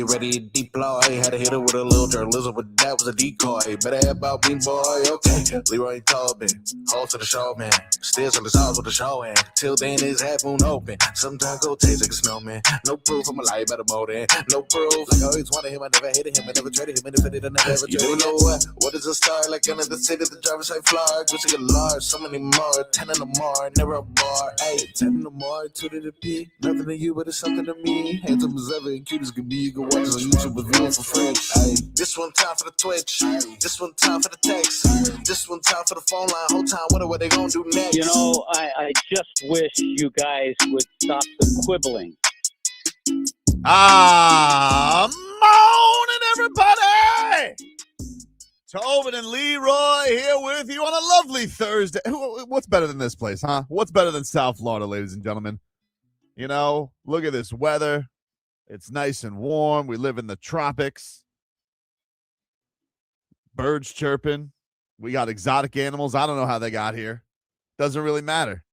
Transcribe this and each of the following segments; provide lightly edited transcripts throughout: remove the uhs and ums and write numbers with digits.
boy, ready to deploy. Had to hit her with a little journalism, but that was a decoy. Better have about me, boy, okay. Leroy Tobin, hold to the show, man. Still on the sauce with the show, and till then it's half moon open. Sometimes go taste like a snowman. No proof, I'm a lie about a motor. No proof, like I always wanted him, I never hated him, I never traded him, and if I did, I never ever traded him. You know what is a star? Like another city, the driver's side floor. Just like a large, so many more, 10 in the more, never a bar. 8, 10 in the more, 2 to the P. Nothing to you, but it's something to me. Handsome as ever and cute as can be. You can watch us on YouTube with viewing for free. Ay. This one time for the Twitch. This one time for the text. This one time for the phone line. Whole time wonder what they gonna do next. You know, I just wish you guys would stop the quibbling. Morning, everybody! Tobin and Leroy here with you on a lovely Thursday. What's better than this place, huh? What's better than South Florida, ladies and gentlemen? You know, look at this weather. It's nice and warm. We live in the tropics. Birds chirping. We got exotic animals. I don't know how they got here. Doesn't really matter.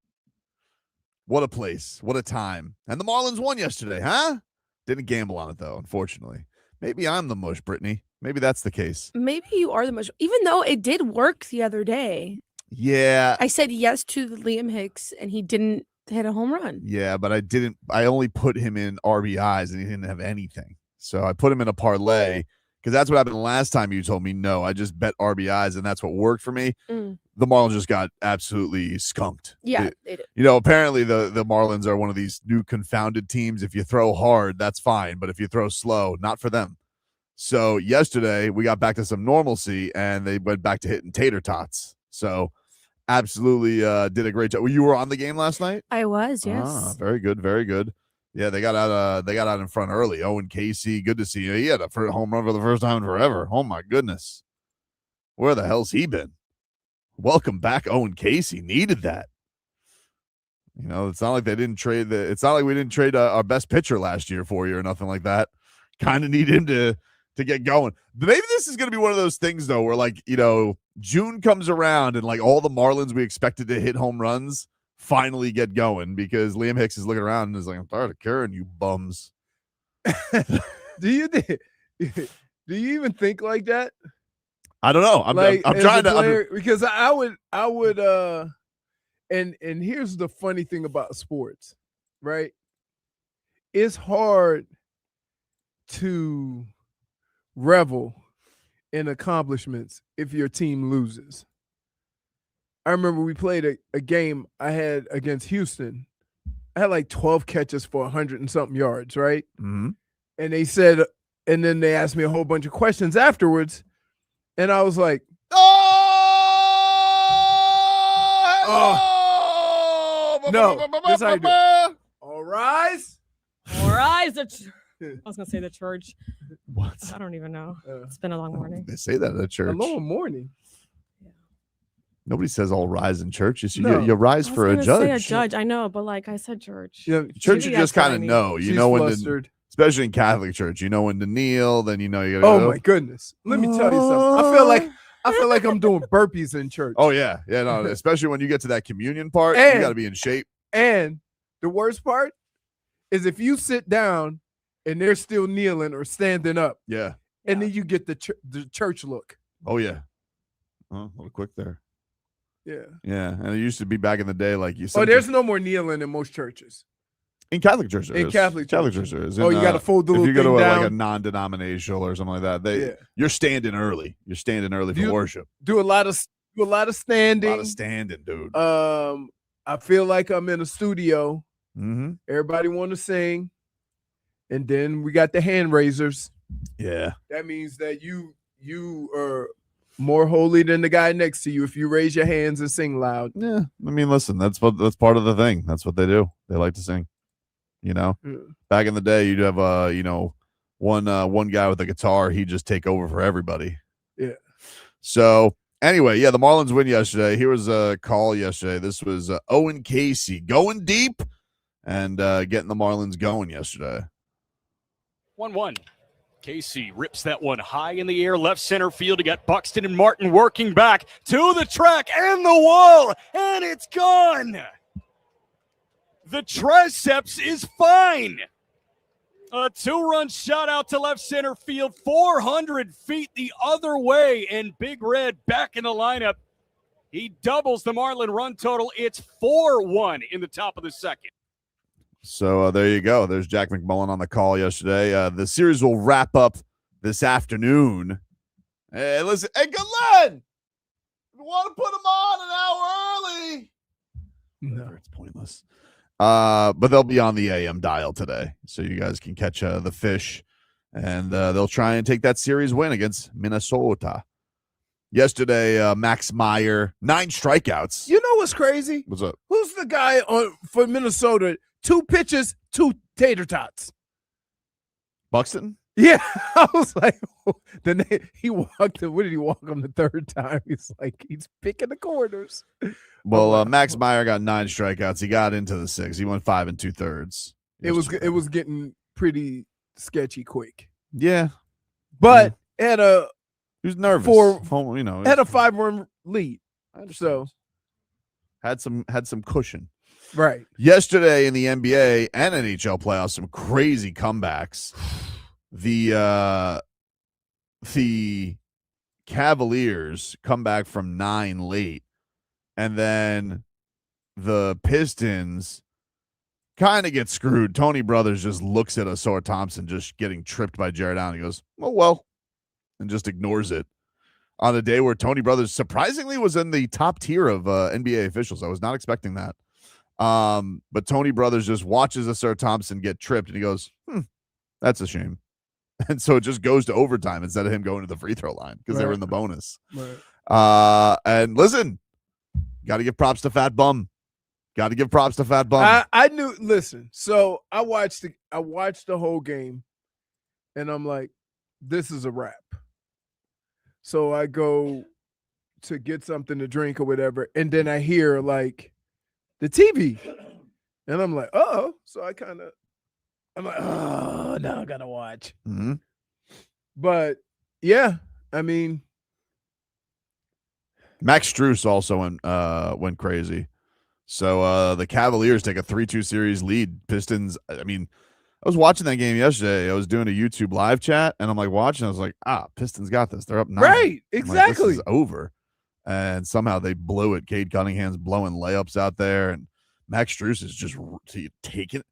What a place. What a time. And the Marlins won yesterday, huh? Didn't gamble on it, though, unfortunately. Maybe I'm the mush, Brittany. Maybe that's the case. Maybe you are the mush, even though it did work the other day. Yeah. I said yes to Liam Hicks, and he didn't hit a home run. Yeah, but I only put him in RBIs, and he didn't have anything. So I put him in a parlay, because that's what happened last time you told me no. I just bet RBIs, and that's what worked for me. The Marlins just got absolutely skunked. Yeah, they did. You know, apparently the Marlins are one of these new confounded teams. If you throw hard, that's fine. But if you throw slow, not for them. So yesterday, we got back to some normalcy, and they went back to hitting tater tots. So absolutely did a great job. Well, you were on the game last night? I was, yes. Very good, very good. Yeah, they got out in front early. Owen Casey, good to see you. He had a home run for the first time in forever. Oh, my goodness. Where the hell's he been? Welcome back, Owen Casey. Needed that. You know, it's not like they didn't trade it's not like we didn't trade our best pitcher last year for you or nothing like that. Kind of need him to get going. Maybe this is going to be one of those things, though, where, like, you know, June comes around and, like, all the Marlins we expected to hit home runs finally get going, because Liam Hicks is looking around and is like, I'm tired of carrying you bums. Do you even think like that? I don't know. I'm trying to because I would and here's the funny thing about sports, right? It's hard to revel in accomplishments if your team loses. I remember we played a game I had against Houston. I had like 12 catches for 100 and something yards, right? Mm-hmm. And they said, and then they asked me a whole bunch of questions afterwards. And I was like, no, that's how you do it. All rise. All rise. I was going to say the church. What? I don't even know. It's been a long morning. They say that at church. A long morning. Yeah. Nobody says all rise in church. You rise for a judge. Say a judge. I know, but like I said, church. Yeah, church, you just kind of know. You know when to, especially in Catholic church, you know when to kneel. Then you know you got to. Oh my goodness! Let me tell you something. I feel like I'm doing burpees in church. Oh yeah, no. Especially when you get to that communion part, you got to be in shape. And the worst part is if you sit down and they're still kneeling or standing up. Yeah. And then you get the church look. Oh yeah. Oh, a little quick there. Yeah. Yeah, and it used to be back in the day, like you said. Oh, there's no more kneeling in most churches. In Catholic churches. In Catholic churches. In, you got to fold the little thing down. If you go to like a non-denominational or something like that, you're standing early. You're standing early for worship. Do a lot of standing. A lot of standing, dude. I feel like I'm in a studio. Mm-hmm. Everybody want to sing, and then we got the hand raisers. Yeah, that means that you are more holy than the guy next to you if you raise your hands and sing loud. Yeah, I mean, listen, that's part of the thing. That's what they do. They like to sing. You know, back in the day, you'd have one guy with a guitar. He'd just take over for everybody. Yeah. So anyway, the Marlins win yesterday. Here was a call yesterday. This was Owen Casey going deep and getting the Marlins going yesterday. 1-1. Casey rips that one high in the air, left center field. You got Buxton and Martin working back to the track and the wall, and it's gone. The triceps is fine. A 2-run shot out to left center field, 400 feet the other way, and Big Red back in the lineup. He doubles the Marlin run total. It's 4-1 in the top of the second. So there you go. There's Jack McMullen on the call yesterday. The series will wrap up this afternoon. Hey, listen. Hey, Glenn! You want to put them on an hour early? No. It's pointless. But they'll be on the AM dial today, so you guys can catch the fish, and they'll try and take that series win against Minnesota. Yesterday, Max Meyer, 9 strikeouts. You know what's crazy? What's up? Who's the guy for Minnesota? 2 pitches, 2 tater tots. Buxton? Yeah, I was like, then he walked. What did he walk on the 3rd time? He's like, he's picking the corners. Well, Max Meyer got 9 strikeouts. He got into the 6th. He went 5 2/3. It was getting pretty sketchy quick. Yeah, But had a he was nervous. had a 5-run lead. So had some cushion. right. Yesterday in the NBA and NHL playoffs, some crazy comebacks. The Cavaliers come back from 9 late, and then the Pistons kind of get screwed. Tony Brothers just looks at Asor Thompson just getting tripped by Jared Allen. He goes, "Oh well," and just ignores it. On a day where Tony Brothers surprisingly was in the top tier of NBA officials. I was not expecting that. But Tony Brothers just watches Asor Thompson get tripped, and he goes, "That's a shame." And so it just goes to overtime instead of him going to the free throw line because they were in the bonus. Right. And listen, got to give props to Fat Bum. Got to give props to Fat Bum. I knew. Listen, so I watched the whole game, and I'm like, this is a wrap. So I go to get something to drink or whatever, and then I hear like the TV, and I'm like, oh. So I'm like, oh, now I gotta watch. Mm-hmm. But yeah, I mean, Max Strus also went crazy. So the Cavaliers take a 3-2 series lead. Pistons, I mean, I was watching that game yesterday. I was doing a YouTube live chat, and I'm like watching. I was like, Pistons got this. They're up 9. right, I'm exactly. like, this is over. And somehow they blew it. Cade Cunningham's blowing layups out there, and Max Strus is just taking.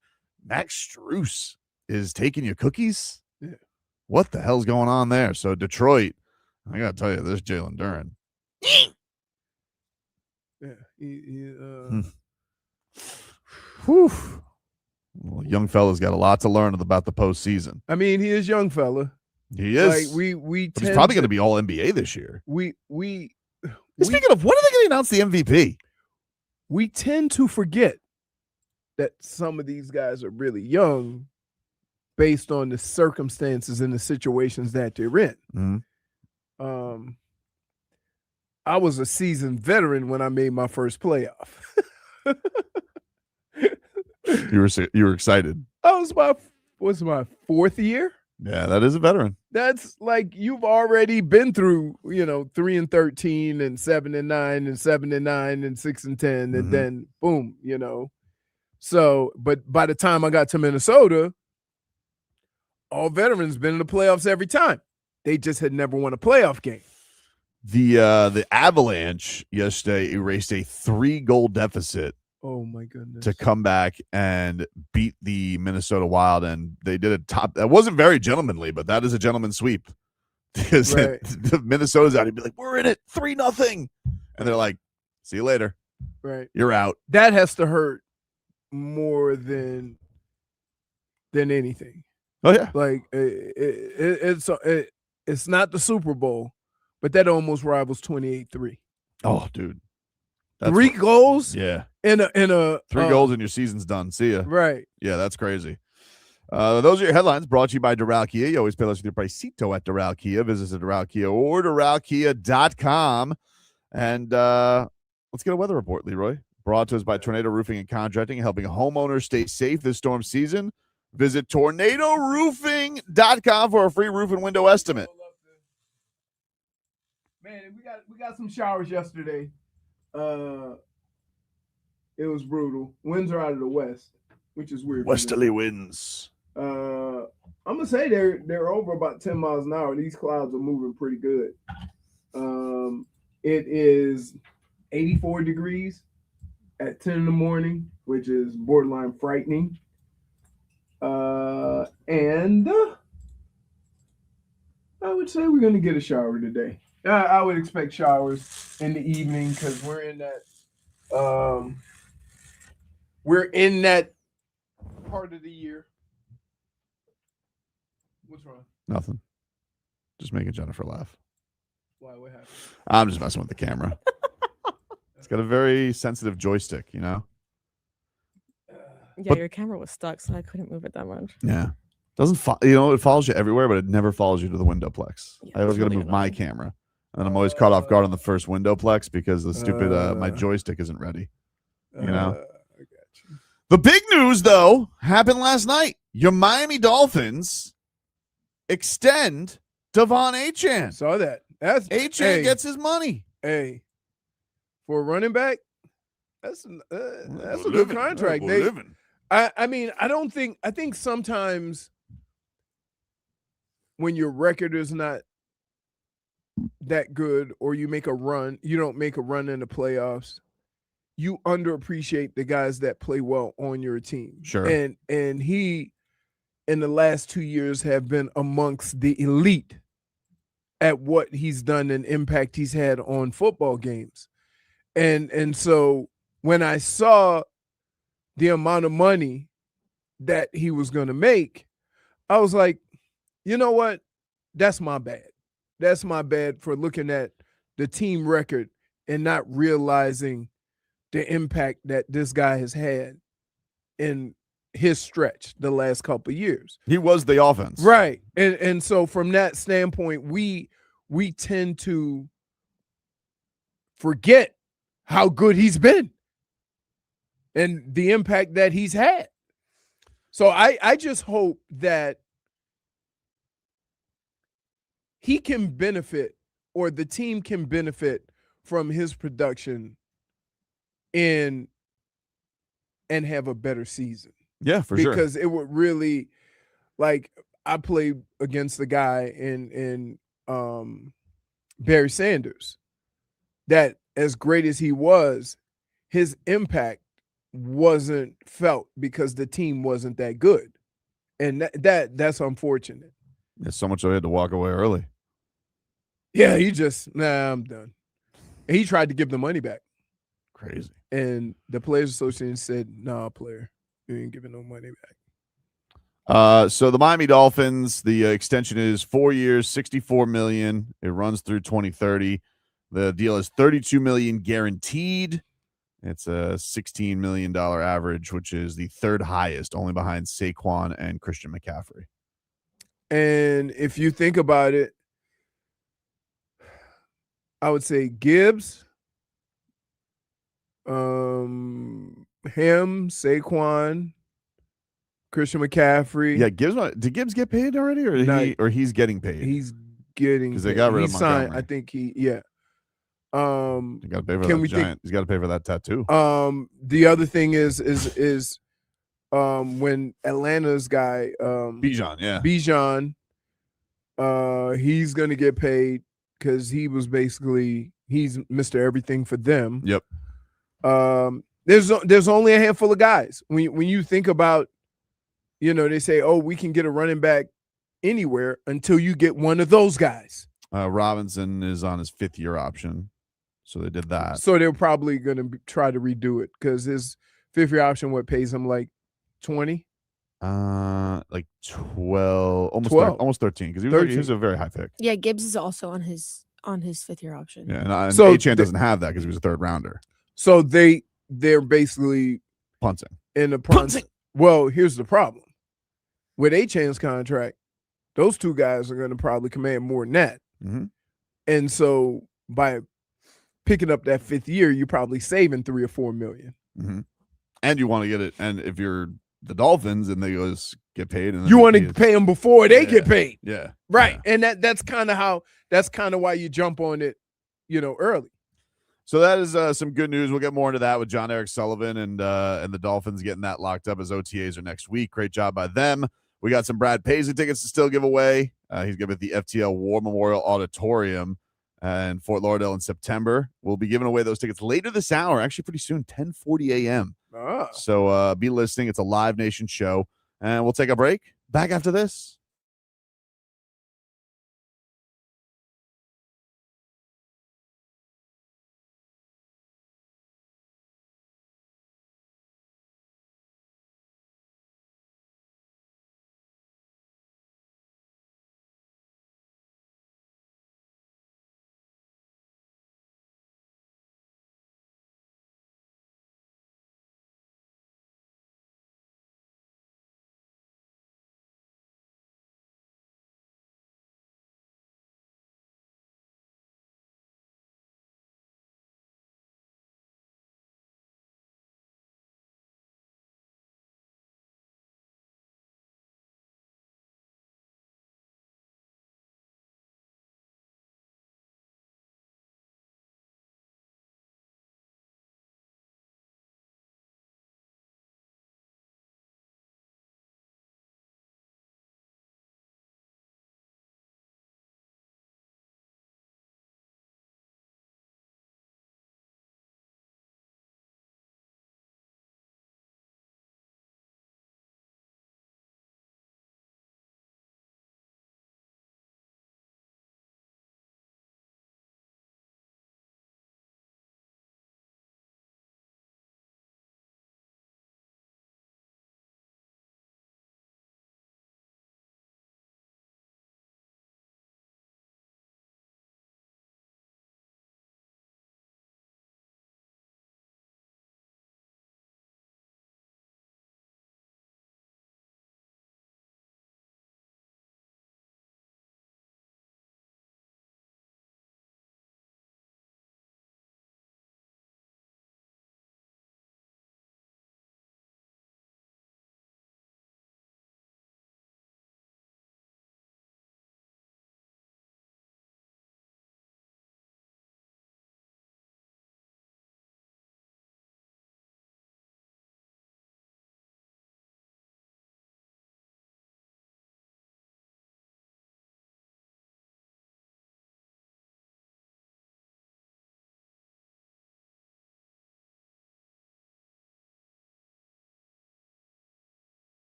Max Strus is taking your cookies. Yeah. What the hell's going on there? So Detroit, I gotta tell you, this Jalen Duren. Yeah. Whew. Well, young fella's got a lot to learn about the postseason. I mean, he is young fella. He is. Like we But he's probably going to be all NBA this year. Speaking of, when are they going to announce the MVP? we tend to forget that some of these guys are really young based on the circumstances and the situations that they're in. Mm-hmm. I was a seasoned veteran when I made my first playoff. You were excited. Was my 4th year. Yeah, that is a veteran. That's like you've already been through, 3-13 and 7-9 and 7-9 and 6-10, and then boom, So, but by the time I got to Minnesota, all veterans been in the playoffs every time. They just had never won a playoff game. The Avalanche yesterday erased a 3-goal deficit. Oh my goodness. To come back and beat the Minnesota Wild, and they did a top. That wasn't very gentlemanly, but that is a gentleman's sweep because the Minnesota's out. He'd be like, "We're in it, 3-0," and they're like, "See you later. Right, you're out." That has to hurt more than anything. Oh yeah, like it's not the Super Bowl, but that almost rivals 28-3. Oh, dude. 3 goals? Yeah. In a 3 goals and your season's done. See ya. Right. Yeah, that's crazy. Those are your headlines brought to you by Doral Kia. You always pay less with your pricito at Doral Kia. Visit us at Doral Kia or DoralKia.com. And let's get a weather report, Leroy. Brought to us by Tornado Roofing and Contracting, helping homeowners stay safe this storm season. Visit tornadoroofing.com for a free roof and window estimate. Man, we got some showers yesterday. It was brutal. Winds are out of the west, which is weird. Westerly winds. I'm gonna say they're over about 10 miles an hour. These clouds are moving pretty good. It is 84 degrees at 10 in the morning, which is borderline frightening. And I would say we're gonna get a shower today. I would expect showers in the evening because we're in that part of the year. What's wrong? Nothing. Just making Jennifer laugh. Why? What happened? I'm just messing with the camera. It's got a very sensitive joystick, you know? Yeah, your camera was stuck, so I couldn't move it that much. Yeah. It follows you everywhere, but it never follows you to the windowplex. Yeah, I always got to really move my annoying. camera. And I'm always caught off guard on the first windowplex because the stupid my joystick isn't ready. You know? I got you. The big news, though, happened last night. Your Miami Dolphins extend Devon Achane. Saw that. That's Achane gets his money. Hey, for a running back, that's a good contract. I think sometimes when your record is not that good or you don't make a run in the playoffs, you underappreciate the guys that play well on your team. Sure. And he, in the last 2 years, have been amongst the elite at what he's done and impact he's had on football games. And so when I saw the amount of money that he was going to make, I was like, you know what? That's my bad. That's my bad for looking at the team record and not realizing the impact that this guy has had in his stretch the last couple of years. He was the offense. Right. And so from that standpoint, we tend to forget how good he's been and the impact that he's had. So I just hope that he can benefit, or the team can benefit from his production and have a better season. Yeah, for sure. Because it would really, like, I played against the guy in Barry Sanders, that as great as he was, his impact wasn't felt because the team wasn't that good. And that's unfortunate. It's so much I had to walk away early. Yeah, I'm done. And he tried to give the money back. Crazy. And the Players Association said, "Nah, player, you ain't giving no money back." So the Miami Dolphins, the extension is 4 years, $64 million. It runs through 2030. The deal is $32 million guaranteed. It's a $16 million average, which is the third highest, only behind Saquon and Christian McCaffrey. And if you think about it, I would say Gibbs, him, Saquon, Christian McCaffrey. Yeah, did Gibbs get paid already, or he's getting paid? He's getting, because they got rid of Montgomery. Signed, I think They got to pay for that giant. He's got to pay for that tattoo. The other thing is when Atlanta's guy Bijan, he's gonna get paid because he's Mr. Everything for them. Yep. There's only a handful of guys. When you think about, they say, oh, we can get a running back anywhere until you get one of those guys. Robinson is on his 5th-year option, so they did that. So they're probably going to try to redo it because his 5th-year option pays him like 20. Like 12, almost 13, because he was a very high pick. Yeah, Gibbs is also on his 5th-year option. Yeah, and so Achane doesn't have that because he was a 3rd rounder. So they're basically punting in the punting. Well, here's the problem with Achane's contract. Those two guys are going to probably command more than that. Mm-hmm. And so by picking up that 5th year, you're probably saving $3 or $4 million. Mm-hmm. And you want to get it. And if you're the Dolphins and they get paid, and you want to pay them before they get paid. Yeah. Right. Yeah. And that's kind of why you jump on it, early. So that is some good news. We'll get more into that with John Eric Sullivan and the Dolphins getting that locked up as OTAs are next week. Great job by them. We got some Brad Paisley tickets to still give away. He's giving at the FTL War Memorial Auditorium in Fort Lauderdale in September. We'll be giving away those tickets later this hour, actually pretty soon, 10:40 a.m. So be listening. It's a Live Nation show. And we'll take a break. Back after this.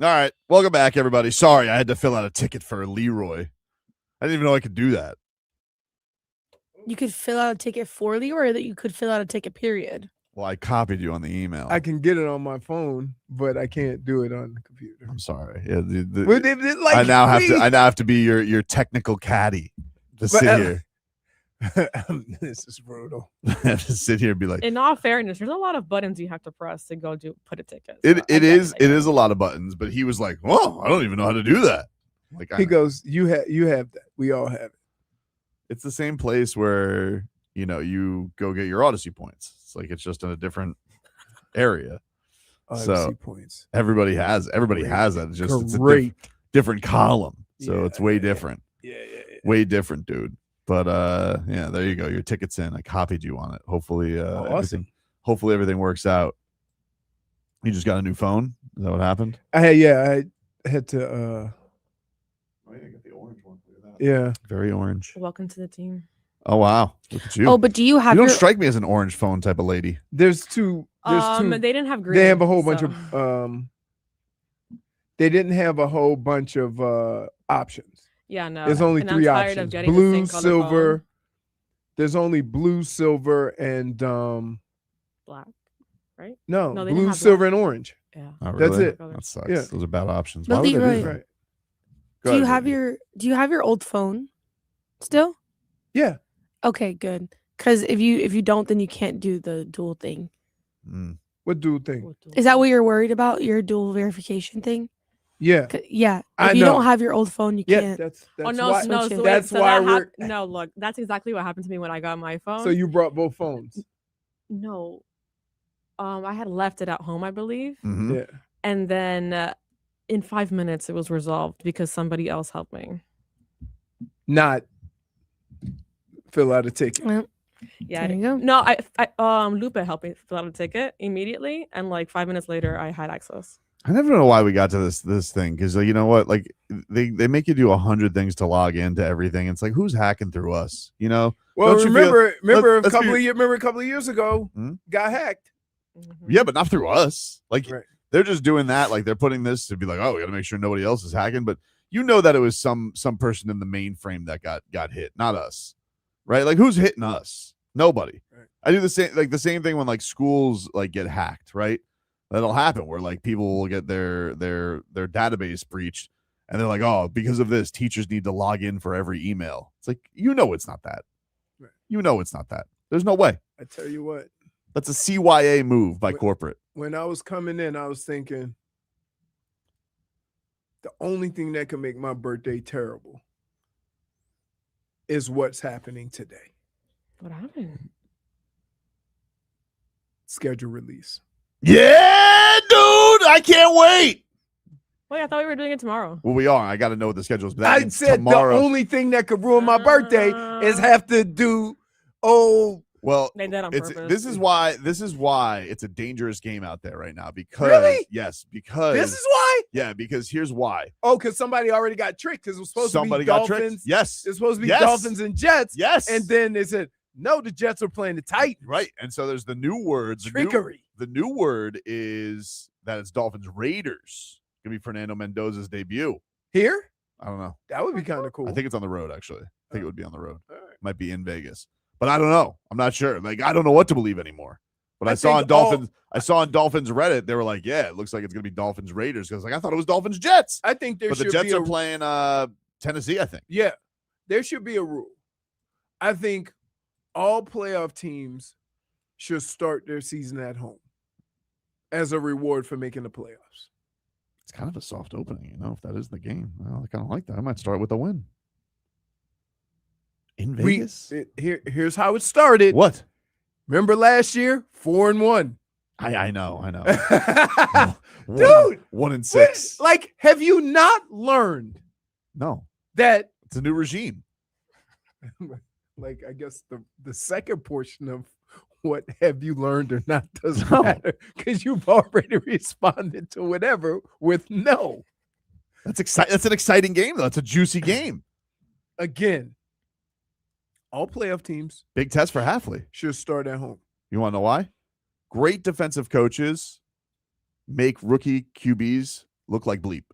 All right. Welcome back, everybody. Sorry, I had to fill out a ticket for Leroy. I didn't even know I could do that. You could fill out a ticket for Leroy, or that you could fill out a ticket, period. Well, I copied you on the email. I can get it on my phone, but I can't do it on the computer. I'm sorry. Yeah, But I now have to be your technical caddy to sit here. This is brutal. To sit here and be like. In all fairness, there's a lot of buttons you have to press to go put a ticket. It is a lot of buttons, but he was like, "Whoa, I don't even know how to do that." Like he goes, "You have that. We all have it." It's the same place where you go get your Odyssey points. It's like it's just in a different area. Odyssey points. Everybody has that. It's just it's a different column, so it's way different. Yeah. Way different, dude. But yeah, there you go. Your ticket's in. I copied you on it. Hopefully, awesome. Hopefully everything works out. You just got a new phone. Is that what happened? I had to. I got the orange one. Yeah, very orange. Welcome to the team. Oh wow, look at you. Oh, but do you have? You don't strike me as an orange phone type of lady. There's two. They didn't have green. They have a whole bunch of. They didn't have a whole bunch of options. Yeah, no. There's only three options: blue, silver. Phone. There's only blue, silver, and black, right? No, blue, silver, and orange. Yeah, really? That's it. That sucks. Yeah. Those are bad options. But Why would they Leroy, do that? Right. Do you have your old phone still? Yeah. Okay, good. Because if you don't, then you can't do the dual thing. What dual thing? Is that what you're worried about? Your dual verification thing? Yeah. Yeah. I If you know. don't have your old phone, you can't. That's oh no, why, no. So that's wait, so why that we're. no, look, that's exactly what happened to me when I got my phone. So you brought both phones? No, I had left it at home, I believe. Mm-hmm. Yeah. And then in 5 minutes, it was resolved because somebody else helped me. Not fill out a ticket. Well, Yeah. there you go. No, I Lupe helped me fill out a ticket immediately, and like 5 minutes later, I had access. I never know why we got to this thing, because you know what, like they make you do 100 things to log into everything. It's like, who's hacking through us? Well, Don't you remember let's a couple of years ago, got hacked. Mhm. Yeah, but not through us. Like Right. they're just doing that. Like they're putting this to be like, oh, we got to make sure nobody else is hacking. But you know that it was some person in the mainframe that got hit, not us, right? Like who's hitting us? Nobody. Right. I do the same thing when like schools like get hacked, right? That'll happen where like people will get their database breached, and they're like, oh, because of this, teachers need to log in for every email. It's like, it's not that. Right. It's not that. There's no way. I tell you what. That's a CYA move by corporate. When I was coming in, I was thinking the only thing that can make my birthday terrible is what's happening today. What happened? Schedule release. Yeah, dude, I can't wait. Wait, I thought we were doing it tomorrow. Well, we are. I got to know what the schedule is. But that I means said tomorrow. the only thing that could ruin my birthday is have to do Well, They did on purpose. this is why it's a dangerous game out there right now. Because Really? yes, because this is why. yeah, because here's why. Oh, because somebody already got tricked. Because it was supposed Somebody to be got Dolphins. tricked. Yes, It's supposed to be Yes. Dolphins and Jets. yes, And then they said, no, the Jets are playing the Titans. right. And so there's the new words. Trickery. The new word is that it's Dolphins Raiders. Gonna be Fernando Mendoza's debut. Here? I don't know. That would be kind of cool. I think it's on the road. Actually, I think it would be on the road. All right. Might be in Vegas, but I don't know. I'm not sure. Like I don't know what to believe anymore. But I saw on think Dolphins. I saw on Dolphins Reddit. They were like, "Yeah, it looks like it's gonna be Dolphins Raiders." Because like I thought it was Dolphins Jets. I think there But the should Jets be are playing Tennessee. I think. Yeah, there should be a rule. I think all playoff teams should start their season at home as a reward for making the playoffs. It's kind of a soft opening, if that is the game. Well, I kind of like that. I might start with a win. In Vegas? Here's how it started. What? Remember last year? 4-1. I know. Dude, 1-6. like, have you not learned No, that, it's a new regime. like, I guess the second portion of what have you learned or not doesn't No. matter because you've already responded to whatever with no. That's exciting. That's an exciting game, though. It's a juicy game. Again, all playoff teams Big test for Hafley. should start at home. You want to know why? Great defensive coaches make rookie QBs look like bleep.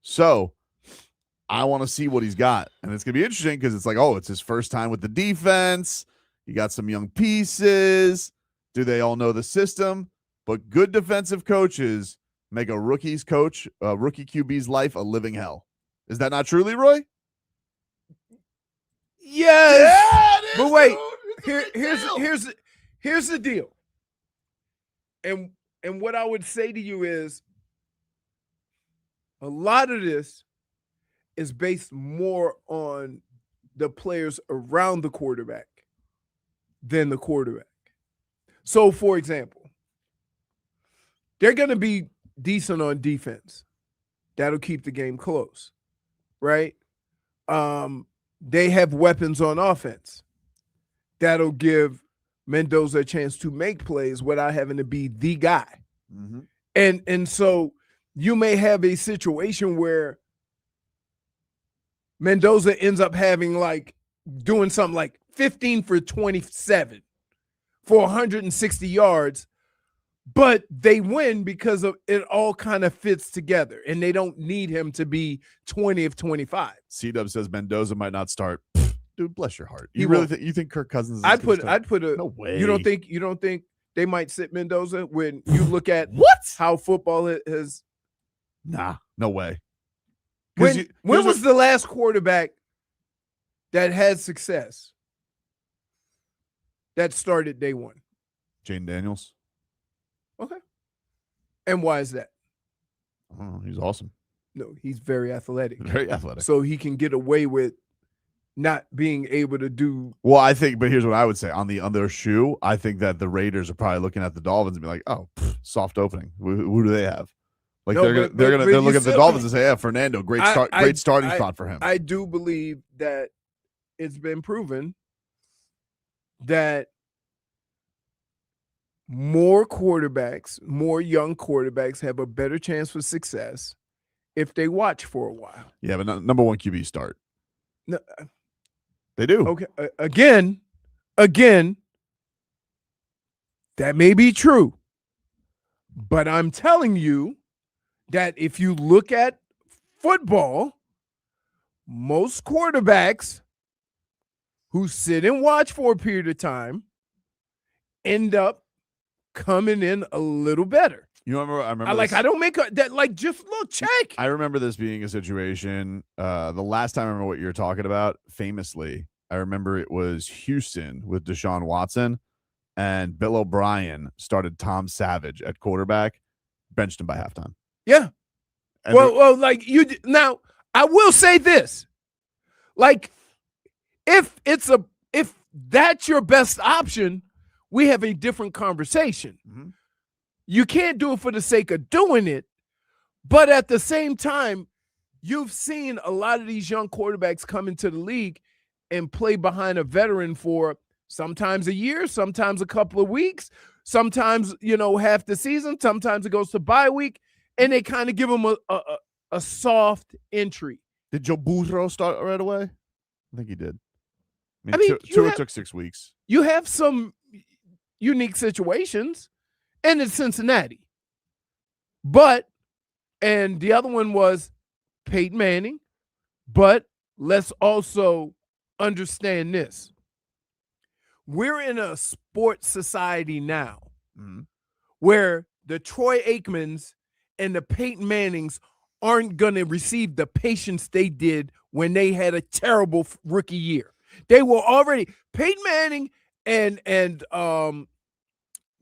So I want to see what he's got. And it's going to be interesting because it's like, oh, it's his first time with the defense. You got some young pieces. Do they all know the system? But good defensive coaches make a rookie QB's life a living hell. Is that not true, Leroy? Yes. Yeah, it is, but wait, dude. here's the deal. And what I would say to you is a lot of this is based more on the players around the quarterback than the quarterback. So, for example, they're going to be decent on defense. That'll keep the game close, right? They have weapons on offense. That'll give Mendoza a chance to make plays without having to be the guy. Mm-hmm. And so you may have a situation where Mendoza ends up having doing something like 15 for 27 for 160 yards, but they win because of it all kind of fits together, and they don't need him to be 20 of 25. C-Dub says Mendoza might not start. Dude, bless your heart. He You really won't. think Kirk Cousins is I'd gonna put start? a No way. You don't think they might sit Mendoza when you look at what? how football has. Nah, no way. 'Cause When was the last quarterback that had success that started day one? Jane Daniels? Okay. And why is that? I don't know. He's awesome. No, he's very athletic. Very athletic. So he can get away with not being able to do. Well, I think, but here's what I would say on their shoe. I think that the Raiders are probably looking at the Dolphins and be like, "Oh, soft opening. Who do they have?" Like No, they're but looking you at the Dolphins and say, "Yeah, Fernando, great starting spot for him." I do believe that it's been proven that more young quarterbacks have a better chance for success if they watch for a while. Yeah, but number one QB start. No, They do. okay, again, that may be true, but I'm telling you that if you look at football, most quarterbacks who sit and watch for a period of time end up coming in a little better. You remember? I remember. I don't make that just look check. I remember this being a situation. The last time I remember what you're talking about, famously, I remember it was Houston with Deshaun Watson, and Bill O'Brien started Tom Savage at quarterback, benched him by halftime. Yeah. And Now I will say this, if that's your best option, we have a different conversation. Mm-hmm. You can't do it for the sake of doing it, but at the same time, you've seen a lot of these young quarterbacks come into the league and play behind a veteran for sometimes a year, sometimes a couple of weeks, sometimes half the season, sometimes it goes to bye week, and they kind of give them a soft entry. Did Joe Burrow start right away? I think he did. It took 6 weeks. You have some unique situations, and it's Cincinnati. And the other one was Peyton Manning. But let's also understand this. We're in a sports society now where the Troy Aikmans and the Peyton Mannings aren't going to receive the patience they did when they had a terrible rookie year. They were already Peyton Manning and Troy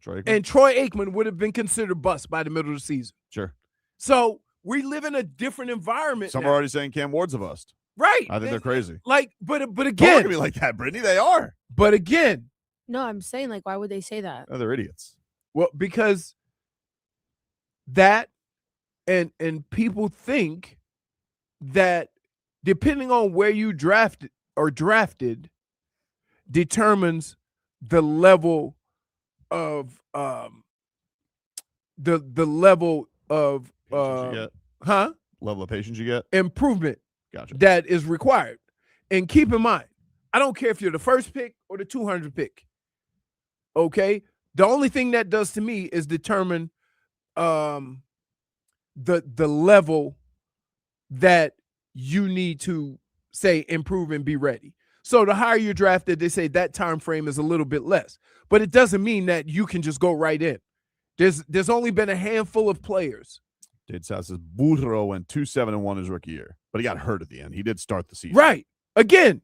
Aikman would have been considered bust by the middle of the season. Sure. So we live in a different environment. Some now. are already saying Cam Ward's a bust. Right. I think they're crazy. But Don't look again, at me like that, Brittany. They are. but again, No, I'm saying why would they say that? Oh, they're idiots. well, because that and people think that depending on where you drafted determines the level of the level of Level of patience you get. improvement Gotcha. that is required. And keep in mind, I don't care if you're the first pick or the 200 pick. Okay? The only thing that does to me is determine the level that you need to say improve and be ready. So the higher you're drafted, they say that time frame is a little bit less, but it doesn't mean that you can just go right in. There's only been a handful of players. Dade South says Burro went 2-7-1 his rookie year, but he got hurt at the end. He did start the season. Right. Again,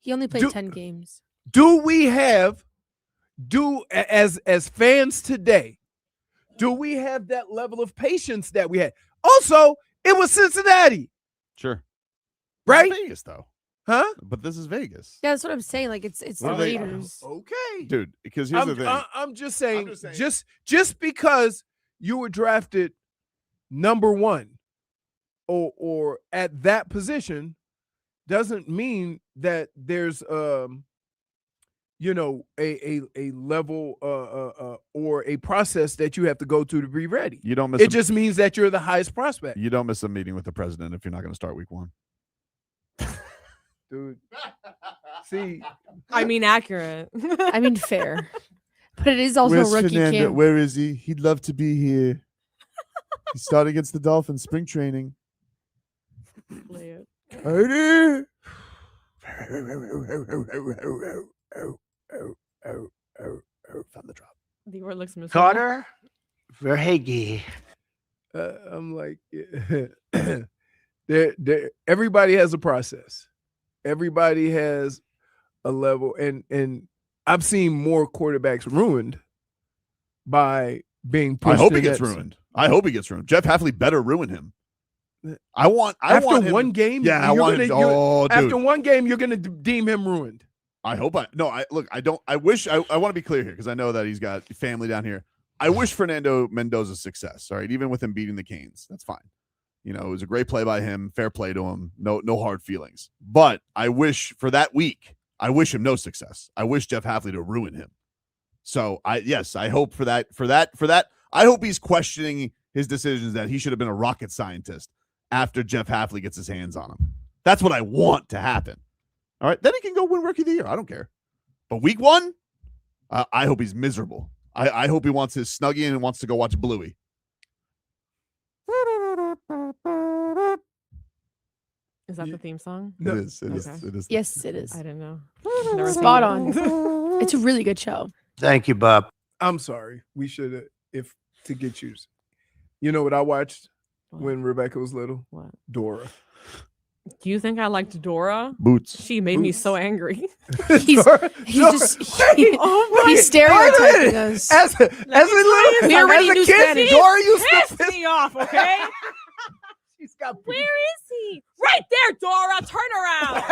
He only played 10 games. as fans today, do we have that level of patience that we had? Also, it was Cincinnati, Sure. right? It's Vegas, though. Huh? But this is Vegas. Yeah, that's what I'm saying. Like it's the Well, they- Raiders. Okay. Dude, because here's the thing. I'm just saying, just because you were drafted number one or at that position doesn't mean that there's a level or a process that you have to go to be ready. You don't miss It just means that you're the highest prospect. you don't miss a meeting with the president if you're not going to start week 1. Dude. See, I mean, accurate. I mean, fair. But it is also rookie camp. Where is he? He'd love to be here. He started against the Dolphins spring training. Play it. Carter. Found the drop. The word looks miserable. Carter Verhage. I'm like, everybody has a process. Everybody has a level, and I've seen more quarterbacks ruined by being pushed. I hope he in gets that- ruined. I hope he gets ruined. Jeff Hafley better ruin him. I want him, one game. Yeah, I you're want him. gonna- you're- Oh, dude. After one game, you're going to deem him ruined. I hope I don't. I wish I want to be clear here because I know that he's got family down here. I wish Fernando Mendoza success. All right, even with him beating the Canes, that's fine. You know, it was a great play by him. Fair play to him. No hard feelings. But I wish for that week, I wish him no success. I wish Jeff Hafley to ruin him. So I hope for that. I hope he's questioning his decisions that he should have been a rocket scientist after Jeff Hafley gets his hands on him. That's what I want to happen. All right, then he can go win Rookie of the Year. I don't care. But week 1, I hope he's miserable. I hope he wants his Snuggie and wants to go watch Bluey. Is that the theme song? No. It is. Okay. It is. Yes, it is. I didn't know. Spot on. It's a really good show. Thank you, Bob. I'm sorry. We should have, if to get you. You know what I watched when Rebecca was little? What? Dora. Do you think I liked Dora? Boots. She made me so angry. He's he's stereotyping us. As a little, We already knew kid, Spanish. Dora used to Pissed me off, okay? She's got Where is he? Right there, Dora. Turn around.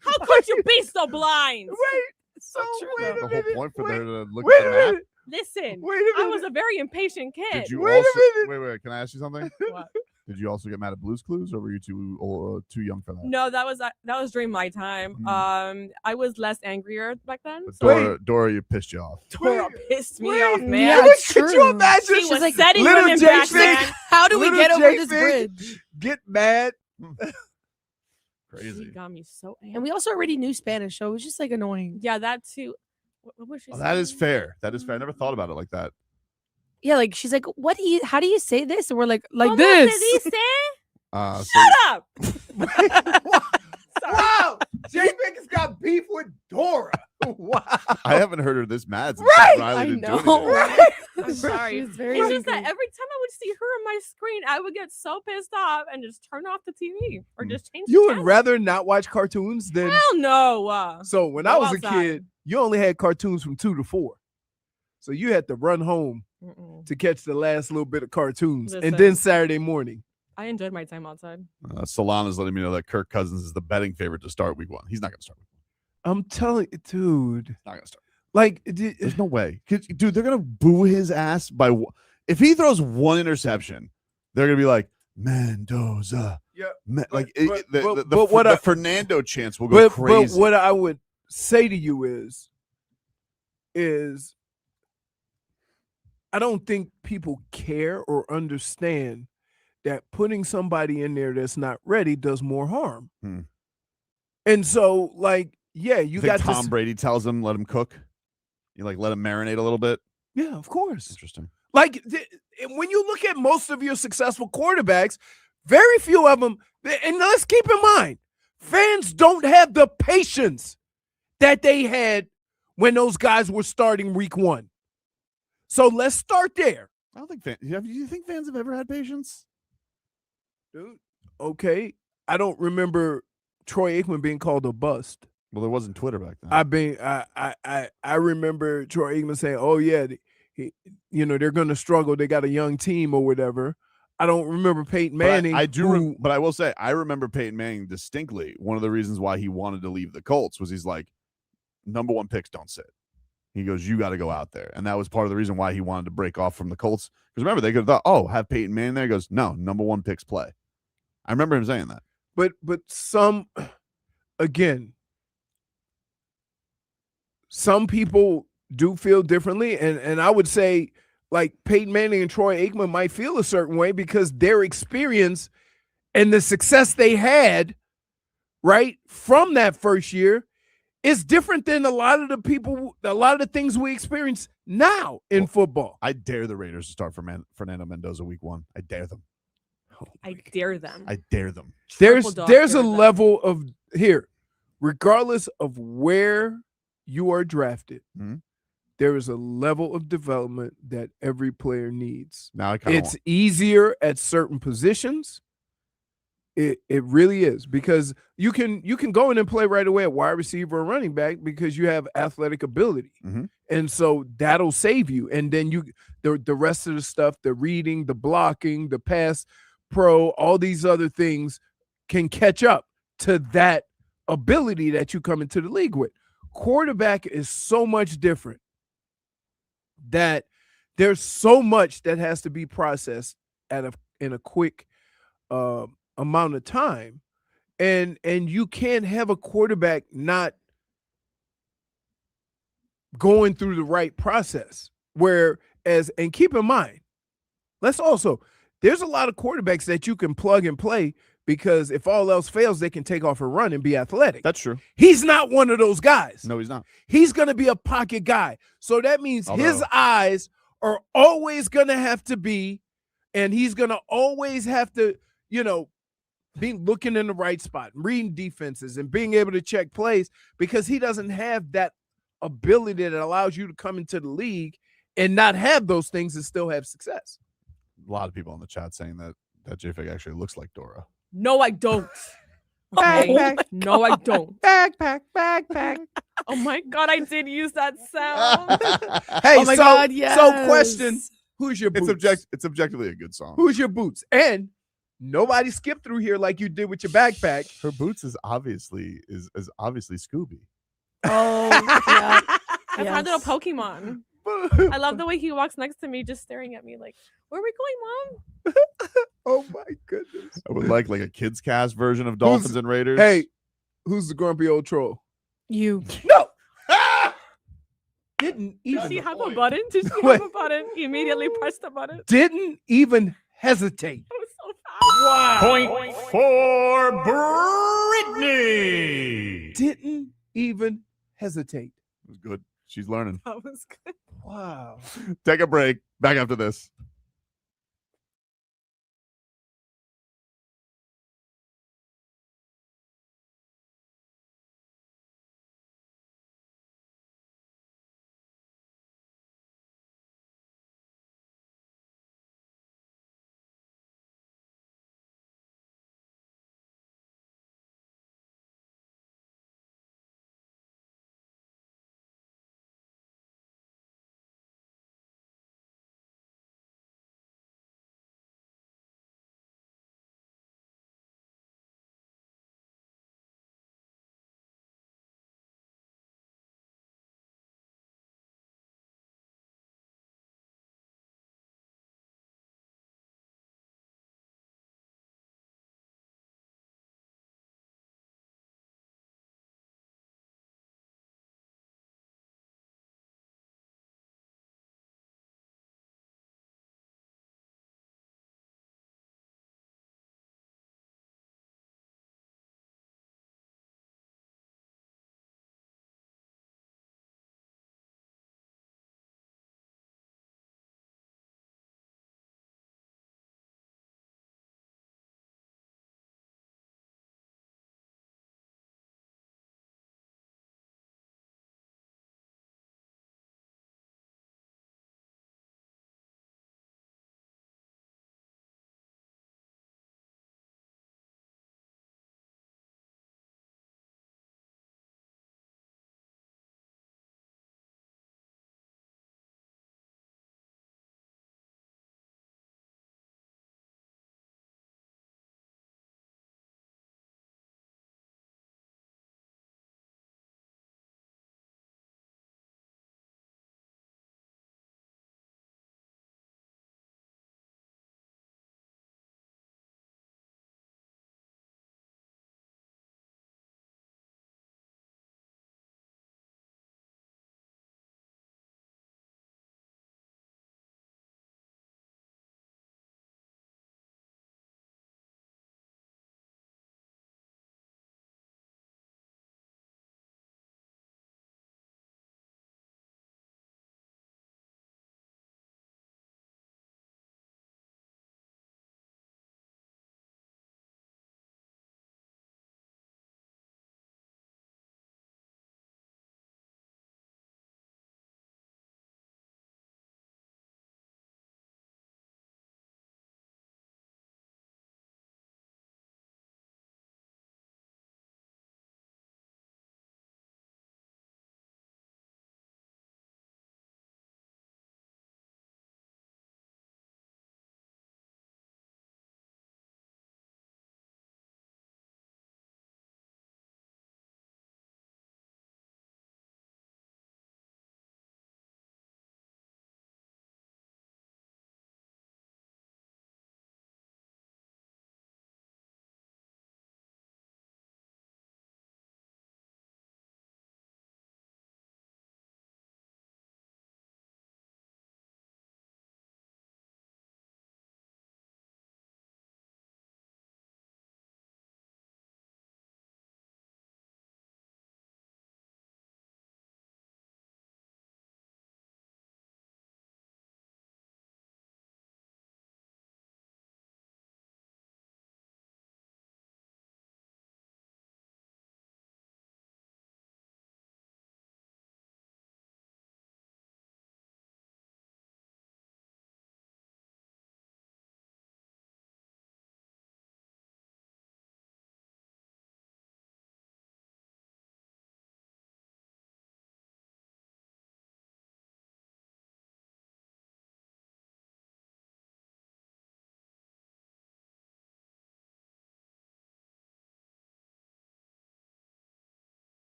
How could you be so blind? Wait, So true. wait The a whole minute. point for there to look Wait at a the map. minute. Listen, Wait a I was minute. a very impatient kid. Did you Wait a also minute. wait? Can I ask you something? What? Did you also get mad at Blue's Clues, or were you too young for that? No, that was during my time. I was less angrier back then. But So Dora, you pissed you off. Dora pissed me Wait. off, man. Yeah, Could it's you true. imagine? She She's was like, setting little women J back Fig, then. How do we little get over this J-Fig, bridge? Get mad. She Crazy. got me so angry. And we also already knew Spanish, so it was just like annoying. Yeah, that too. What was she Well, that is saying? fair. That is fair. I never thought about it like that. Yeah, like she's like, how do you say this? And we're like ¿Cómo this. se dice? So- Shut up. Wow. J-Fig has got beef with Dora. Wow. I haven't heard her this mad since Right. Riley I didn't do know. anything. I'm sorry. She's very It's just that angry. every time I would see her on my screen, I would get so pissed off and just turn off the TV or just change. You the would channel. rather not watch cartoons than. Hell no. So when Go I was outside. a kid, you only had cartoons from 2 to 4. So you had to run home Mm-mm. to catch the last little bit of cartoons. And Listen. then Saturday morning. I enjoyed my time outside. Solana's letting me know that Kirk Cousins is the betting favorite to start week 1. He's not going to start week 1. I'm telling you, dude. Not going to start. Like, There's no way. Dude, they're going to boo his ass by if he throws one interception, they're going to be like, Mendoza. Yeah, Like but what the I- Fernando chance will go but crazy. what I would say to you is I don't think people care or understand that putting somebody in there that's not ready does more harm. Hmm. And so, like, yeah, you You think got Tom Brady tells him, let him cook? You like let him marinate a little bit? Yeah, of course. Interesting. Like, when you look at most of your successful quarterbacks, very few of them, and let's keep in mind, fans don't have the patience that they had when those guys were starting week 1. So let's start there. I don't think do you think fans have ever had patience? Dude, okay. I don't remember Troy Aikman being called a bust. Well, there wasn't Twitter back then. I remember Troy Aikman saying, "Oh yeah, they're going to struggle. They got a young team or whatever." I don't remember Peyton Manning. I do, but I will say I remember Peyton Manning distinctly. One of the reasons why he wanted to leave the Colts was he's like, number 1 picks don't sit. He goes, you got to go out there, and that was part of the reason why he wanted to break off from the Colts. Because remember, they could have thought, oh, have Peyton Manning there. He goes, no, number 1 picks play. I remember him saying that. But some people do feel differently, and I would say like Peyton Manning and Troy Aikman might feel a certain way because their experience and the success they had right from that first year is different than a lot of the things we experience now in football. I dare the Raiders to start for Fernando Mendoza week 1. I dare them. I dare them. I dare them. There's a level of here, regardless of where you are drafted, there is a level of development that every player needs. Now it's easier at certain positions. It really is, because you can go in and play right away at wide receiver or running back because you have athletic ability. And so that'll save you. And then the rest of the stuff, the reading, the blocking, the pass pro, all these other things can catch up to that ability that you come into the league with. Quarterback is so much different that there's so much that has to be processed in a quick amount of time, and you can't have a quarterback not going through the right process. And keep in mind, there's a lot of quarterbacks that you can plug and play because if all else fails, they can take off a run and be athletic. That's true. He's not one of those guys. No, he's not. He's going to be a pocket guy. So that means his eyes are always going to have to be, and he's going to always have to, be looking in the right spot, reading defenses, and being able to check plays, because he doesn't have that ability that allows you to come into the league and not have those things and still have success. A lot of people in the chat saying that JFig actually looks like Dora. No, I don't. Backpack. No, I don't. Backpack. Oh my God, I did use that sound. Hey, oh my God, yes. So question, who's your boots? It's objectively a good song. Who's your boots? And nobody skipped through here like you did with your backpack. Her boots is obviously Scooby. Oh, yeah. I found it a Pokemon. I love the way he walks next to me, just staring at me like, where are we going, Mom? Oh my goodness. I would like a kids cast version of Dolphins and Raiders. Hey, who's the grumpy old troll? You. No. Didn't even. Did she have a button? Did she have a button? He immediately pressed the button. Didn't even hesitate. That was so fast. Wow. Point for Brittany. Didn't even hesitate. It was good. She's learning. That was good. Wow. Take a break. Back after this.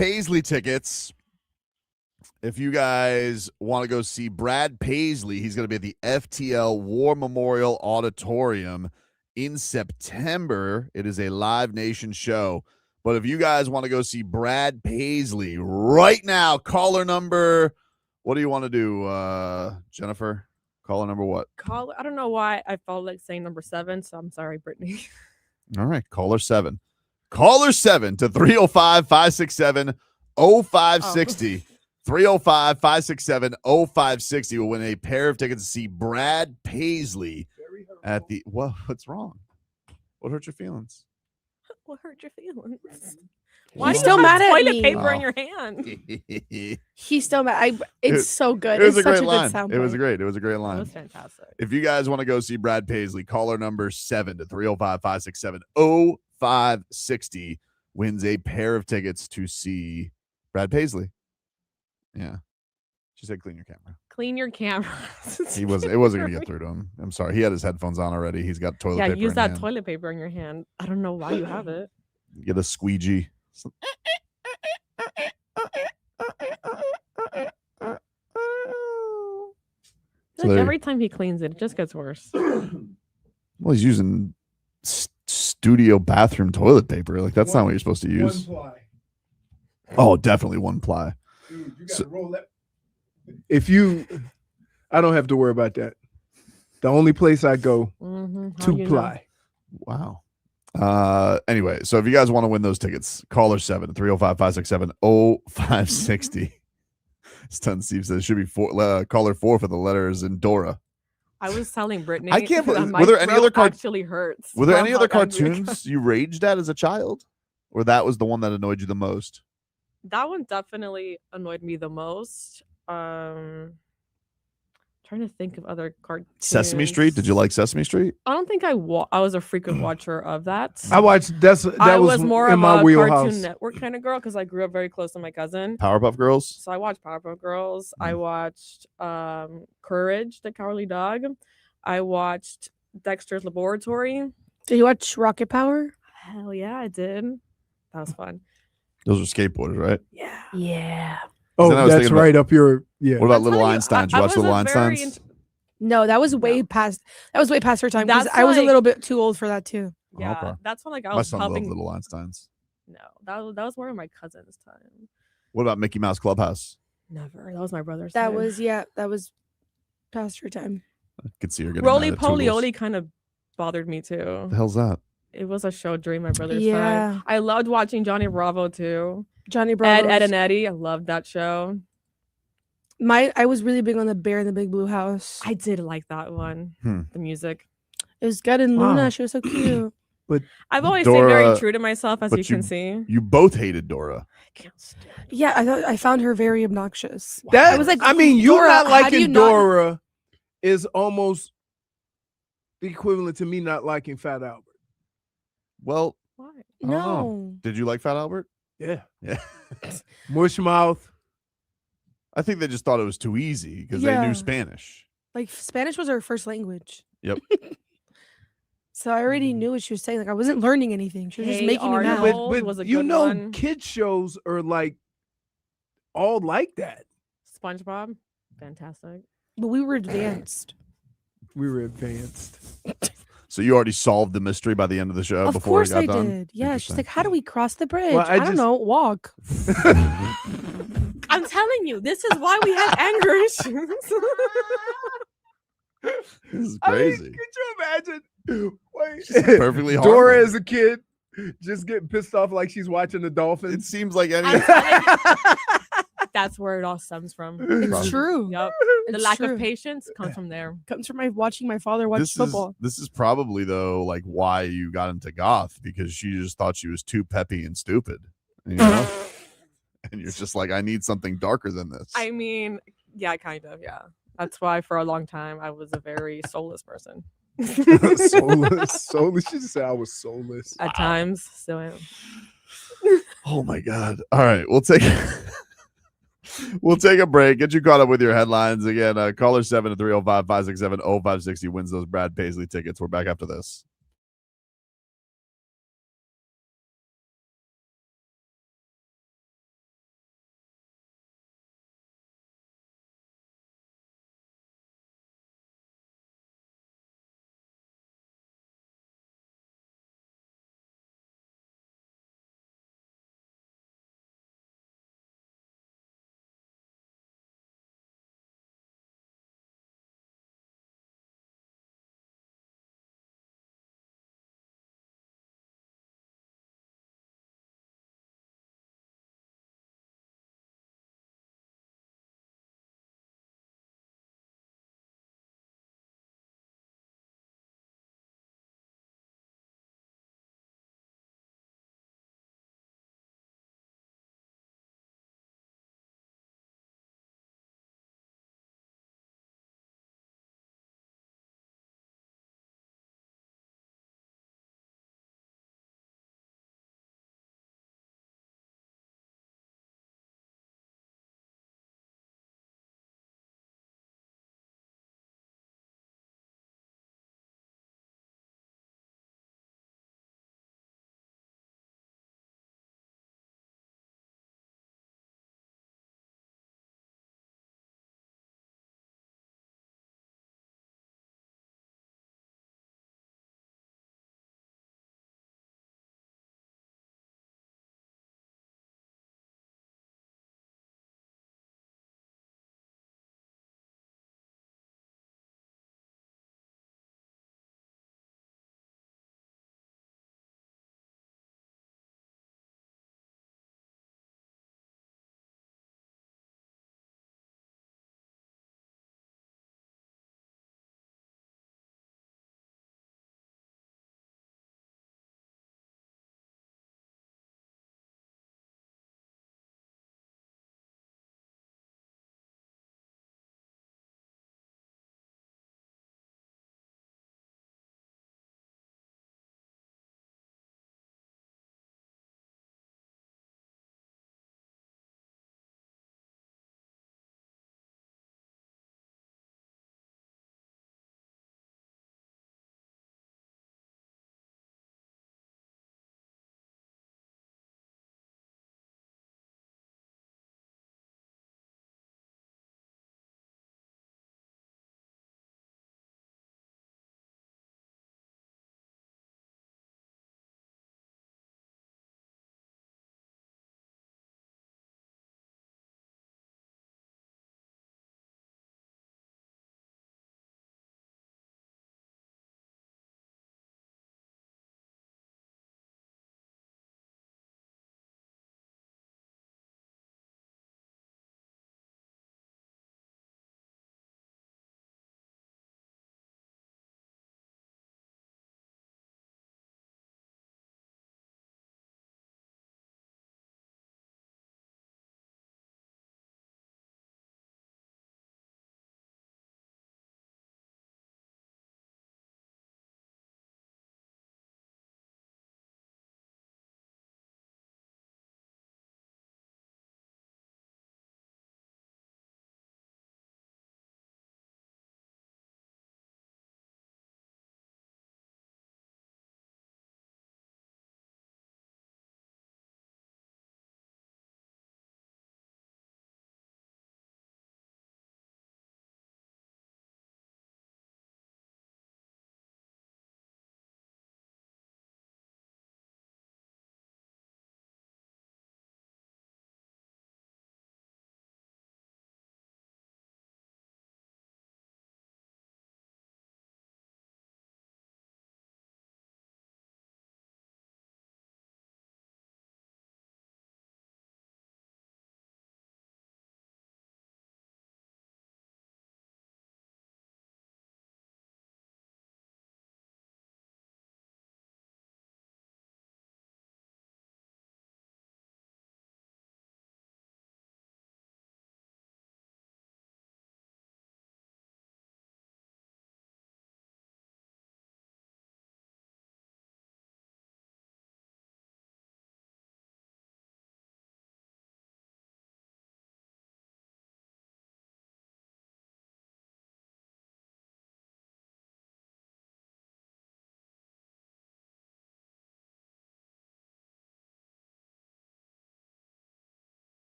Paisley tickets. If you guys want to go see Brad Paisley, he's going to be at the FTL War Memorial Auditorium in September. It is a Live Nation show. But if you guys want to go see Brad Paisley right now, caller number, what do you want to do, Jennifer? Caller number what? I don't know why I felt like saying number 7, so I'm sorry, Brittany. All right, caller 7. Caller 7 to 305-567-0560. 305-567-0560 will win a pair of tickets to see Brad Paisley at the. What's wrong? What hurt your feelings? What hurt your feelings? Why Why still do you have mad at toilet me? paper in your hand? He's still mad. It's so good. It was It's a such great a line. good sound. It was a great That line. was fantastic. If you guys want to go see Brad Paisley, caller number 7 to 305-567-0560 wins a pair of tickets to see Brad Paisley. Yeah. She said clean your camera. Clean your camera. It wasn't going to get through to him. I'm sorry. He had his headphones on already. He's got toilet paper. Use in that hand. toilet paper in your hand. I don't know why you have it. Get a squeegee. So Like there- every time he cleans it, it just gets worse. Well, he's using studio bathroom toilet paper. Like, that's not what you're supposed to use. One ply. Oh, definitely one ply. Dude, you got to roll that. I don't have to worry about that. The only place I go, Mm-hmm. 2 ply. Wow. Anyway, so if you guys want to win those tickets, caller 7 305-567-0560. Stun Steve says it should be caller 4 for the letters in Dora. I was telling Brittany. I can't that believe- my were there any throat other actually hurts. Were there from any other how angry I got. cartoons you raged at as a child? Or that was the one that annoyed you the most? That one definitely annoyed me the most. Trying to think of other cartoons. Sesame Street? Did you like Sesame Street? I don't think I was a frequent watcher of that. I watched that I was more in of my a wheelhouse. Cartoon Network kind of girl because I grew up very close to my cousin. Powerpuff Girls? So I watched Powerpuff Girls. I watched Courage, the Cowardly Dog. I watched Dexter's Laboratory. Did you watch Rocket Power? Hell yeah, I did. That was fun. Those are skateboarders, right? Yeah. Yeah. Oh, Then I was that's thinking right up your What about I'm Little telling you, Einstein? Did I you watch was Little a very Einsteins? No, that was way past. That was way past her time. 'Cause That's I was a like- little bit too old for that too. Yeah, Okay. that's when like I My was son loved helping. Little Einsteins. No, that was more of my cousin's time. What about Mickey Mouse Clubhouse? Never. That was my brother's. That time. was past her time. I could see her getting Roly mad at Poly Toodles. Oly kind of bothered me too. What the hell's that? It was a show during my brother's Yeah. time. I loved watching Johnny Bravo too. Johnny Bravo. Ed and Eddie. I loved that show. I was really big on the Bear in the Big Blue House. I did like that one. The music. It was good. And Wow. Luna, she was so cute. I've always stayed very Dora- true to myself, as but you can see. You both hated Dora. I can't stand it. Yeah, I found her very obnoxious. That I was like, I mean, you Dora, not how do liking you not- Dora is almost the equivalent to me not liking Fat Albert. Well, Why? I don't know. No. Did you like Fat Albert? Yeah. Yeah. Mush mouth. I think they just thought it was too easy because they Yeah. knew Spanish. Like Spanish was her first language. Yep. So I already knew what she was saying. Like I wasn't learning anything. She was just Hey making me Arnold. mad. Old was a you good know, one. kids shows are like all like that. SpongeBob. Fantastic. But we were advanced. We were advanced. So you already solved the mystery by the end of the show Of before course it got I done? did. Yeah, she's Interesting. like, how do we cross the bridge? Well, I don't just- know. Walk. I'm telling you, this is why we have anger issues. This is I mean, crazy. could you imagine? Wait, perfectly Dora harmless. as a kid just getting pissed off like she's watching the It Dolphins. seems like any. I'm telling you, that's where it all stems from. It's true. Yep. The It's lack true. of patience comes from there. Comes from watching my father watch football. This is probably though like why you got into goth, because she just thought she was too peppy and stupid, you know? And you're just like, I need something darker than this. I mean, yeah, kind of, yeah. That's why for a long time I was a very soulless person. Soulless. She just said I was soulless. At times, still am. Oh my god! All right, we'll take a break. Get you caught up with your headlines again. Caller 7 to 305-567-0560 wins those Brad Paisley tickets. We're back after this.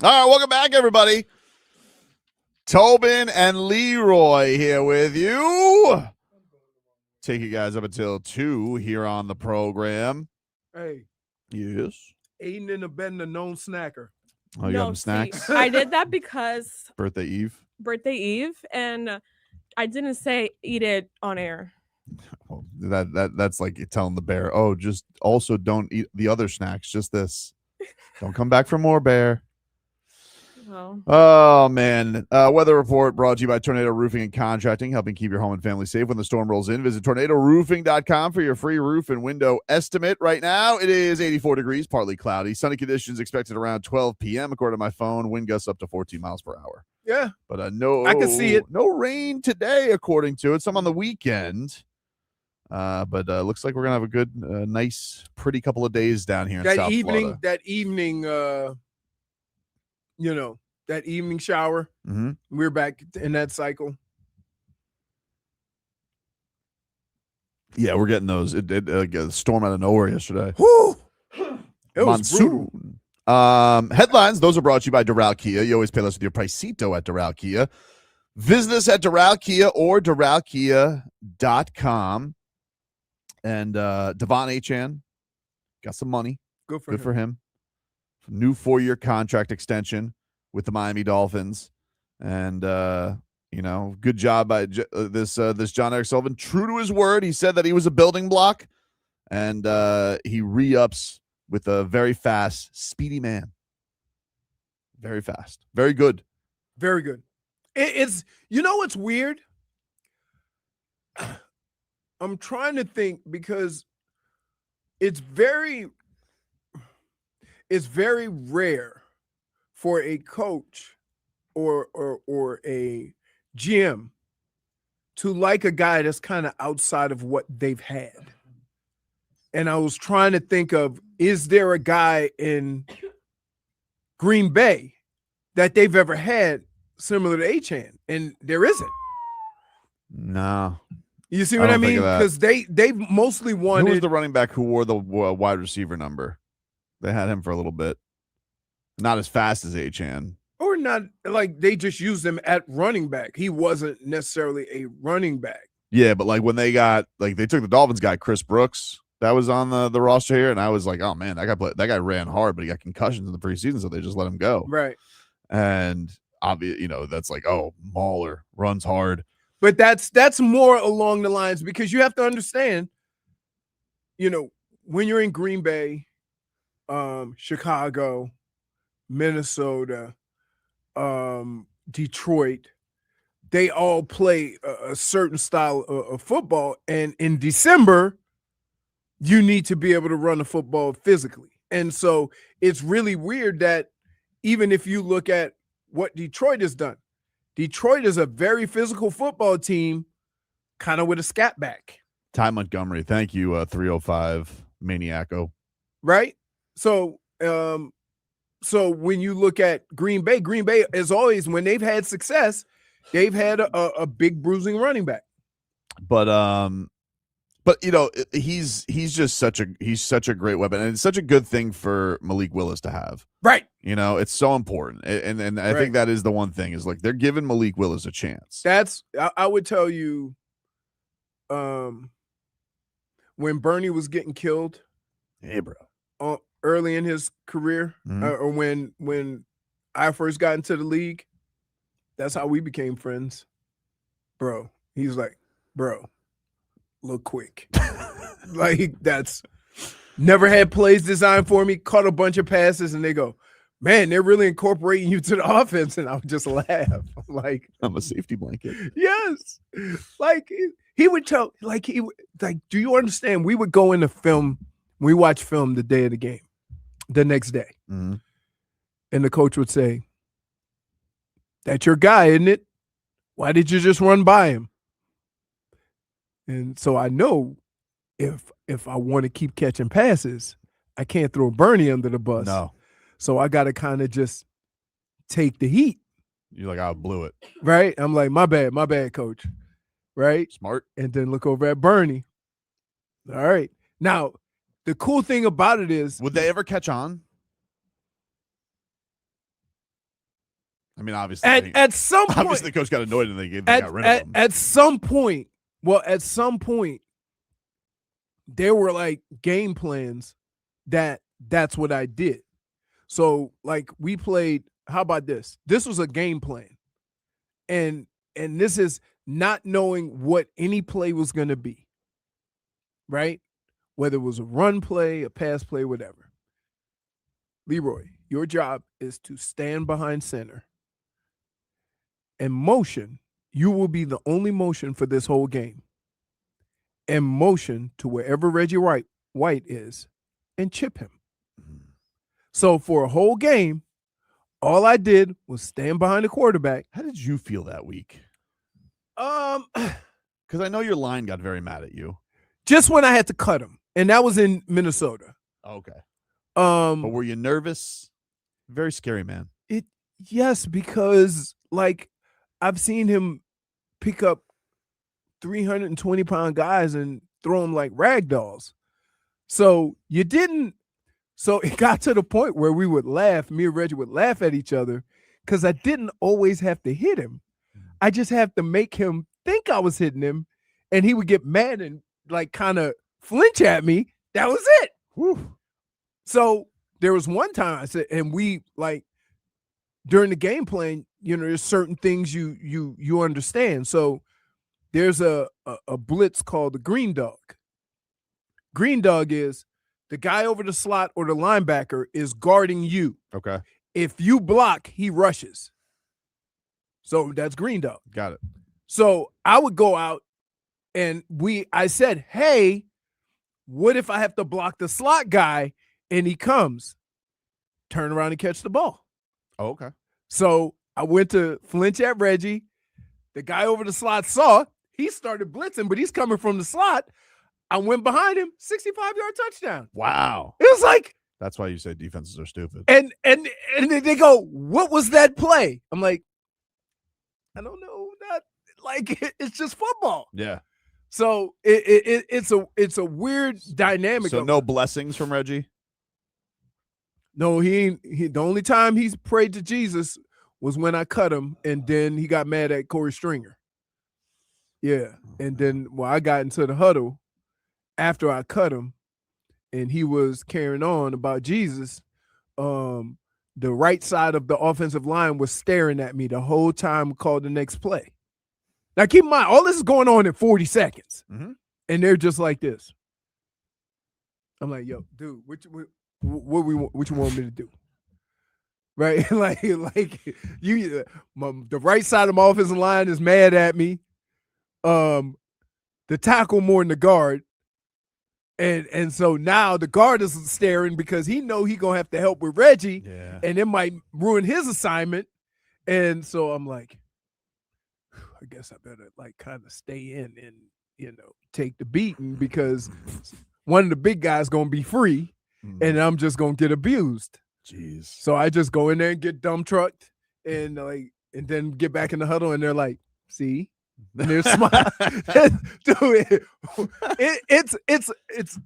All right, welcome back, everybody. Tobin and Leroy here with you. Take you guys up until 2 here on the program. Hey, Yes. Aiden in the bed and a known snacker. Oh, you No, having see, snacks? I did that because Birthday Eve? birthday eve, and I didn't say eat it on air. Well, that's like telling the bear, oh, just also don't eat the other snacks, just this. Don't come back for more, bear. Well, Oh, man. Weather report brought to you by Tornado Roofing and Contracting, helping keep your home and family safe when the storm rolls in. Visit tornadoroofing.com for your free roof and window estimate. Right now, it is 84 degrees, partly cloudy. Sunny conditions expected around 12 p.m. according to my phone. Wind gusts up to 14 miles per hour. Yeah. But no, I can see it. No rain today, according to it. Some on the weekend. But looks like we're gonna have a good, nice, pretty couple of days down here in South Florida. That evening, that evening shower. Mm-hmm. We're back in that cycle. Yeah, we're getting those. It a storm out of nowhere yesterday. Whoo! It was brutal. Monsoon. Headlines. Those are brought to you by Doral Kia. You always pay less with your Pricito at Doral Kia. Visit us at Doral Kia or DoralKia.com. And Devon Achane got some money. Good for him. New 4-year contract extension with the Miami Dolphins. And, good job by this John Eric Sullivan. True to his word, he said that he was a building block. And he re-ups with a very fast, speedy man. Very fast. Very good. Very good. It's what's weird? I'm trying to think because it's very rare for a coach or a GM to like a guy that's kind of outside of what they've had. And I was trying to think of, is there a guy in Green Bay that they've ever had similar to Achane? And there isn't. No. You see what I mean? Because they mostly wanted. Who was the running back who wore the wide receiver number? They had him for a little bit. Not as fast as Achane. Or not, like they just used him at running back. He wasn't necessarily a running back. Yeah, but like when they took the Dolphins guy, Chris Brooks, that was on the roster here, and I was like, oh man, that guy ran hard, but he got concussions in the preseason, so they just let him go. Right. And obviously, that's like, oh, Mauler runs hard. But that's more along the lines because you have to understand, when you're in Green Bay, Chicago, Minnesota, Detroit, they all play a certain style of football. And in December, you need to be able to run the football physically. And so it's really weird that even if you look at what Detroit has done, Detroit is a very physical football team, kind of with a scat back. Ty Montgomery, thank you, 305 Maniaco. Right? So when you look at Green Bay as always, when they've had success, they've had a big bruising running back. But he's just such a great weapon, and it's such a good thing for Malik Willis to have. Right. It's so important. And I think that is the one thing is like they're giving Malik Willis a chance. I would tell you when Bernie was getting killed. Hey, bro. Early in his career, or when I first got into the league, that's how we became friends. Bro, he's like, bro, look quick. Like, that's never had plays designed for me, caught a bunch of passes, and they go, man, they're really incorporating you to the offense. And I would just laugh. I'm like, I'm a safety blanket. Yes. Like he would tell, do you understand? We would go into film. We watch film the day of the game, the next day. Mm-hmm. And the coach would say, that's your guy, isn't it? Why did you just run by him? And so I know if I want to keep catching passes, I can't throw Bernie under the bus. No. So I got to kind of just take the heat. You're like, I blew it. Right? I'm like, my bad, coach. Right? Smart. And then look over at Bernie. All right. Now, the cool thing about it is, would they ever catch on? I mean, obviously, at some point, obviously, the coach got annoyed and they got rid of him. At some point, there were like game plans that's what I did. So like we played. How about this? This was a game plan, and this is not knowing what any play was going to be, right? Whether it was a run play, a pass play, whatever. Leroy, your job is to stand behind center and motion. You will be the only motion for this whole game. And motion to wherever Reggie White is and chip him. So for a whole game, all I did was stand behind the quarterback. How did you feel that week? Because I know your line got very mad at you. Just when I had to cut him, and that was in Minnesota. Okay. But were you nervous? Very scary, man. Yes, because like I've seen him pick up 320-pound guys and throw them like rag dolls. So it got to the point where we would laugh, me and Reggie would laugh at each other because I didn't always have to hit him. I just have to make him think I was hitting him, and he would get mad and like kind of flinch at me. That was it. Whew. So there was one time I said, and we like during the game plan, there's certain things you understand. So there's a blitz called the green dog. Green dog is the guy over the slot or the linebacker is guarding you. Okay. If you block, he rushes. So that's green dog. Got it. So I would go out and I said, hey, what if I have to block the slot guy and he comes? Turn around and catch the ball. Oh, okay. So I went to flinch at Reggie. The guy over the slot saw. He started blitzing, but he's coming from the slot. I went behind him, 65-yard touchdown. Wow. It was like. That's why you say defenses are stupid. And they go, what was that play? I'm like, I don't know. Not like it's just football. Yeah. So it's a weird dynamic. So no blessings from Reggie? No, he the only time he's prayed to Jesus was when I cut him, and then he got mad at Corey Stringer. Yeah. And then I got into the huddle after I cut him, and he was carrying on about Jesus. The right side of the offensive line was staring at me the whole time, called the next play. Now, keep in mind, all this is going on in 40 seconds, and they're just like this. I'm like, yo, dude, what you want me to do? Right? like you, the right side of my offensive line is mad at me. The tackle more than the guard. And so now the guard is staring because he know he gonna have to help with Reggie, and it might ruin his assignment. And so I'm like, I guess I better like kind of stay in and take the beating because one of the big guys gonna be free, and I'm just gonna get abused. Jeez. So I just go in there and get dumb trucked, and then get back in the huddle, and they're like, see. And they're smiling. Dude, it's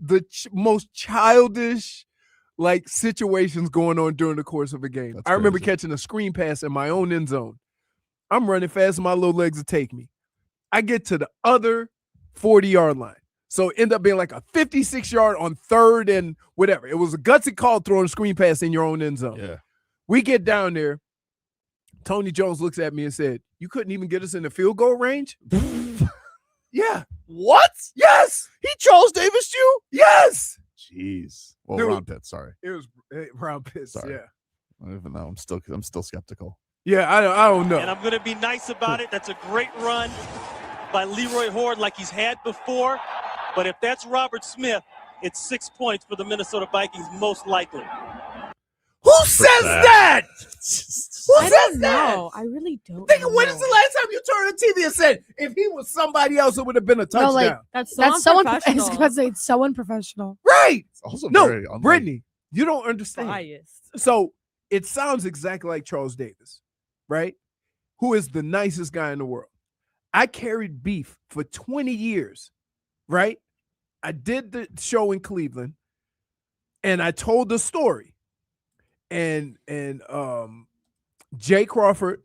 the most childish like situations going on during the course of a game. That's I remember crazy. catching a screen pass in my own end zone. I'm running fast, and my little legs will take me. I get to the other 40-yard line. So it ended up being like a 56-yard on third and whatever. It was a gutsy call throwing a screen pass in your own end zone. Yeah. We get down there. Tony Jones looks at me and said, you couldn't even get us in the field goal range? Yeah. What? Yes. He Charles Davis you? Yes. Jeez. Well, Dude. Ron Pitts, sorry. It was Ron Pitts. Sorry. Yeah. Even though I'm still skeptical. Yeah, I don't know. And I'm going to be nice about it. That's a great run by Leroy Horde like he's had before. But if that's Robert Smith, it's 6 points for the Minnesota Vikings, most likely. Who says that? Who I says don't that? know. I really don't Think know. when is the last time you turned on TV and said, if he was somebody else, it would have been a touchdown? No, like, That's so that's someone. I was unprofessional. about to say it's so unprofessional. Right. It's also No, very unlike- Brittany, you don't understand. Biased. So it sounds exactly like Charles Davis, right? Who is the nicest guy in the world. I carried beef for 20 years, right? I did the show in Cleveland, and I told the story. And Jay Crawford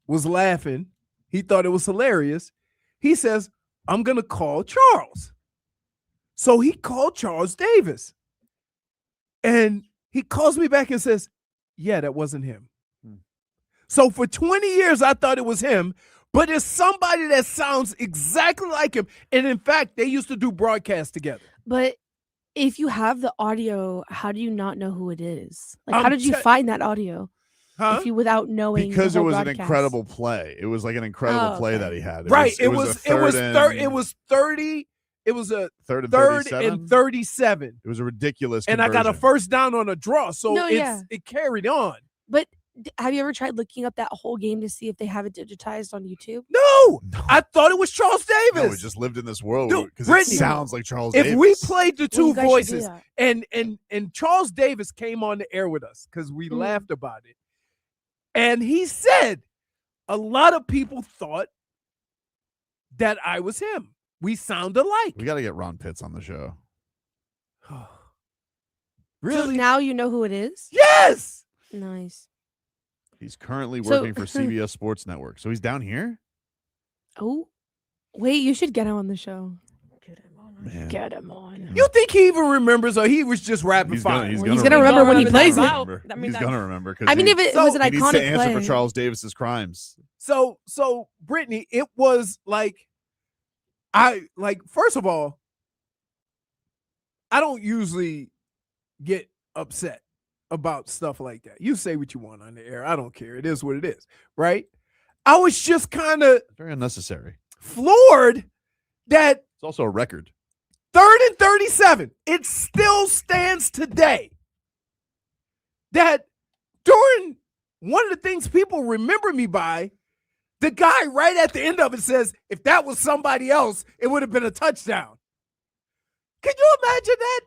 was laughing. He thought it was hilarious. He says, I'm going to call Charles. So he called Charles Davis. And he calls me back and says, yeah, that wasn't him. So for 20 years, I thought it was him, but it's somebody that sounds exactly like him. And in fact, they used to do broadcasts together. But if you have the audio, how do you not know who it is? Like, how did you find that audio? Huh? If you without knowing, Because the it whole was broadcast? an incredible play. It was like an incredible play that he had. Right. It was was a third 30. It was a third and third 37? and 37. It was a ridiculous And I got a conversion. first down on a draw. So No, yeah. it carried on. But have you ever tried looking up that whole game to see if they have it digitized on YouTube? No, I thought it was Charles Davis. No, it just lived in this world Dude, because it Brittany, sounds like Charles if Davis. we played the Well, two you guys should do voices that. and Charles Davis came on the air with us because we Mhm. laughed about it. And he said a lot of people thought that I was him. We sound alike. We got to get Ron Pitts on the show. Really? So now you know who it is? Yes. Nice. He's currently So- working for CBS Sports Network. So he's down here? Oh, wait, you should get him on the show. Man. Get him on. You think he even remembers, or he was just rapid He's fire? gonna, Well, he's gonna remember when he plays it. He's gonna remember. I mean, if it was an he needs to iconic answer play. for Charles Davis's crimes. So Brittany, it was like, first of all, I don't usually get upset about stuff like that. You say what you want on the air. I don't care. It is what it is, right? I was just kind of Very unnecessary. floored that It's also a record. 3rd and 37, it still stands today that during one of the things people remember me by, the guy right at the end of it says, if that was somebody else, it would have been a touchdown. Can you imagine that?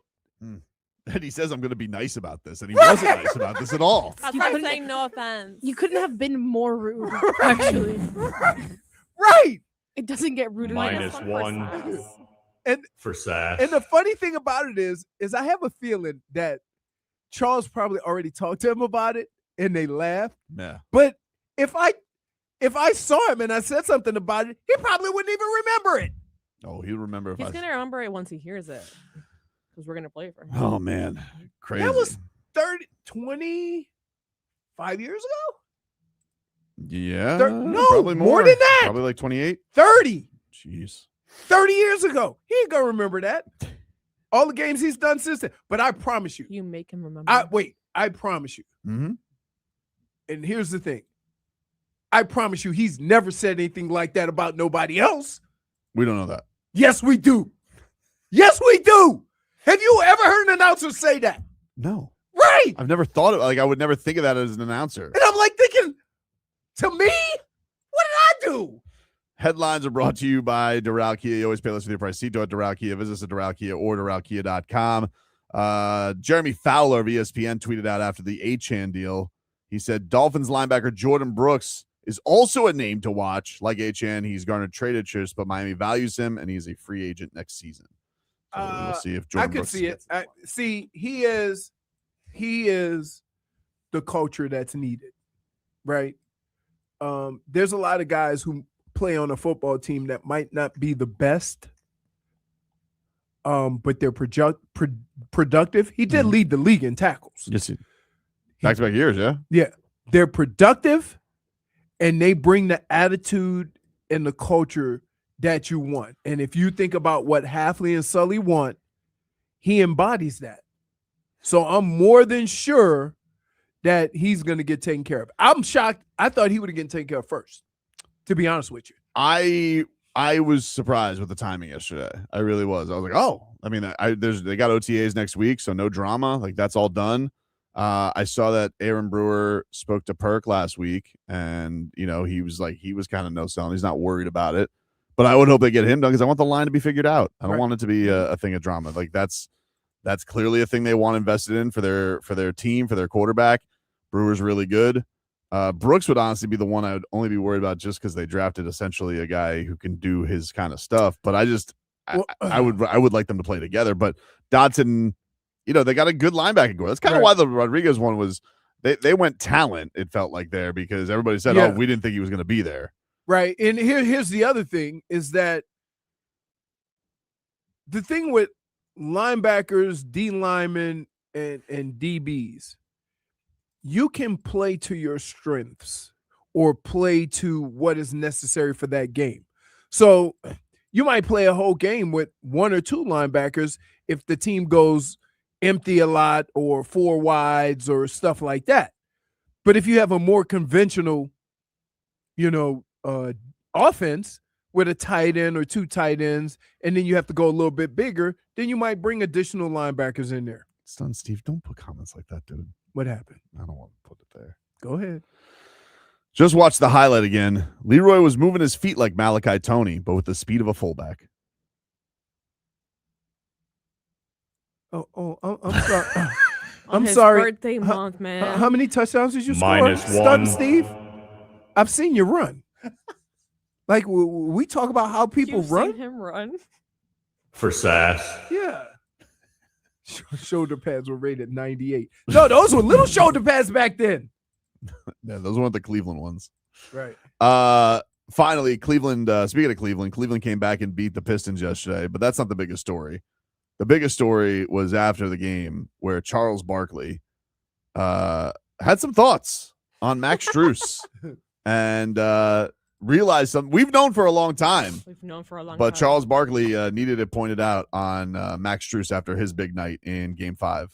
And he says, I'm going to be nice about this. And he Right. wasn't nice about this at all. That's You why I'm couldn't- saying no offense. You couldn't have been more rude, actually. Right. It doesn't get rude Minus enough. one And for Sass. and the funny thing about it is I have a feeling that Charles probably already talked to him about it and they laughed. Yeah. But if I saw him and I said something about it, he probably wouldn't even remember it. Oh, he'll remember if He's I. gonna remember it once he hears it, because we're gonna play for him. Oh, man. Crazy. That was 25 years ago? Yeah. No, probably more than that. Probably like 28. 30. Jeez. 30 years ago. He ain't gonna remember that. All the games he's done since then. But I promise you. You make him remember. I promise you. Mm-hmm. And here's the thing. I promise you, he's never said anything like that about nobody else. We don't know that. Yes, we do. Yes, we do. Have you ever heard an announcer say that? No. Right. I've never thought of I would never think of that as an announcer. And I'm like thinking, to me, what did I do? Headlines are brought to you by Doral Kia. You always pay less with your price. See to at Doral Kia. Visit us at Doral Kia or DoralKia.com. Jeremy Fowler of ESPN tweeted out after the Achane deal. He said Dolphins linebacker Jordan Brooks is also a name to watch. Like Achane, he's garnered trade interest, but Miami values him, and he's a free agent next season. So we'll see if Jordan I could Brooks see it. gets He is the culture that's needed, right? There's a lot of guys who play on a football team that might not be the best, but they're productive. He did lead the league in tackles. Yes, back-to-back years, yeah? Yeah, they're productive, and they bring the attitude and the culture that you want. And if you think about what Hafley and Sully want, he embodies that. So I'm more than sure that he's going to get taken care of. I'm shocked. I thought he would have gotten taken care of first, to be honest with you. I was surprised with the timing yesterday. I really was. I was like, oh, I mean, they got OTAs next week, so no drama. Like, that's all done. I saw that Aaron Brewer spoke to Perk last week, and he was kind of no selling. He's not worried about it, but I would hope they get him done because I want the line to be figured out. I don't want it to be a thing of drama. Like that's clearly a thing they want invested in for their team, for their quarterback. Brewer's really good. Brooks would honestly be the one I would only be worried about just because they drafted essentially a guy who can do his kind of stuff. But I would like them to play together. But Dotson, they got a good linebacking core. That's kind of why the Rodriguez one was They went talent, it felt like there, because everybody said, Yeah. oh, we didn't think he was going to be there. Right. And here's the other thing is that the thing with linebackers, D linemen, and DBs, you can play to your strengths or play to what is necessary for that game. So you might play a whole game with one or two linebackers if the team goes empty a lot or four wides or stuff like that. But if you have a more conventional, offense with a tight end or two tight ends, and then you have to go a little bit bigger, then you might bring additional linebackers in there. Son, Steve, don't put comments like that, dude. What happened? I don't want to put it there. Go ahead. Just watch the highlight again. Leroy was moving his feet like Malachi Toney, but with the speed of a fullback. I'm sorry. On I'm his sorry. Birthday month, man. How many touchdowns did you -1. score? Stunt Steve? I've seen you run. Like, we talk about how people You've run. seen him run. For sass. Yeah. Shoulder pads were rated 98. No, those were little shoulder pads back then. Yeah, those weren't the Cleveland ones. Right. Finally, Cleveland, speaking of Cleveland came back and beat the Pistons yesterday, but that's not the biggest story. The biggest story was after the game where Charles Barkley had some thoughts on Max Strus and realized something we've known for a long time. We've known for a long time. But Charles Barkley needed it pointed out on Max Strus after his big night in Game 5.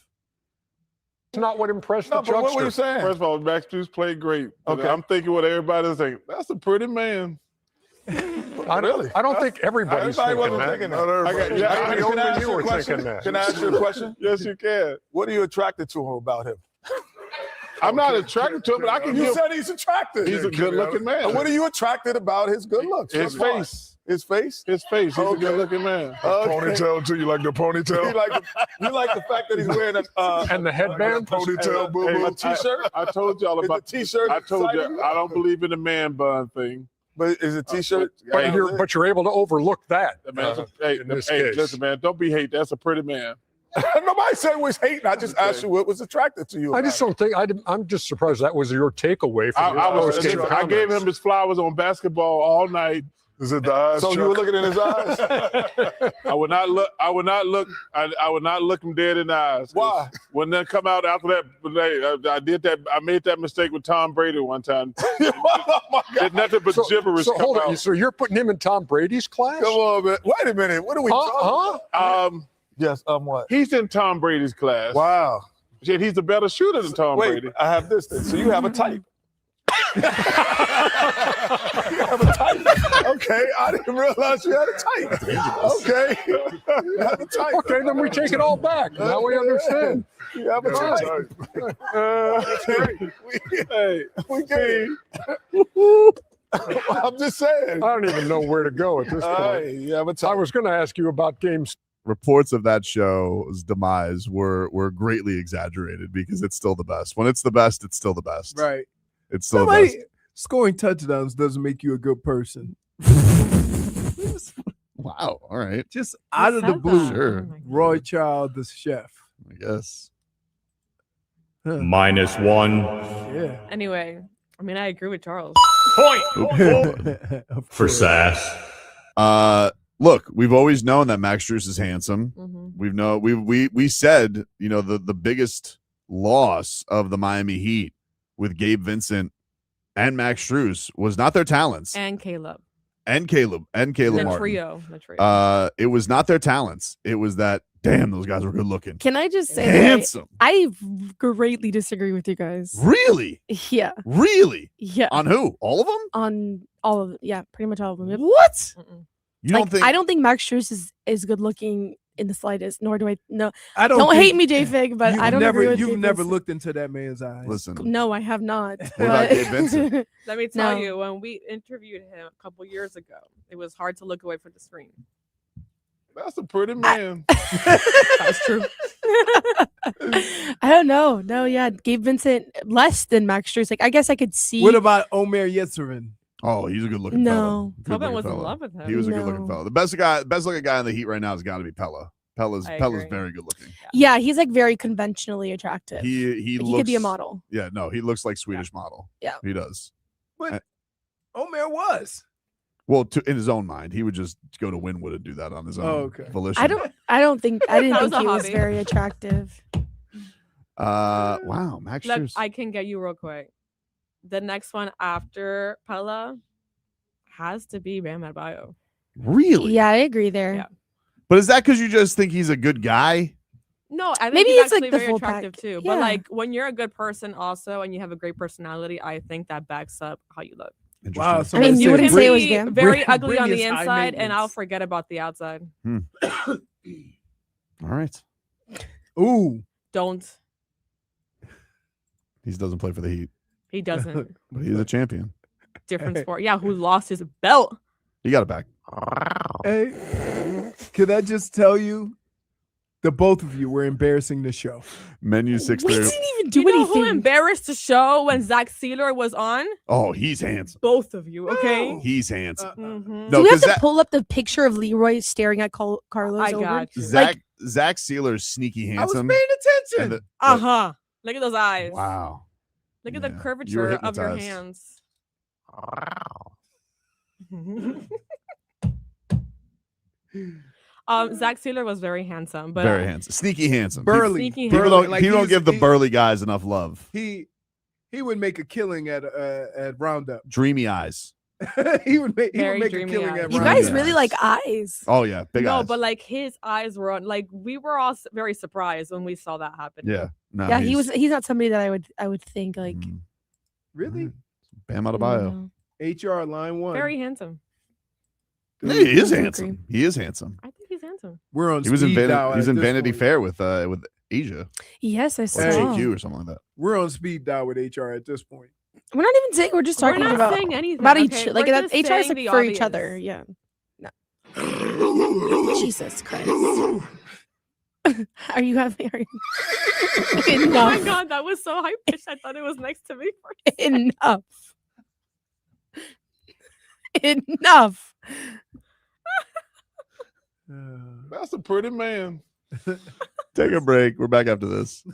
It's not what impressed No, the but what were you Chuckster. saying? First of all, Max Strus played great. Okay. I'm thinking what everybody's thinking. That's a pretty man. I don't think everybody's Everybody thinking wasn't that. thinking that. Not everybody. Maybe Can I only ask you you a were question? thinking that. Can I ask you a question? Yes, you can. What are you attracted to about him? I'm not attracted to him, but I can You give. said he's attractive. He's a good-looking man. And what are you attracted about his good looks? His What part? face. His face? His face. He's Okay. a good-looking man. Ponytail, too. You like the ponytail? You like the fact that he's wearing a And the headband? ponytail, Hey, a t-shirt? I told y'all Is about the t-shirt I told exciting? you I don't believe in the man bun thing. But is a t-shirt? But you're able to overlook that. Man, in this hey, case. listen, man, don't be hate. That's a pretty man. Nobody said it was hating. I just asked you what was attracted to you. I just don't think I'm just surprised that was your takeaway from your post-game I gave him his flowers on basketball all night. Is it the eyes? So you were looking in his eyes? I would not look him dead in the eyes. Why? When they come out after that, I did that. I made that mistake with Tom Brady one time. Oh my God. Did nothing but gibberish So come hold out. on. So you're putting him in Tom Brady's class? Come on, man. Wait a minute. What are we talking about? Yes, what? He's in Tom Brady's class. Wow. Yet he's a better shooter than Tom Wait, Brady. I have this thing. So you have a type. You have a type. Okay, I didn't realize you had a type. Okay. You have a type. Okay, then we take it all back. Now we understand. You have a type. We get it. I'm just saying. I don't even know where to go at this point. You have a type. I was going to ask you about games. Reports of that show's demise were greatly exaggerated because it's still the best. When it's the best, it's still the best. Right. It's still the best. Scoring touchdowns doesn't make you a good person. Wow. All right. Just out of the said blue. that? Sure. Oh my God. Roy Child, the chef. I guess. -1. Yeah. Anyway, I mean, I agree with Charles. For sass. Look, we've always known that Max Strus is handsome. Mhm. We said, the biggest loss of the Miami Heat with Gabe Vincent and Max Strus was not their talents. And Caleb. And Caleb The Martin. trio. The trio. It was not their talents. It was that, damn, those guys were good looking. Can I just say Handsome. I greatly disagree with you guys. Really? Yeah. Really? Yeah. On who? All of them? On all of yeah, pretty much all of them. Yep. What? Mm-mm. You don't think I don't think Max Strus is good looking in the slightest, nor do I no. I Don't think- hate me, JFig, but I don't agree with You've Gabe never Vincent. looked into that man's eyes. Listen. No, I have not. What about Gabe Vincent? Let me tell No. you, when we interviewed him a couple years ago, it was hard to look away from the screen. That's a pretty man. That's true. I don't know. No, yeah, Gabe Vincent less than Max Strus. Like, I guess I could see. What about Omer Yetzerin? Oh, he's a good looking No. fella. Tobin Good-looking was in fella. love with him. He was a good looking No. fella. The best looking guy in the Heat right now has got to be Pella. Pella's agree. very good looking. Yeah, he's like very conventionally attractive. He Like, looks, he could be a model. Yeah, no, he looks like Swedish model. Yeah, he does. But Omer was. Well, in his own mind, he would just go to Wynwood and do that on his own volition. I didn't think That he was a was hobby. very attractive. Wow, Max Strus. I can get you real quick. The next one after Pella has to be Bam Adebayo. Really? Yeah, I agree there. Yeah. But is that because you just think he's a good guy? No, I think Maybe he's it's, like, actually the very full attractive pack. too. Yeah. But like when you're a good person also and you have a great personality, I think that backs up how you look. Wow. I mean, you wouldn't can say it was be Bam. very ugly on the Brilliant high inside, and I'll maintenance. forget about the outside. All right. Ooh. Don't. He doesn't play for the Heat, He doesn't. but he's a champion. Different sport. Yeah, who lost his belt? He got it back. Hey, can I just tell you, the both of you were embarrassing the show. Menu 6 We there. didn't even do You know anything. who embarrassed the show when Zach Sealer was on? Oh, he's handsome. Both of you, okay? He's handsome. Mhm. No, Do we have 'cause to pull up the picture of Leroy staring at Carlos I over? got you. Zach Sealer's sneaky I was handsome. paying attention. And the- Uh-huh. Look at those eyes. Wow. Look at Yeah, the you were curvature of your hypnotized. hands. Zach Sealer was very handsome, but Very handsome. Sneaky handsome. Burly. Sneaky People Burly, don't, like people don't he's- give the he- burly guys enough love. He would make a killing at Roundup. Dreamy eyes. he would make Very a dreamy killing eyes. at You Roundup. guys really like eyes. Oh, yeah. Big no, eyes. but like his eyes were on, like we were all very surprised when we saw that happen. Yeah. No, Yeah, he's not somebody that I would think like. Really? Bam Adebayo. no. HR line one. Very handsome. He is I handsome. agree. He is handsome. I think he's handsome. We're on He was in speed dial. He's at in this Vanity point. Fair with Asia Yes, I or saw. JQ or something like that. We're on speed dial with HR at this point. We're not even saying. We're just We're talking not about saying anything, about okay? each. Like We're that. just HR is saying like the for each obvious. other. Yeah. No. Jesus Christ. Are you having? Oh my Enough. god, that was so high pitched. I thought it was next to me. Enough. Enough. That's a pretty man. Take a break. We're back after this.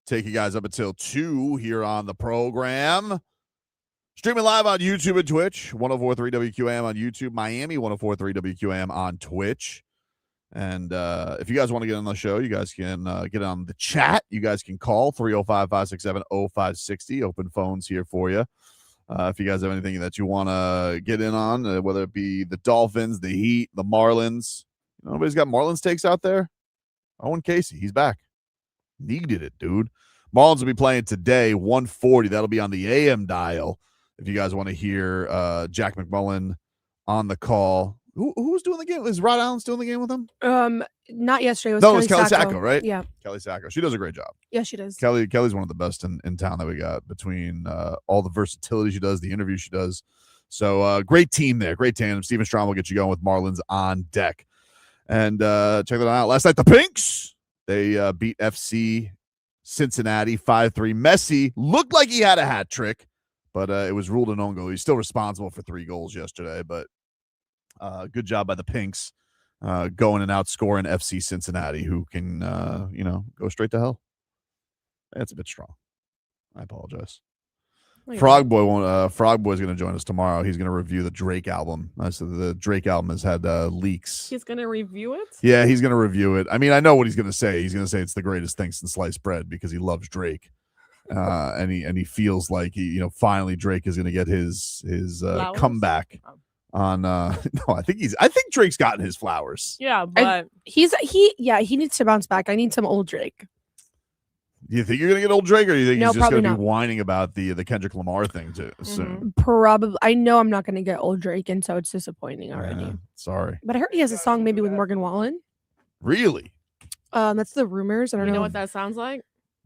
Take you guys up until 2 here on the program. Streaming live on YouTube and Twitch. 104.3 WQAM on YouTube. Miami 104.3 WQAM on Twitch. And if you guys want to get on the show, you guys can get on the chat. You guys can call 305-567-0560. Open phones here for you. If you guys have anything that you want to get in on, whether it be the Dolphins, the Heat, the Marlins. Nobody's got Marlins takes out there? Owen Casey, he's back. Needed it, dude. Marlins will be playing today, 1:40. That'll be on the AM dial. If you guys want to hear Jack McMullen on the call. Who's doing the game? Is Rod Allen doing the game with him? Not yesterday. It was no, it was Kelly Sacco, right? Yeah. Kelly Sacco. She does a great job. Yeah, she does. Kelly's one of the best in town that we got between all the versatility she does, the interview she does. So great team there. Great tandem. Steven Strom will get you going with Marlins on deck. And check that out. Last night, the Pinks, they beat FC Cincinnati 5-3. Messi looked like he had a hat trick, but it was ruled an own goal. He's still responsible for 3 goals yesterday, but good job by the Pinks going and outscoring FC Cincinnati, who can, go straight to hell. That's a bit strong. I apologize. Frog Boy's going to join us tomorrow. He's going to review the Drake album. So the Drake album has had leaks. He's going to review it? Yeah, he's going to review it. I mean, I know what he's going to say. He's going to say it's the greatest thing since sliced bread because he loves Drake. And he feels like finally Drake is going to get his comeback on no, I think Drake's gotten his flowers. Yeah, but he needs to bounce back. I need some old Drake. Do you think you're gonna get old Drake, or do you think No, he's just gonna probably be not. whining about the Kendrick Lamar thing too soon? Probably. I know I'm not going to get old Drake, and so it's disappointing already. Sorry. But I heard he has a song maybe with Morgan Wallen. Really? That's the rumors. I don't you know. know what that sounds like?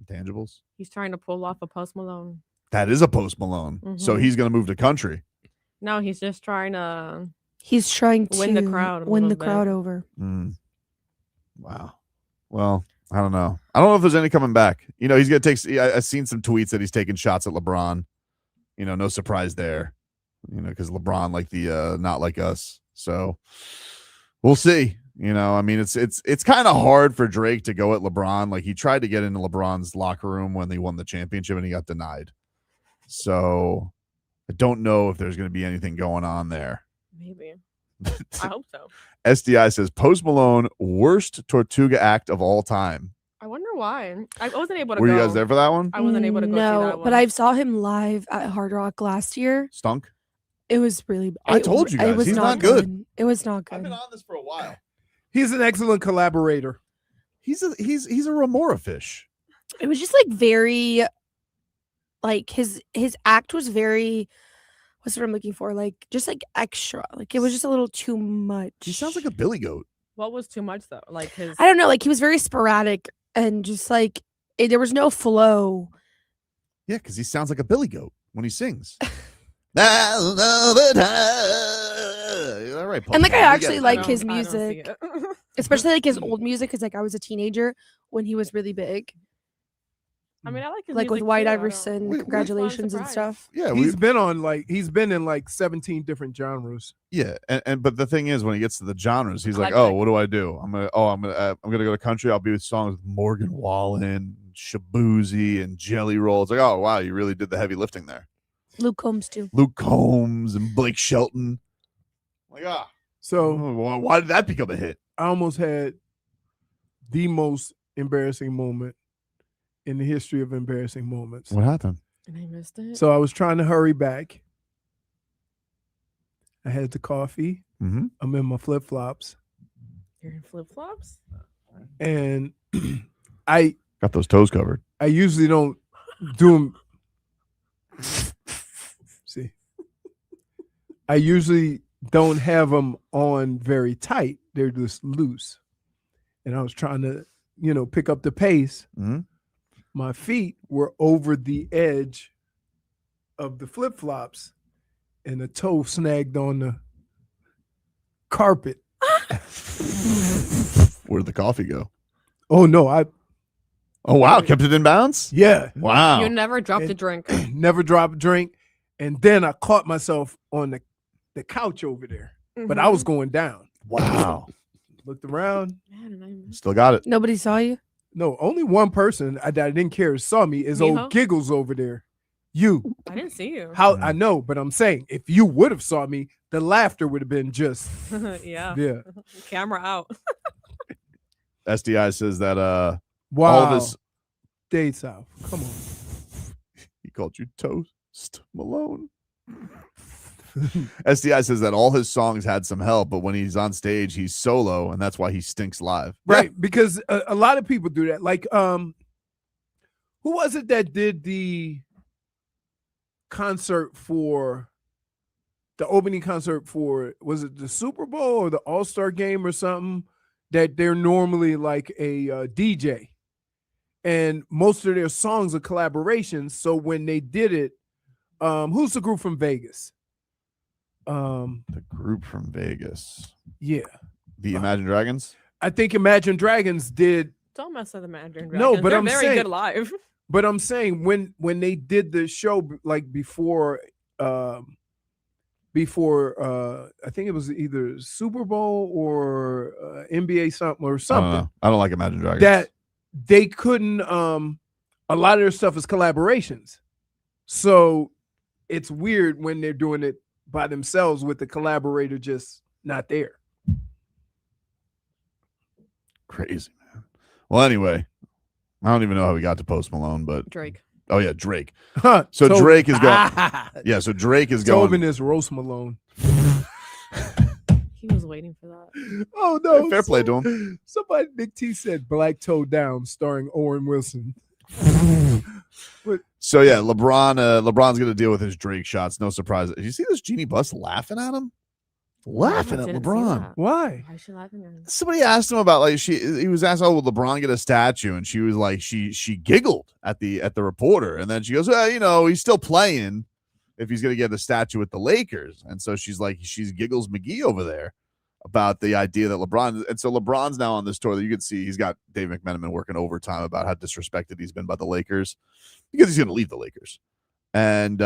Intangibles? He's trying to pull off a Post Malone. That is a Post Malone. So he's gonna move to country. No, he's just trying to. He's trying to win the crowd. Win the crowd over. Wow. Well, I don't know. I don't know if there's any coming back. He's gonna take. I've seen some tweets that he's taking shots at LeBron. No surprise there. Because LeBron like the not like us. So we'll see. I mean, it's kind of hard for Drake to go at LeBron. Like he tried to get into LeBron's locker room when they won the championship and he got denied. So I don't know if there's going to be anything going on there. Maybe. I hope so. SDI says Post Malone worst Tortuga act of all time. I wonder why. I wasn't able to Were go. you guys there for that one? I wasn't able to go see that one. But I saw him live at Hard Rock last year. Stunk? It was really I told you guys, it was he's not good. It was not good. I've been on this for a while. He's an excellent collaborator. He's a Remora fish. It was just like very like his act was very what's what I'm looking for? Like just like extra. Like it was just a little too much. He sounds like a billy goat. What was too much though? Like his I don't know, like he was very sporadic and just like there was no flow. Yeah, because he sounds like a billy goat when he sings. And like I actually like his music. Especially like his old music because like I was a teenager when he was really big. I mean, I like his like with music White too. Iverson, Congratulations and stuff. Yeah, he's been in like 17 different genres. Yeah, and but the thing is, when he gets to the genres, he's like, Eclectic. "Oh, what do I do? I'm gonna go to country. I'll be with songs with Morgan Wallen, Shabuzi, and Jelly Roll." It's like, oh wow, you really did the heavy lifting there. Luke Combs too. Luke Combs and Blake Shelton. Like So why did that become a hit? I almost had the most embarrassing moment in the history of embarrassing moments. What happened? And I missed it. So I was trying to hurry back. I had the coffee. Mm-hmm. I'm in my flip-flops. You're in flip flops? And I Got those toes covered. I usually don't do them. See, I usually don't have them on very tight. They're just loose. And I was trying to, pick up the pace. Mm-hmm. My feet were over the edge of the flip-flops and the toe snagged on the carpet. Where did the coffee go? Oh, no. Oh, wow. Kept it in bounds? Yeah. Wow. You never dropped a drink. Never dropped a drink. And then I caught myself on the couch over there. But I was going down. Wow. Looked around. Still got it. Nobody saw you? No, only one person that I didn't care saw me is Mijo? old Giggles over there. You. I didn't see you. How I know, but I'm saying if you would have saw me, the laughter would have been just Yeah. yeah. Camera out. SDI says that Wow. all this Day South. Come on. he called you Toast Malone. SDI says that all his songs had some help, but when he's on stage, he's solo, and that's why he stinks live. Right, because a lot of people do that. Like, who was it that did the concert for the opening concert for, was it the Super Bowl or the All-Star game or something, that they're normally like a DJ, and most of their songs are collaborations. So when they did it, who's the group from Vegas? The group from Vegas. Yeah. The Imagine Dragons? I think Imagine Dragons did. Don't mess with the Mandarin Dragons. No, but They're I'm very saying, good live. But I'm saying when they did the show, like before I think it was either Super Bowl or NBA something or something. I don't like Imagine Dragons. That they couldn't. A lot of their stuff is collaborations, so it's weird when they're doing it by themselves with the collaborator just not there. Crazy, man. Well, anyway, I don't even know how we got to Post Malone, but Drake. Oh yeah, Drake. So Drake is going. Yeah, so Drake is going. Tobin is Roast Malone. He was waiting for that. Oh no! Hey, fair play to him. Somebody, Nick T said "Black Toe Down," starring Owen Wilson. So yeah, LeBron's going to deal with his Drake shots. No surprise. Did you see this Jeanie Buss laughing at him? Laughing at LeBron. Why? Why is she laughing at him? Somebody asked him about he was asked, "Oh, will LeBron get a statue?" And she was like, she giggled at the reporter, and then she goes, "Well, you know, he's still playing if he's going to get a statue with the Lakers." And so she's giggles McGee over there about the idea that LeBron, and so LeBron's now on this tour that you can see he's got Dave McMenamin working overtime about how disrespected he's been by the Lakers because he's going to leave the Lakers. And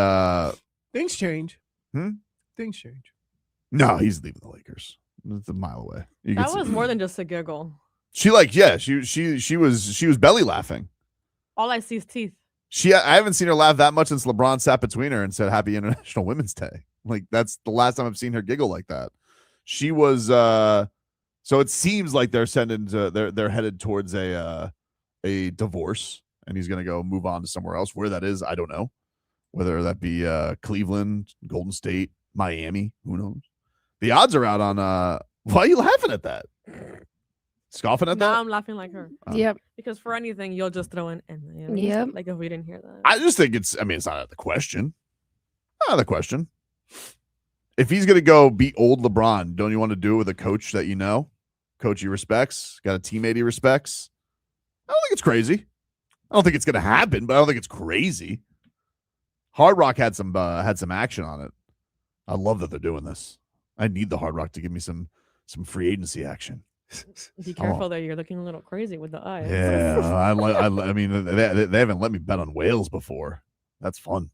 things change. Things change. No, he's leaving the Lakers. It's a mile away. That was more than just a giggle. She was belly laughing. All I see is teeth. I haven't seen her laugh that much since LeBron sat between her and said Happy International Women's Day. Like that's the last time I've seen her giggle like that. She was so it seems like they're headed towards a divorce, and he's gonna go move on to somewhere else. Where that is, I don't know. Whether that be Cleveland, Golden State, Miami, who knows? The odds are out on why are you laughing at that? Scoffing at that? No, I'm laughing like her. Yep. Because for anything, you'll just throw in Miami. Yep. Like if we didn't hear that. I just think it's not out of the question. Not out of the question. If he's going to go beat old LeBron, don't you want to do it with a coach that you know? Coach he respects, got a teammate he respects? I don't think it's crazy. I don't think it's going to happen, but I don't think it's crazy. Hard Rock had some action on it. I love that they're doing this. I need the Hard Rock to give me some free agency action. Be careful there. You're looking a little crazy with the eyes. Yeah, I mean, they haven't let me bet on whales before. That's fun.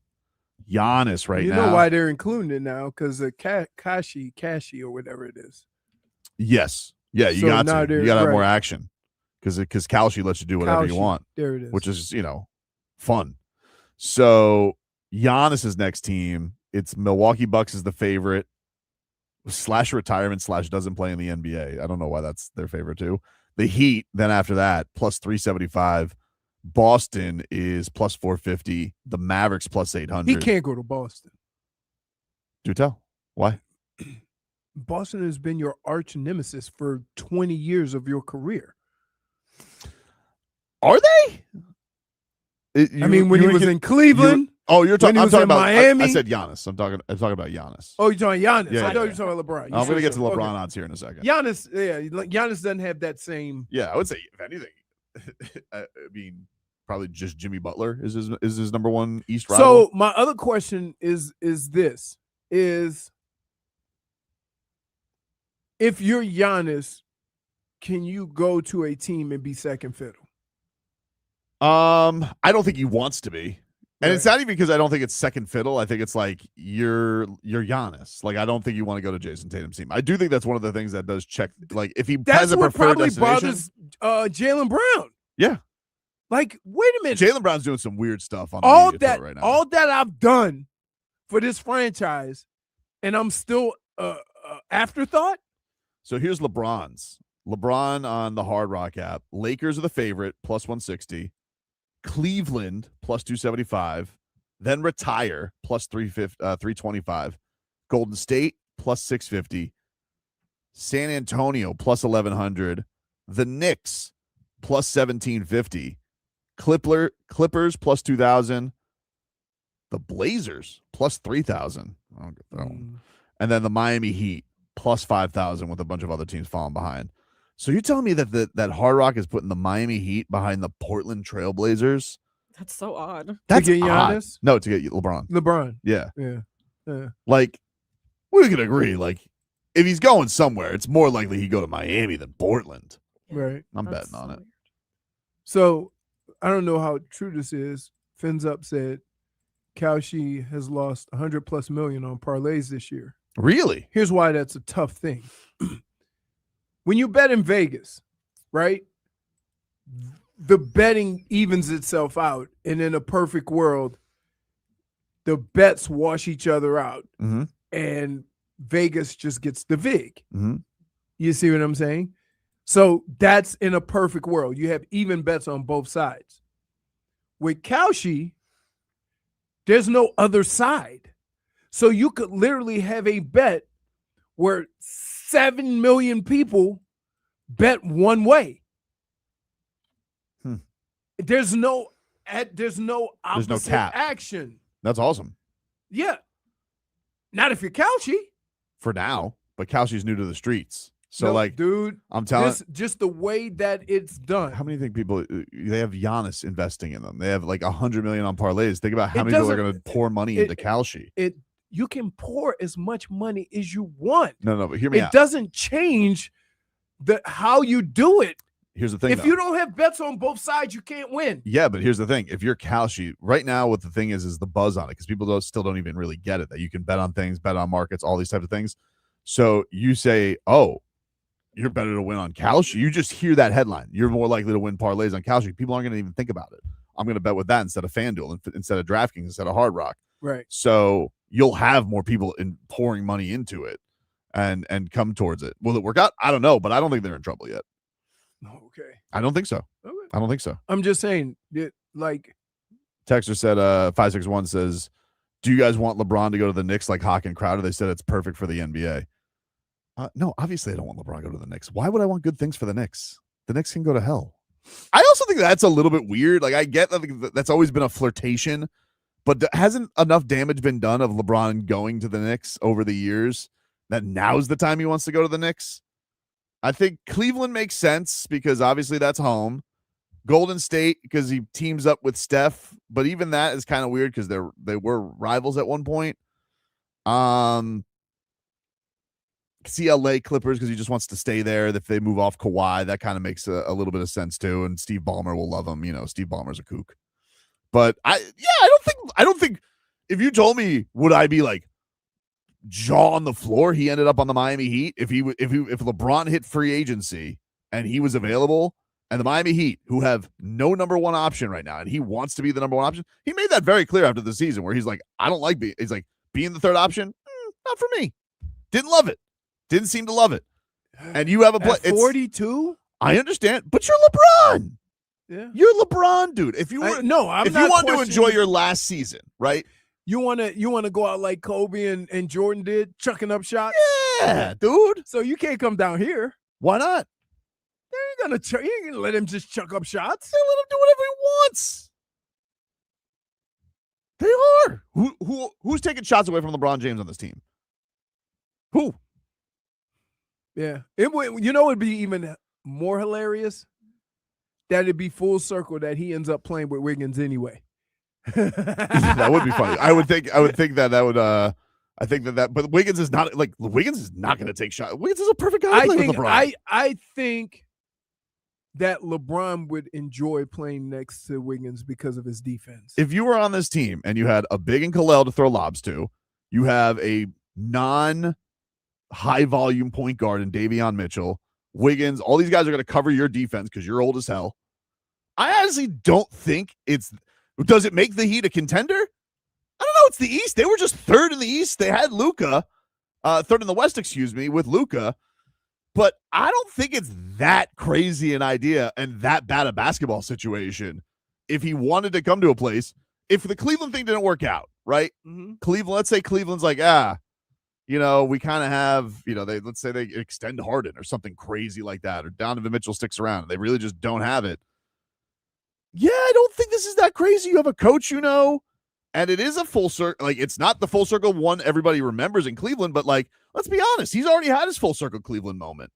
Giannis right now. You know why they're including it now? Because of Kashi or whatever it is. Yes. Yeah, you got to have more action. Because Kelce lets you do whatever you want. There it is. Which is, fun. So Giannis's next team, it's Milwaukee Bucks is the favorite. / retirement / doesn't play in the NBA. I don't know why that's their favorite too. The Heat, then after that, plus 375. Boston is plus 450. The Mavericks plus 800. He can't go to Boston. Do tell. Why? Boston has been your arch nemesis for 20 years of your career. Are they? When he was in Cleveland. You're talking. I'm talking about Miami. I said Giannis. I'm talking about Giannis. Oh, you're talking Giannis. Yeah, I thought you were talking about LeBron. I'm going to get to LeBron odds here in a second. Giannis doesn't have that same. Yeah, I would say if anything, I mean, probably just Jimmy Butler is his number one East rival. So my other question is this: if you're Giannis, can you go to a team and be second fiddle? I don't think he wants to be. And it's not even because I don't think it's second fiddle. I think it's like you're Giannis. Like I don't think you want to go to Jason Tatum's team. I do think that's one of the things that does check. Like if he has a preferred destination. That's what probably bothers Jaylen Brown. Yeah, Like, wait a minute. Jaylen Brown's doing some weird stuff on the all media that tour right now. all that I've done for this franchise, and I'm still afterthought. So here's LeBron's. LeBron on the Hard Rock app. Lakers are the favorite, plus 160. Cleveland, plus 275. Then retire, plus 325. Golden State, plus 650. San Antonio, plus 1,100. The Knicks, plus 1,750. Clippers, plus 2,000. The Blazers, plus 3,000. I don't get that one. And then the Miami Heat, plus 5,000 with a bunch of other teams falling behind. So you're telling me that that Hard Rock is putting the Miami Heat behind the Portland Trailblazers? That's so odd. That's to get odd. Giannis? No, to get LeBron. LeBron. Yeah. Yeah. Like, we can agree. Like, if he's going somewhere, it's more likely he'd go to Miami than Portland. Right. I'm betting on it. So I don't know how true this is. Fins Up said Kelce has lost 100+ million on parlays this year. Really? Here's why that's a tough thing. When you bet in Vegas, right, the betting evens itself out. And in a perfect world, the bets wash each other out. Mm-hmm. And Vegas just gets the vig. Mm-hmm. You see what I'm saying? So that's in a perfect world. You have even bets on both sides. With Kelce, there's no other side. So you could literally have a bet where 7 million people bet one way. There's no opposite cap. action. That's awesome. Yeah. Not if you're Kelce. For now. But Kelce's new to the streets. So, No, like, dude, I'm telling just the way that it's done. how many think people, they have Giannis investing in them. They have like 100 million on parlays. Think about how many people are going to pour money into Kelce. You can pour as much money as you want. No, but hear me out. It doesn't change how you do it. Here's the thing. If you don't have bets on both sides, you can't win. Yeah, but here's the thing. If you're Kelce, right now what the thing is the buzz on it, because people still don't even really get it, that you can bet on things, bet on markets, all these types of things. So you say, oh, you're better to win on Kelce. You just hear that headline. You're more likely to win parlays on Kelce. People aren't going to even think about it. I'm going to bet with that instead of FanDuel, instead of DraftKings, instead of Hard Rock. Right. So you'll have more people pouring money into it and come towards it. Will it work out? I don't know, but I don't think they're in trouble yet. Okay. I don't think so. Okay. I don't think so. I'm just saying, Texter said, 561 says, do you guys want LeBron to go to the Knicks like Hawk and Crowder? They said it's perfect for the NBA. No, obviously I don't want LeBron to go to the Knicks. Why would I want good things for the Knicks? The Knicks can go to hell. I also think that's a little bit weird. Like, I get that that's always been a flirtation, but hasn't enough damage been done of LeBron going to the Knicks over the years that now's the time he wants to go to the Knicks? I think Cleveland makes sense because obviously that's home. Golden State because he teams up with Steph, but even that is kind of weird because they were rivals at one point. See LA Clippers because he just wants to stay there. If they move off Kawhi, that kind of makes a little bit of sense too. And Steve Ballmer will love him. You know, Steve Ballmer's a kook. But I don't think if you told me, would I be like jaw on the floor? He ended up on the Miami Heat. If LeBron hit free agency and he was available, and the Miami Heat, who have no number one option right now, and he wants to be the number one option, he made that very clear after the season where he's like, I don't like he's like being the third option. Not for me. Didn't love it. Didn't seem to love it. And you have a play. 42? I understand, but you're LeBron. Yeah. You're LeBron, dude. If you want to enjoy your last season, right? You want to go out like Kobe and Jordan did, chucking up shots? Yeah, dude. So you can't come down here. Why not? You ain't gonna let him just chuck up shots. They let him do whatever he wants. They are. Who's taking shots away from LeBron James on this team? Who? Yeah. It'd be even more hilarious that it'd be full circle that he ends up playing with Wiggins anyway. That would be funny. I would think that would I think that but Wiggins is not going to take shots. Wiggins is a perfect guy to play with LeBron. I think that LeBron would enjoy playing next to Wiggins because of his defense. If you were on this team and you had a big and Khalil to throw lobs to, you have a non-high volume point guard in Davion Mitchell, Wiggins, all these guys are going to cover your defense because you're old as hell. I honestly don't think does it make the Heat a contender? I don't know. It's the East. They were just third in the East. They had Luka, third in the West, with Luka. But I don't think it's that crazy an idea and that bad a basketball situation if he wanted to come to a place. If the Cleveland thing didn't work out, right? Mm-hmm. Cleveland, let's say Cleveland's like, we kind of have, let's say they extend Harden or something crazy like that, or Donovan Mitchell sticks around and they really just don't have it. Yeah, I don't think this is that crazy. You have a coach, and it is a full circle. Like, it's not the full circle one everybody remembers in Cleveland, but like, let's be honest, he's already had his full circle Cleveland moment.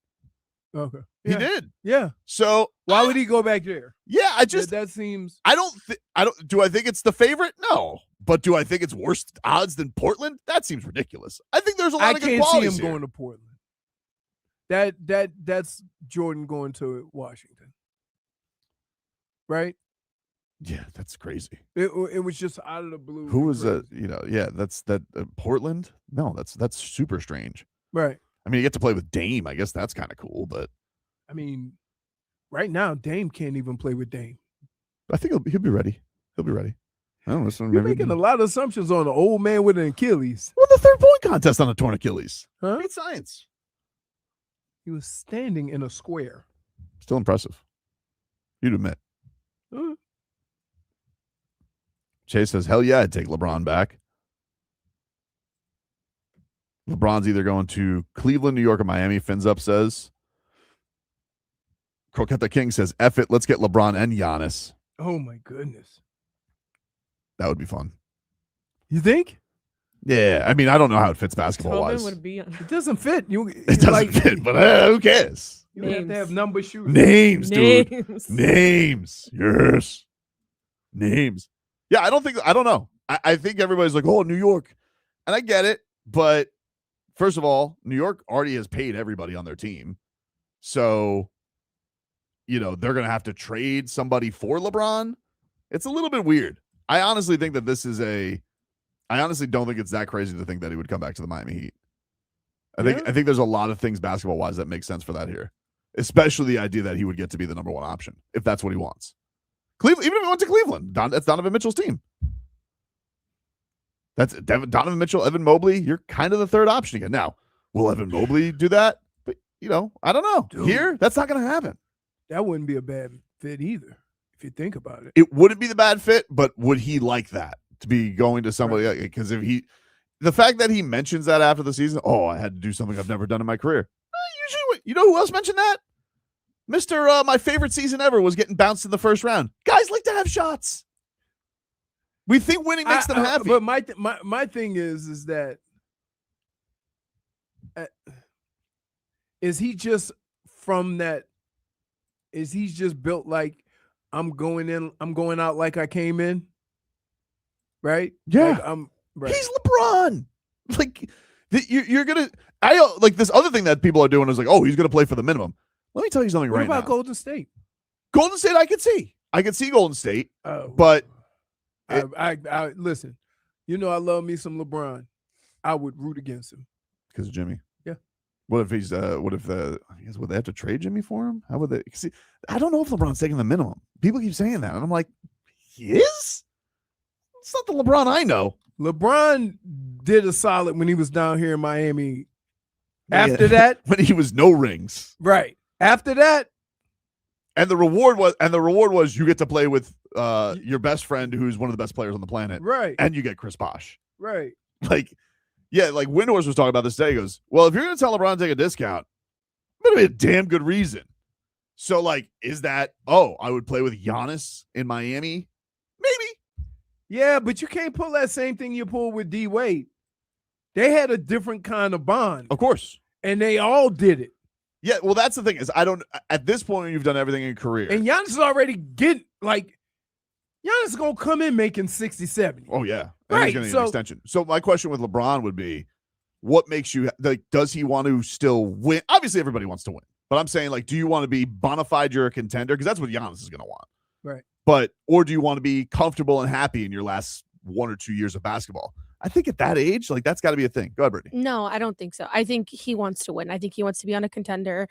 Okay. He did. Yeah. So why would he go back there? Yeah, that seems. Do I think it's the favorite? No. But do I think it's worse odds than Portland? That seems ridiculous. I think there's a lot of good qualities. I can't see him going to Portland. That's Jordan going to Washington. Right? Yeah, that's crazy. It was just out of the blue. Who was that? That's Portland. No, that's super strange. Right. I mean, you get to play with Dame. I guess that's kind of cool, but I mean, right now Dame can't even play with Dame. I think he'll be ready. He'll be ready. I don't know. You're making a lot of assumptions on an old man with an Achilles. Well, the 3-point contest on a torn Achilles. Huh? Great science. He was standing in a square. Still impressive. You'd admit. Chase says, hell yeah, I'd take LeBron back. LeBron's either going to Cleveland, New York, or Miami. Fins Up says. Croqueta King says, F it, let's get LeBron and Giannis. Oh, my goodness. That would be fun. You think? Yeah. I mean, I don't know how it fits basketball-wise. It doesn't fit. It doesn't fit, but who cares? You have to have number shoes. Names, dude. Names. Yes. Names. Yeah, I don't know. I think everybody's like, oh, New York. And I get it. But first of all, New York already has paid everybody on their team. So, they're going to have to trade somebody for LeBron. It's a little bit weird. I honestly think that I honestly don't think it's that crazy to think that he would come back to the Miami Heat. I think there's a lot of things basketball-wise that make sense for that here. Especially the idea that he would get to be the number one option, if that's what he wants. Cleveland, even if he went to Cleveland, that's Donovan Mitchell's team. That's Donovan Mitchell, Evan Mobley. You're kind of the third option again. Now, will Evan Mobley do that? But, I don't know. Dude, here, that's not going to happen. That wouldn't be a bad fit either, if you think about it. It wouldn't be the bad fit, but would he like that to be going to somebody? Because the fact that he mentions that after the season, I had to do something I've never done in my career. Usually, you know who else mentioned that? Mr. My favorite season ever was getting bounced in the first round. Guys like to have shots. We think winning makes them happy. But my thing is that is he just from that? Is he just built like I'm going out like I came in? Right? Yeah. Right. He's LeBron. Like you're gonna. I like this other thing that people are doing is like, he's gonna play for the minimum. Let me tell you something right now. What about Golden State? Golden State, I could see. I could see Golden State, but I listen. I love me some LeBron. I would root against him because of Jimmy. Yeah. What if he's? Would they have to trade Jimmy for him? How would they? See, I don't know if LeBron's taking the minimum. People keep saying that, and I'm like, he is. It's not the LeBron I know. LeBron did a solid when he was down here in Miami. After that, when he was no rings, right? After that, and the reward was you get to play with your best friend who's one of the best players on the planet, right? And you get Chris Bosh, right? Like Windhorst was talking about this today. He goes, well, if you're going to tell LeBron to take a discount, it better be a damn good reason. So, is that I would play with Giannis in Miami? Maybe. Yeah, but you can't pull that same thing you pulled with D Wade. They had a different kind of bond, of course, and they all did it. Yeah, well, that's the thing is at this point you've done everything in your career. And Giannis is already Giannis is going to come in making 60, 70. Oh, yeah. And he's going to get an extension. So my question with LeBron would be, what makes you, does he want to still win? Obviously, everybody wants to win. But I'm saying, do you want to be bona fide you're a contender? Because that's what Giannis is going to want. Right. Or do you want to be comfortable and happy in your last 1 or 2 years of basketball? I think at that age, that's got to be a thing. Go ahead, Brittany. No, I don't think so. I think he wants to win. I think he wants to be on a contender,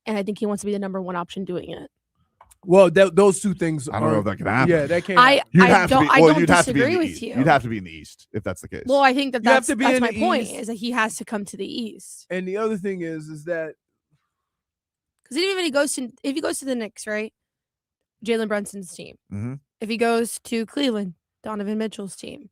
and I think he wants to be the number one option doing it. Well, those two things. I don't know if that can happen. Yeah, that can't. I don't you'd have to be in disagree the with East. you. You'd have to be in the East if that's the case. Well, I think You have that's to be in my the point East. is that he has to come to the East. And the other thing is that because even if he goes to the Knicks, right? Jalen Brunson's team. Mm-hmm. If he goes to Cleveland, Donovan Mitchell's team.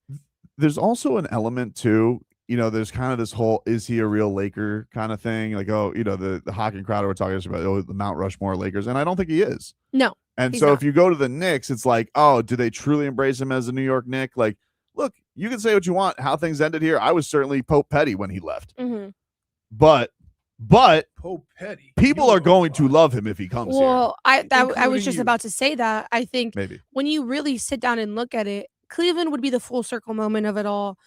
There's also an element too. There's kind of this whole "is he a real Laker" kind of thing. Like, the hockey crowd were talking about the Mount Rushmore Lakers, and I don't think he is. No. And he's so not. if you go to the Knicks, it's like, oh, do they truly embrace him as a New York Knick? Like, look, you can say what you want. How things ended here, I was certainly Pope Petty when he left. Mm-hmm. But Pope Petty, people are going to love him if he comes here. Well, I was Including just you. about to say that. I think Maybe. when you really sit down and look at it, Cleveland would be the full circle moment of it all.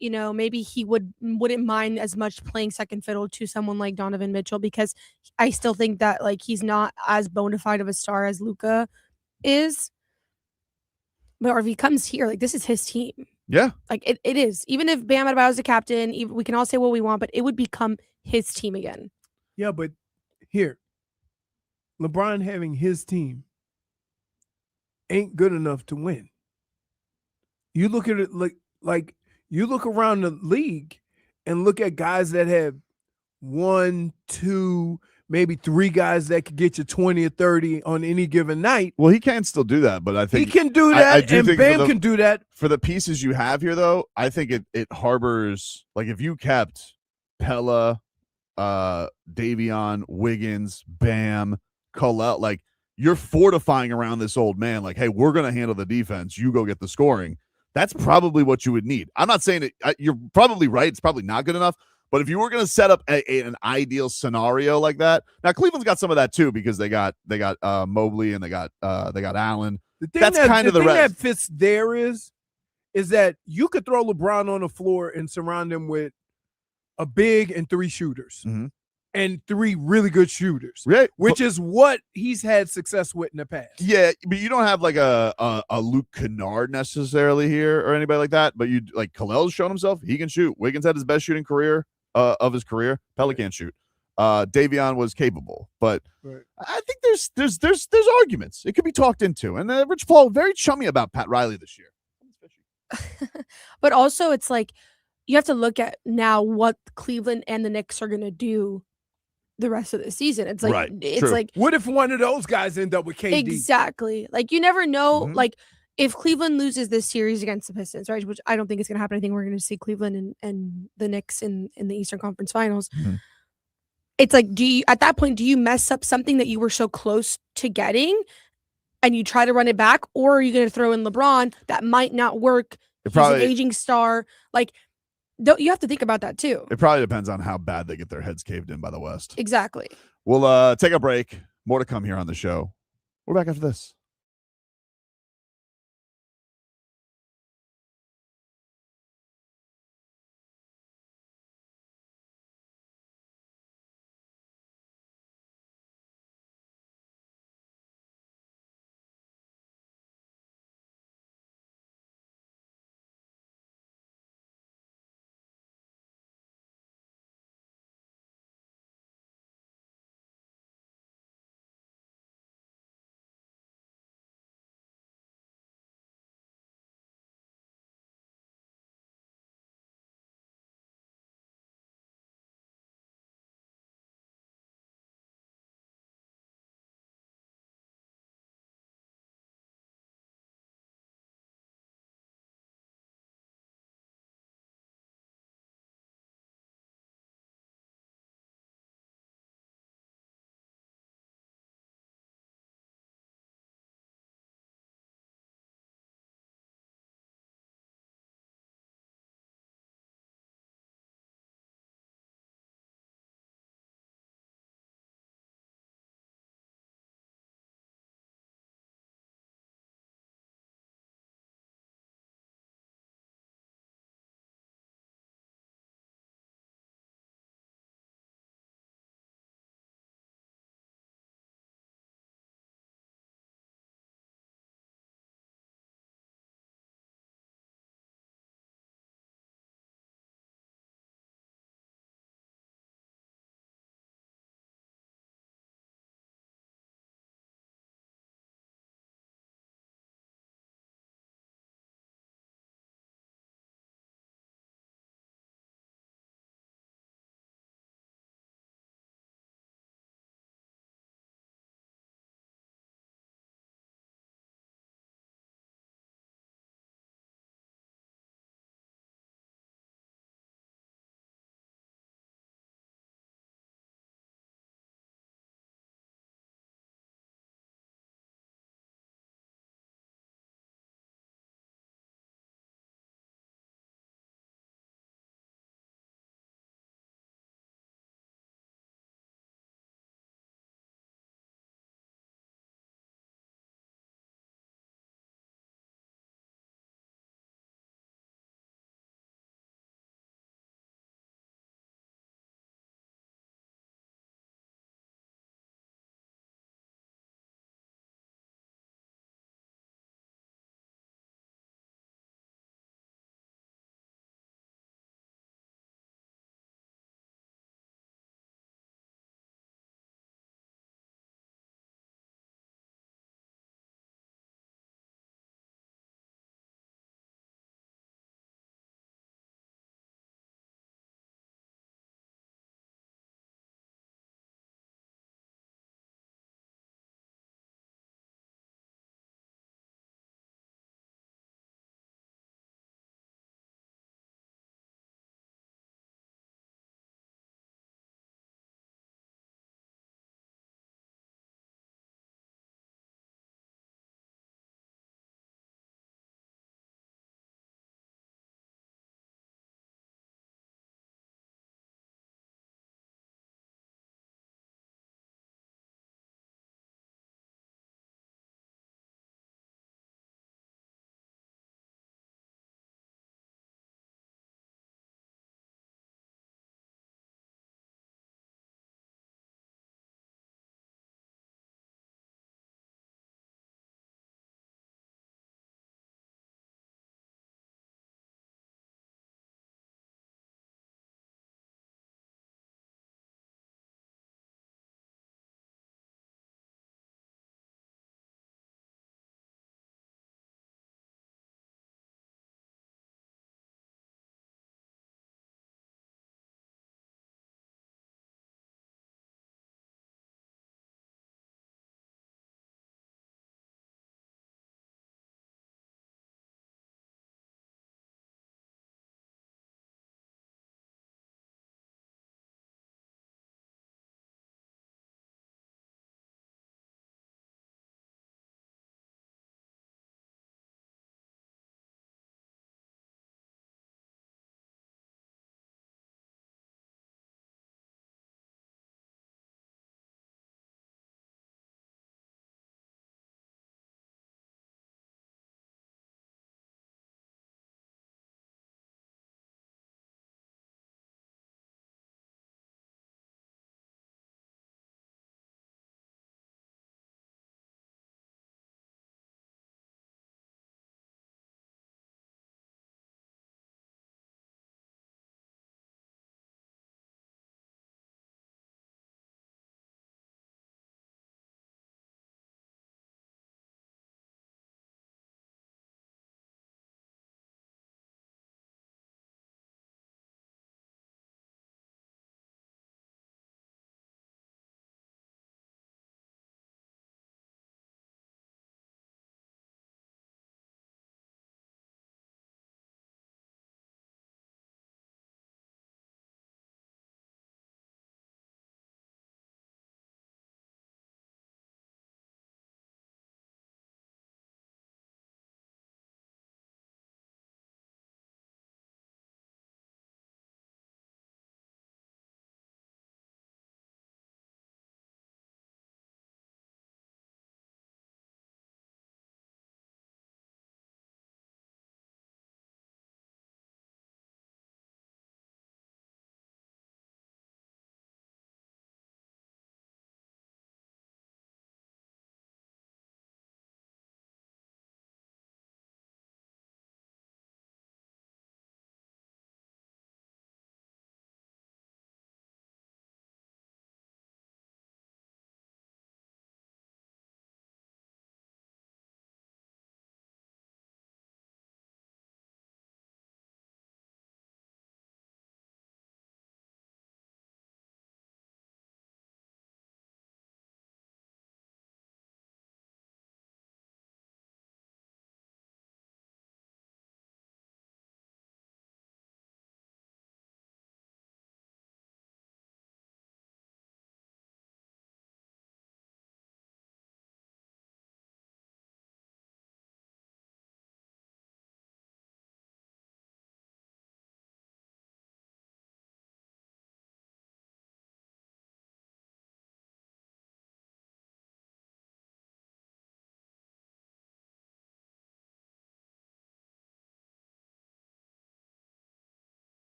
Maybe he wouldn't mind as much playing second fiddle to someone like Donovan Mitchell because I still think that he's not as bona fide of a star as Luka is. But if he comes here, this is his team. Yeah. It is. Even if Bam Adebayo is the captain, we can all say what we want, but it would become his team again. Yeah, but here, LeBron having his team ain't good enough to win. You look at it like you look around the league and look at guys that have 1, 2, maybe 3 guys that could get you 20 or 30 on any given night. Well, he can still do that, but I think he can do that, I do and think Bam can do that. For the pieces you have here, though, I think it harbors, if you kept Pella, Davion, Wiggins, Bam, Colette, you're fortifying around this old man. Hey, we're going to handle the defense. You go get the scoring. That's probably what you would need. I'm not saying that you're probably right. It's probably not good enough. But if you were going to set up an ideal scenario like that, now Cleveland's got some of that too because they got Mobley and they got Allen. That's kind of the rest. That fits there is that you could throw LeBron on the floor and surround him with a big and 3 shooters. Mm-hmm. And 3 really good shooters, right? Which is what he's had success with in the past. Yeah, but you don't have a Luke Kennard necessarily here or anybody like that. But you Khalil's shown himself he can shoot. Wiggins had his best shooting career of his career. Pella can't shoot. Davion was capable, but I think there's arguments. It could be talked into. And Rich Paul very chummy about Pat Riley this year. But also, it's you have to look at now what Cleveland and the Knicks are going to do the rest of the season. It's right. It's True. What if one of those guys end up with KD? Exactly. You never know. Mm-hmm. If Cleveland loses this series against the Pistons, right? Which I don't think is going to happen. I think we're going to see Cleveland and the Knicks in the Eastern Conference Finals. Mm-hmm. It's at that point, do you mess up something that you were so close to getting and you try to run it back? Or are you going to throw in LeBron that might not work? He's an aging star. You have to think about that too. It probably depends on how bad they get their heads caved in by the West. Exactly. We'll take a break. More to come here on the show. We're back after this.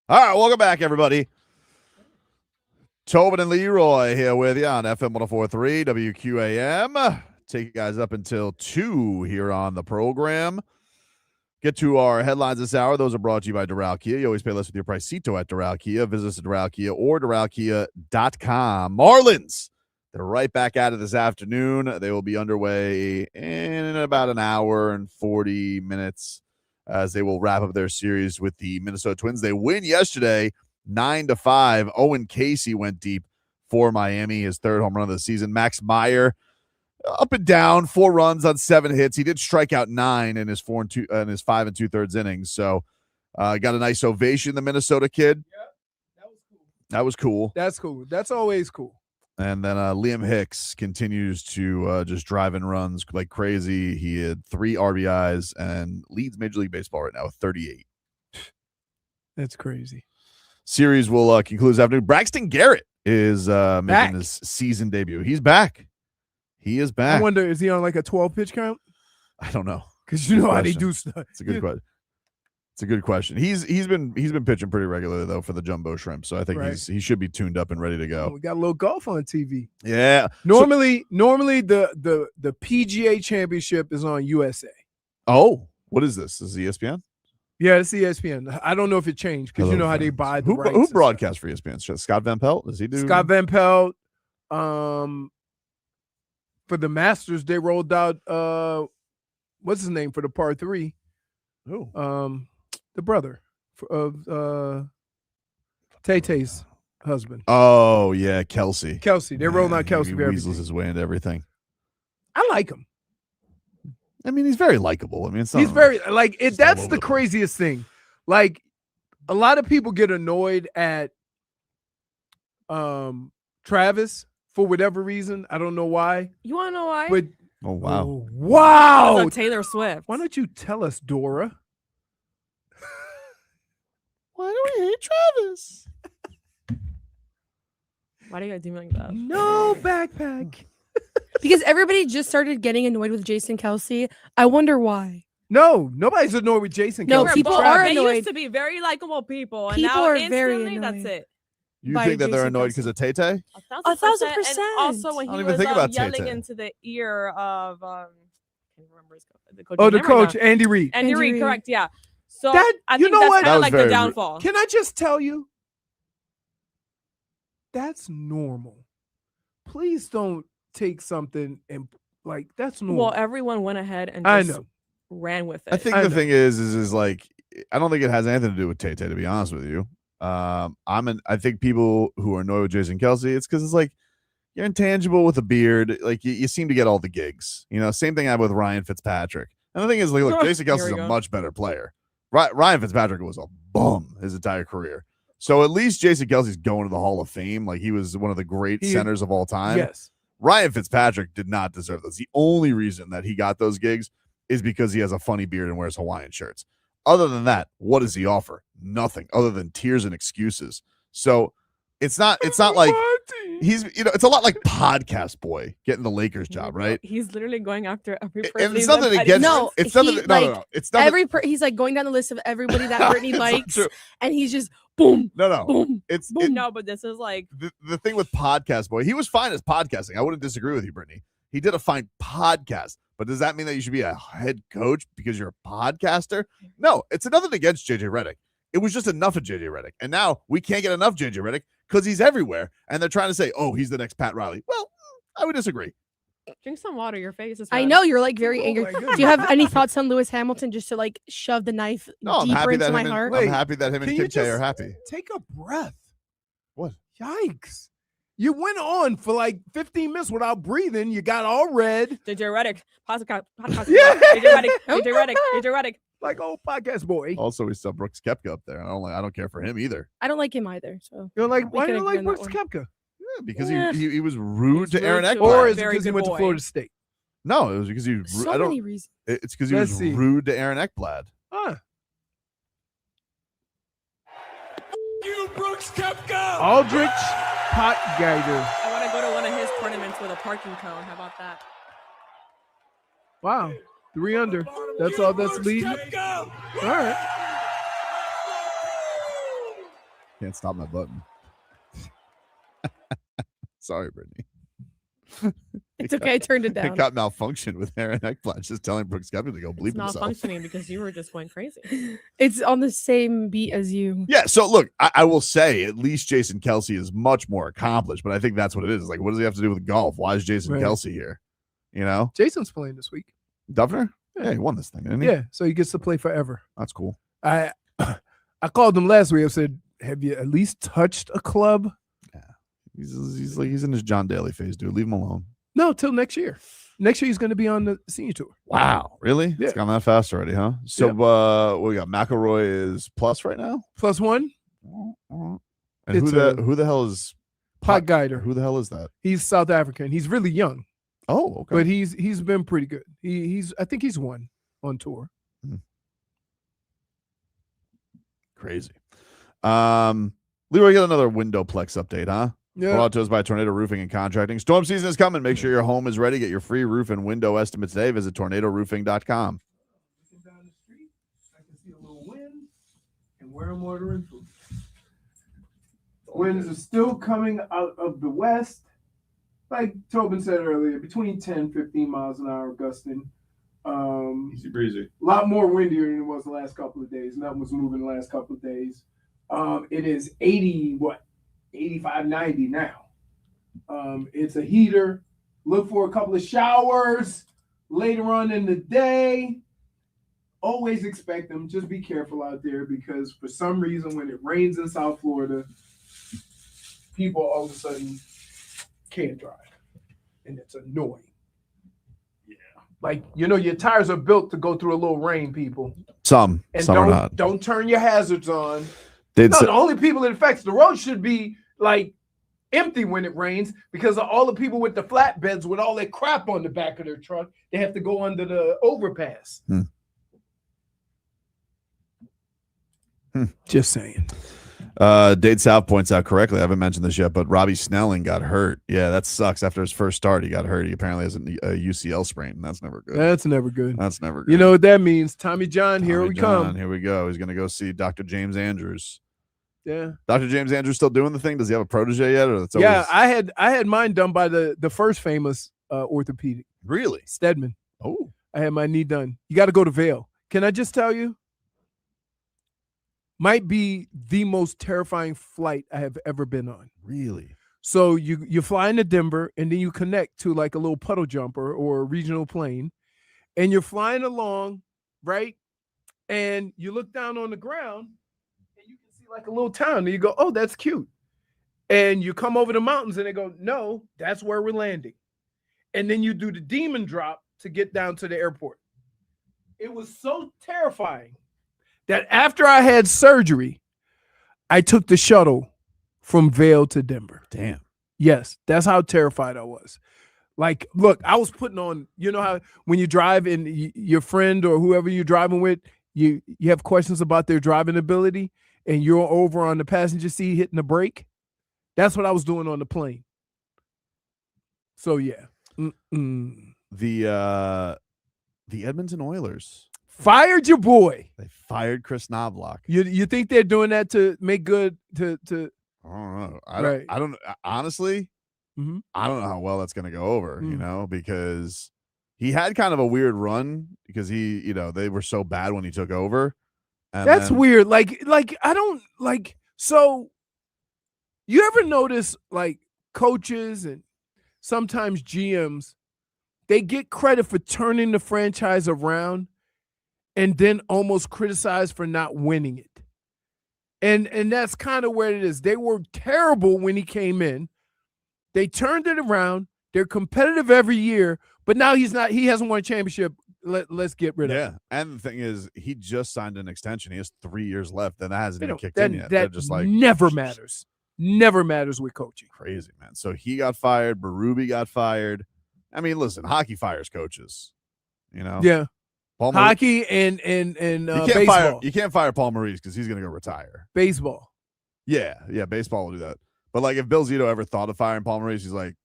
All right, welcome back, everybody. Tobin and Leroy here with you on FM 104.3 WQAM. Take you guys up until 2 here on the program. Get to our headlines this hour. Those are brought to you by Doral Kia. You always pay less with your Pricito at Doral Kia. Visit us at Doral Kia or DoralKia.com. Marlins, they're right back at it this afternoon. They will be underway in about an hour and 40 minutes as they will wrap up their series with the Minnesota Twins. They win yesterday, 9-5. Owen Casey went deep for Miami, his 3rd home run of the season. Max Meyer, up and down, 4 runs on 7 hits. He did strike out 9 in his 5 2/3 innings. So got a nice ovation, the Minnesota kid. Yeah, that was cool. That's cool. That's always cool. And then Liam Hicks continues to just drive in runs like crazy. He had 3 RBIs and leads Major League Baseball right now with 38. That's crazy. Series will conclude this afternoon. Braxton Garrett is making his season debut. He's back. He is back. I wonder, is he on like a 12-pitch count? I don't know. Because you know how they do stuff. It's a good question. It's a good question. He's been pitching pretty regularly though for the Jumbo Shrimp, so I think he should be tuned up and ready to go. We got a little golf on TV. Yeah. Normally the PGA Championship is on USA. Oh, what is this? Is it ESPN? Yeah, it's ESPN. I don't know if it changed because you know how they buy the rights. Who broadcasts for ESPN? Scott Van Pelt? Does he do? Scott Van Pelt. For the Masters, they rolled out what's his name for the par 3? Who? The brother of Tay-Tay's husband. Oh yeah, Kelce. Kelce. They're rolling out Kelce. He weasels his way into everything. I like him. I mean, he's very likable. I mean, He's very like it. That's the craziest thing. Like a lot of people get annoyed at Travis for whatever reason. I don't know why. You want to know why? But oh wow, wow, Because of Taylor Swift. Why don't you tell us, Dora? Why do we hate Travis? Why do you guys do me like that? No backpack. Because everybody just started getting annoyed with Jason Kelce. I wonder why. No, nobody's annoyed with Jason No, Kelce. people Both. are They annoyed. used to be very likable people, and People now are instantly, very that's annoyed. it. You By think that they're Jason annoyed Kelce. because of Tay-Tay? 1,000%. 1,000%. And also when I he don't even was think about yelling Tay-Tay. into the ear of I can't remember his coach. The coach. Oh, the name right coach, now. Andy Reid. Andy Andy Reid, Reid. correct? Yeah. So That- I you think know that's what? kind That of was like the very rude. downfall. Can I just tell you? That's normal. Please don't take something and like that's normal. Well, everyone went ahead and I just know. ran with it. I think the thing is like I don't think it has anything to do with Tay-Tay, to be honest with you. I think people who are annoyed with Jason Kelce, it's because it's like you're intangible with a beard. Like you seem to get all the gigs. You know, same thing I had with Ryan Fitzpatrick. And the thing is, like, look, Jason Here Kelce we is a go. much better player. Ryan Fitzpatrick was a bum his entire career. So at least Jason Kelce's going to the Hall of Fame. Like he was one of the great centers of all time. Yes. Ryan Fitzpatrick did not deserve those. The only reason that he got those gigs is because he has a funny beard and wears Hawaiian shirts. Other than that, what does he offer? Nothing other than tears and excuses. So it's not like he's, it's a lot like Podcast Boy getting the Lakers job, right? He's literally going after every person. And it's he's nothing like, against No, it's nothing. he, No. like, It's nothing. He's like going down the list of everybody that Brittany It's not likes, true. and he's just boom, No. boom. It's boom. No, but this is like the thing with Podcast Boy. He was fine as podcasting. I wouldn't disagree with you, Brittany. He did a fine podcast. But does that mean that you should be a head coach because you're a podcaster? No, it's nothing against JJ Redick. It was just enough of JJ Redick. And now we can't get enough JJ Redick because he's everywhere. And they're trying to say, oh, he's the next Pat Riley. Well, I would disagree. drink some water. Your face is. I red. know you're like very Oh angry. my Do goodness. you have any thoughts on Lewis Hamilton just to like shove the knife No, I'm deeper happy into that my him and, heart? I'm happy that him and Can Kim you K are just happy. Take a breath. What? Yikes. You went on for like 15 minutes without breathing. You got all red. JJ Redick. Podcast. Yeah. JJ Redick. Like old Podcast Boy. Also, we still Brooks Koepka up there. I don't care for him either. I don't like him either. So You're like, We why do could you like agree on Brooks that Koepka? Yeah, because Yeah. he was rude to rude Aaron to Eckblad. Or is it Very because he good went to boy. Florida State? No, it was because he was rude. so many reasons. It's because he Let's was see. rude to Aaron Eckblad. Huh. You, Brooks Koepka! Aldrich Potgeiger. I want to go to one of his tournaments with a parking cone. How about that? Wow. 3 under. That's all that's leading. All right. Can't stop my button. Sorry, Brittany. It's okay. I turned it down. It got malfunctioned with Aaron Ekblad just telling Brooks Koepka to go bleep It's not himself. functioning because you were just going crazy. It's on the same beat as you. Yeah, so look, I will say at least Jason Kelce is much more accomplished, but I think that's what it is. It's like, what does he have to do with golf? Why is Jason Kelce here? You know? Jason's playing this week. Dufner? Yeah, he won this thing, didn't he? Yeah, so he gets to play forever. That's cool. I called him last week. I said, have you at least touched a club? Yeah. He's in his John Daly phase, dude. Leave him alone. No, till next year. Next year he's going to be on the senior tour. Wow, really? Yeah. It's gone that fast already, huh? So what we got? McElroy is plus right now? +1. And who the hell is Pot Guider? Who the hell is that? He's South African. He's really young. Oh, okay. But he's been pretty good. I think he's won on tour. Crazy. Leroy, get another Windowplex update, huh? Yeah. Brought to us by Tornado Roofing and Contracting. Storm season is coming. Make sure your home is ready. Get your free roof and window estimate today. Visit tornadoroofing.com. Down the street, I can see a little wind and where I'm ordering food. Winds are still coming out of the west. Like Tobin said earlier, between 10 15 miles an hour gusting. Easy breezy. A lot more windier than it was the last couple of days. Nothing was moving the last couple of days. It is 85, 90 now. It's a heater. Look for a couple of showers later on in the day. Always expect them. Just be careful out there because for some reason when it rains in South Florida, people all of a sudden can't drive. And it's annoying. Yeah. Like, your tires are built to go through a little rain, people. Some are not. Don't turn your hazards on. The only people it affects, the road should be like empty when it rains because of all the people with the flatbeds with all that crap on the back of their truck. They have to go under the overpass. Just saying. Dade South points out correctly. I haven't mentioned this yet, but Robbie Snelling got hurt. Yeah, that sucks. After his first start, he got hurt. He apparently has a UCL sprain, and that's never good. That's never good. That's never good. You know what that means? Tommy John, here we come. Here we go. He's going to go see Dr. James Andrews. Yeah. Dr. James Andrews still doing the thing? Does he have a protege yet? Or that's always... Yeah, I had mine done by the first famous orthopedic. Really? Stedman. Oh. I had my knee done. You got to go to Vail. Can I just tell you? Might be the most terrifying flight I have ever been on. Really? So you fly into Denver and then you connect to like a little puddle jumper or a regional plane and you're flying along, right? And you look down on the ground and you can see like a little town and you go, oh, that's cute. And you come over the mountains and they go, no, that's where we're landing. And then you do the demon drop to get down to the airport. It was so terrifying that after I had surgery, I took the shuttle from Vail to Denver. Damn. Yes, that's how terrified I was. Like, look, I was putting on, you know how when you drive and your friend or whoever you're driving with, you have questions about their driving ability and you're over on the passenger seat hitting the brake? That's what I was doing on the plane. So, yeah. The Edmonton Oilers fired your boy. They fired Kris Knoblauch. You think they're doing that to make good to I don't know. I don't honestly. I don't know how well that's going to go over, you know, because he had kind of a weird run because they were so bad when he took over. And that's weird. Like I don't like. So you ever notice like coaches and sometimes GMs, they get credit for turning the franchise around and then almost criticized for not winning it. And that's kind of where it is. They were terrible when he came in. They turned it around. They're competitive every year, but now he hasn't won a championship. Let's get rid of him. And the thing is, he just signed an extension. He has 3 years left, and that hasn't even kicked in yet. That just like never matters. Never matters with coaching. Crazy, man. So he got fired. Berube got fired. I mean, listen, hockey fires coaches. You know? Yeah. Hockey and baseball. You can't fire Paul Maurice because he's going to go retire. Baseball. Yeah, baseball will do that. But like, if Bill Zito ever thought of firing Paul Maurice, he's like,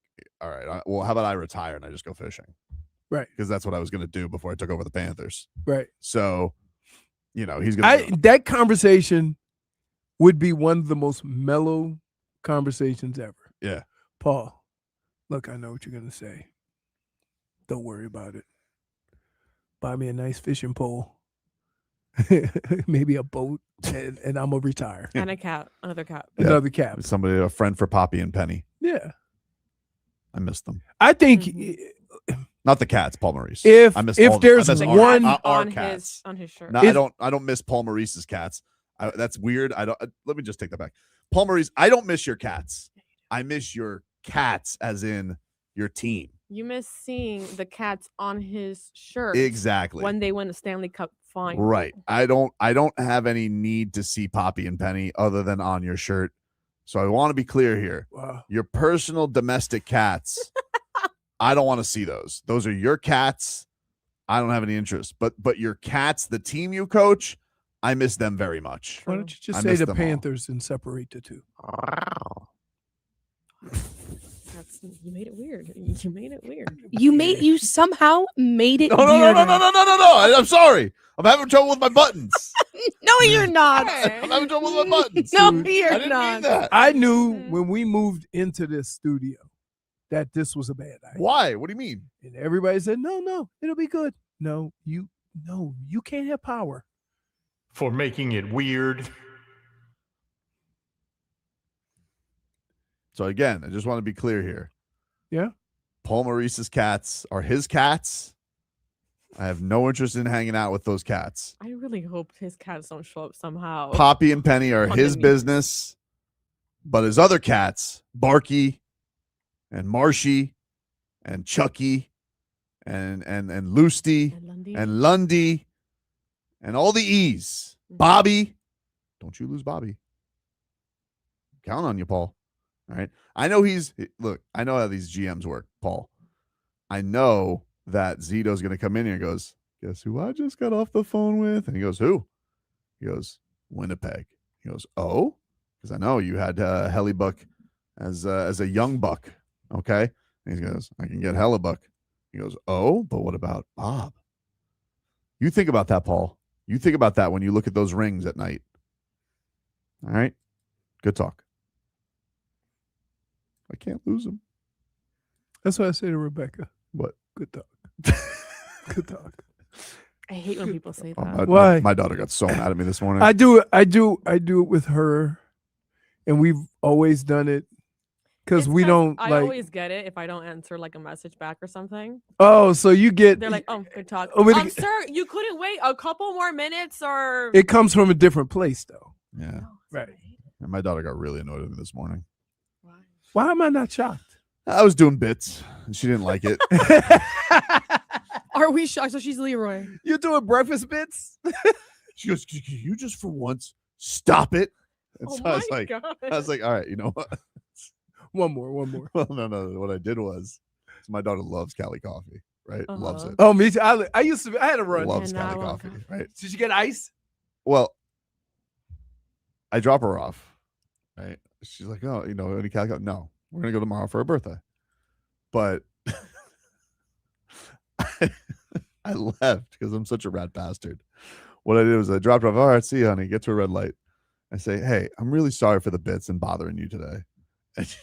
all right, well, how about I retire and I just go fishing? Right. Because that's what I was going to do before I took over the Panthers. Right. So, he's going to that conversation would be one of the most mellow conversations ever. Yeah. Paul, look, I know what you're going to say. Don't worry about it. Buy me a nice fishing pole, maybe a boat, and I'm going to retire. And a cat, another cat. Another cat. Somebody, a friend for Poppy and Penny. Yeah. I missed them. I think Not the cats, Paul Maurice. If I miss if all there's I miss one our on cats. his shirt. No, I don't miss Paul Maurice's cats. That's weird. Let me just take that back. Paul Maurice, I don't miss your cats. I miss your cats, as in your team. You miss seeing the cats on his shirt. Exactly. When they win a Stanley Cup final. Right. I don't have any need to see Poppy and Penny other than on your shirt. So I want to be clear here. Wow. Your personal domestic cats, I don't want to see those. Those are your cats. I don't have any interest. But your cats, the team you coach, I miss them very much. Why don't you just I say miss the them all. Panthers and separate the two? You made it weird. You made it weird. You somehow made it. No. I'm sorry. I'm having trouble with my buttons. No, you're not. I'm having trouble with my buttons. No, I you're didn't not. mean that. I knew when we moved into this studio that this was a bad idea. Why? What do you mean? And everybody said, no, it'll be good. No, you can't have power. For making it weird. So again, I just want to be clear here. Yeah. Paul Maurice's cats are his cats. I have no interest in hanging out with those cats. I really hope his cats don't show up somehow. Poppy and Penny are On his the news. business, but his other cats, Barky and Marshy and Chucky and Lusty and Lundy and all the E's. Bobby. Don't you lose Bobby. Count on you, Paul. All right. I know I know how these GMs work, Paul. I know that Zito's going to come in here and goes, guess who I just got off the phone with? And he goes, who? He goes, Winnipeg. He goes, oh? Because I know you had Hellebuck as a young buck. Okay. And he goes, I can get Hellebuck. He goes, oh, but what about Bob? You think about that, Paul. You think about that when you look at those rings at night. All right. Good talk. I can't lose him. That's what I say to Rebecca. What? Good talk. Good talk. I hate when people say Oh, that. Why? My daughter got so mad at me this morning. I do it with her, and we've always done it because we don't I like. always get it if I don't answer like a message back or something. Oh, so you get. They're like, oh, good talk. Oh, but Sir, you couldn't wait a couple more minutes or. It comes from a different place, though. Yeah. Right. And my daughter got really annoyed with me this morning. Why am I not shocked? I was doing bits, and she didn't like it. Are we shocked? So she's Leroy. You're doing breakfast bits? She goes, can you just for once stop it? And Oh so I was my like, God. I was like, all right, you know what? One more. Well, no. What I did was, my daughter loves Cali coffee, right? Loves it. Oh, me too. I used to. I had a run. Loves Cali coffee, right? Did you get ice? Well, I drop her off, right? She's like, oh, any Cali coffee? No, we're gonna go tomorrow for her birthday. But I left because I'm such a rat bastard. What I did was I dropped her off. All right, see you, honey. Get to a red light. I say, hey, I'm really sorry for the bits and bothering you today. And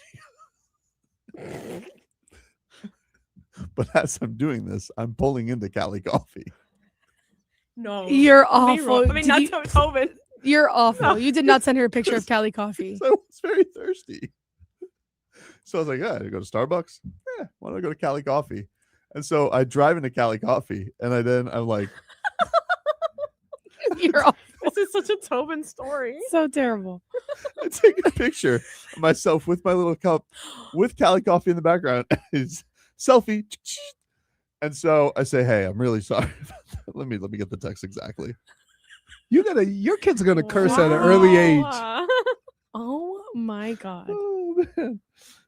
but as I'm doing this, I'm pulling into Cali coffee. No. You're Leroy. awful. I mean, not Tobin. You're awful. No. You did not send her a picture of Cali coffee. I was very thirsty. So I was like, yeah, I go to Starbucks. Yeah, why don't I go to Cali Coffee? And so I drive into Cali Coffee, and I'm like, You're awful. This is such a Tobin story. So terrible. I take a picture of myself with my little cup with Cali Coffee in the background. It's selfie. And so I say, hey, I'm really sorry about that. Let me get the text exactly. Your kids are gonna curse at an early age. Oh my God. Oh man.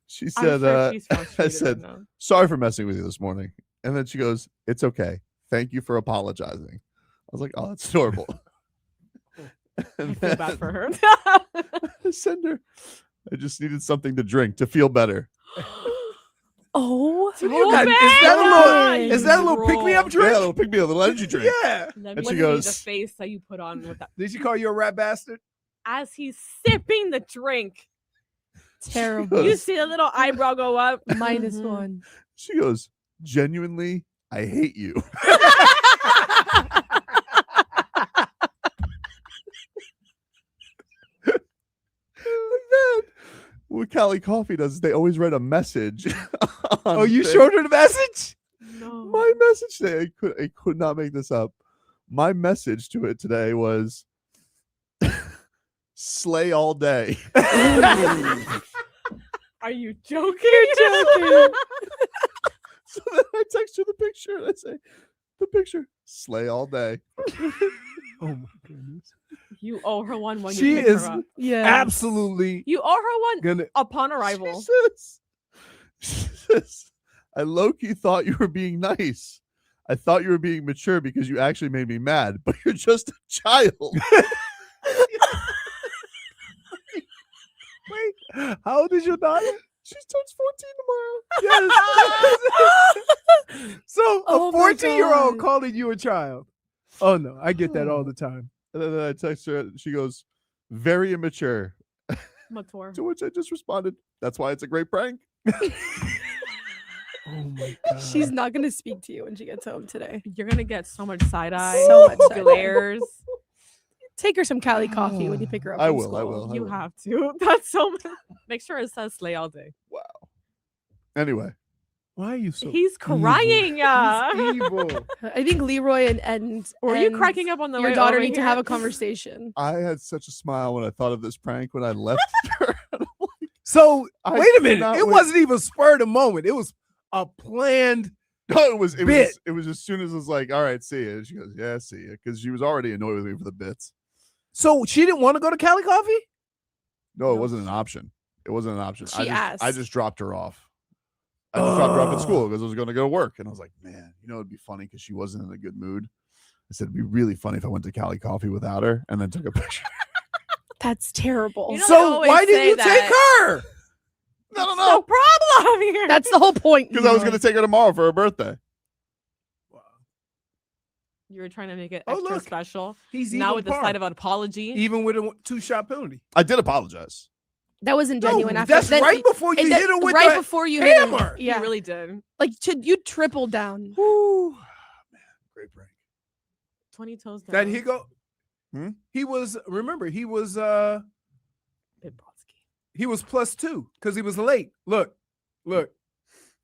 She I'm said, sure she's I frustrated said, right now. sorry for messing with you this morning. And then she goes, it's okay. Thank you for apologizing. I was like, oh, that's adorable. I feel bad for her. Send her. I just needed something to drink to feel better. Oh, Is that a little pick me up drink? Yeah, a little pick me up, a little energy drink. Yeah. Let And me she see goes, the face that you put on with that. Did she call you a rat bastard? as he's sipping the drink. Terrible. You see the little eyebrow go up. -1. She goes, genuinely, I hate you. What Cali Coffee does is they always write a message. Oh, you showed her the message? No. My message today, I could not make this up. My message to it today was slay all day. Are you joking? You're joking. So then I text her the picture and I say, the picture, slay all day. Oh my goodness. You owe her one when She you pick is her up. Yeah. absolutely You owe her one gonna. upon arrival. She says, I low-key thought you were being nice. I thought you were being mature because you actually made me mad, but you're just a child. Wait, how old is your daughter? She turns 14 tomorrow. Yes. So Oh a my 14-year-old God. calling you a child. Oh no, I get that all the time. And then I text her, and she goes, very immature. Mature. To which I just responded, that's why it's a great prank. Oh my God. She's not gonna speak to you when she gets home today. You're gonna get so much side eye, So much side eye. glares. Take her some Cali Coffee when you pick her up. I from will, I school. will. You have to. That's so much. Make sure it says slay all day. Wow. Anyway, Why are you so? He's crying. He's evil. I think Leroy and Were you and cracking up on the your way daughter over need to here? have a conversation. I had such a smile when I thought of this prank when I left her. So I wait a minute. cannot It wait. wasn't even spur of the moment. It was a planned. No, it was Bit. as soon as it was like, all right, see you. She goes, yeah, see you. Because she was already annoyed with me for the bits. So she didn't want to go to Cali Coffee? No, it wasn't an option. It wasn't an option. She I asked. just dropped her off. I just dropped her off at school because I was going to go to work. And I was like, man, it'd be funny because she wasn't in a good mood. I said, it'd be really funny if I went to Cali Coffee without her and then took a picture. That's terrible. You know, they So always why didn't say you that. take her? No. No problem here. That's the whole point. Because I was going to take her tomorrow for her birthday. You were trying to make it Oh, extra look. special. He's Now even with the par. side of an apology. Even with a 2-shot penalty. I did apologize. That wasn't No, genuine. After that's then right before you and hit her with right that before you hit him. hammer. Yeah, Yeah, you really did. like you tripled down. Whew. Great prank. 20 toes down. That he go. Hmm? He was. Remember, he was. Big Brodsky. He was +2 because he was late. Look.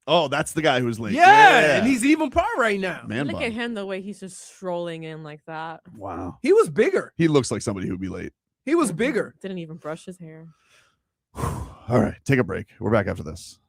Oh, that's the guy who was late. Yeah, and he's even par right now. Man Look bun. at him the way he's just strolling in like that. Wow. He was bigger. He looks like somebody who'd be late. He was bigger. Didn't even brush his hair. All right, take a break. We're back after this.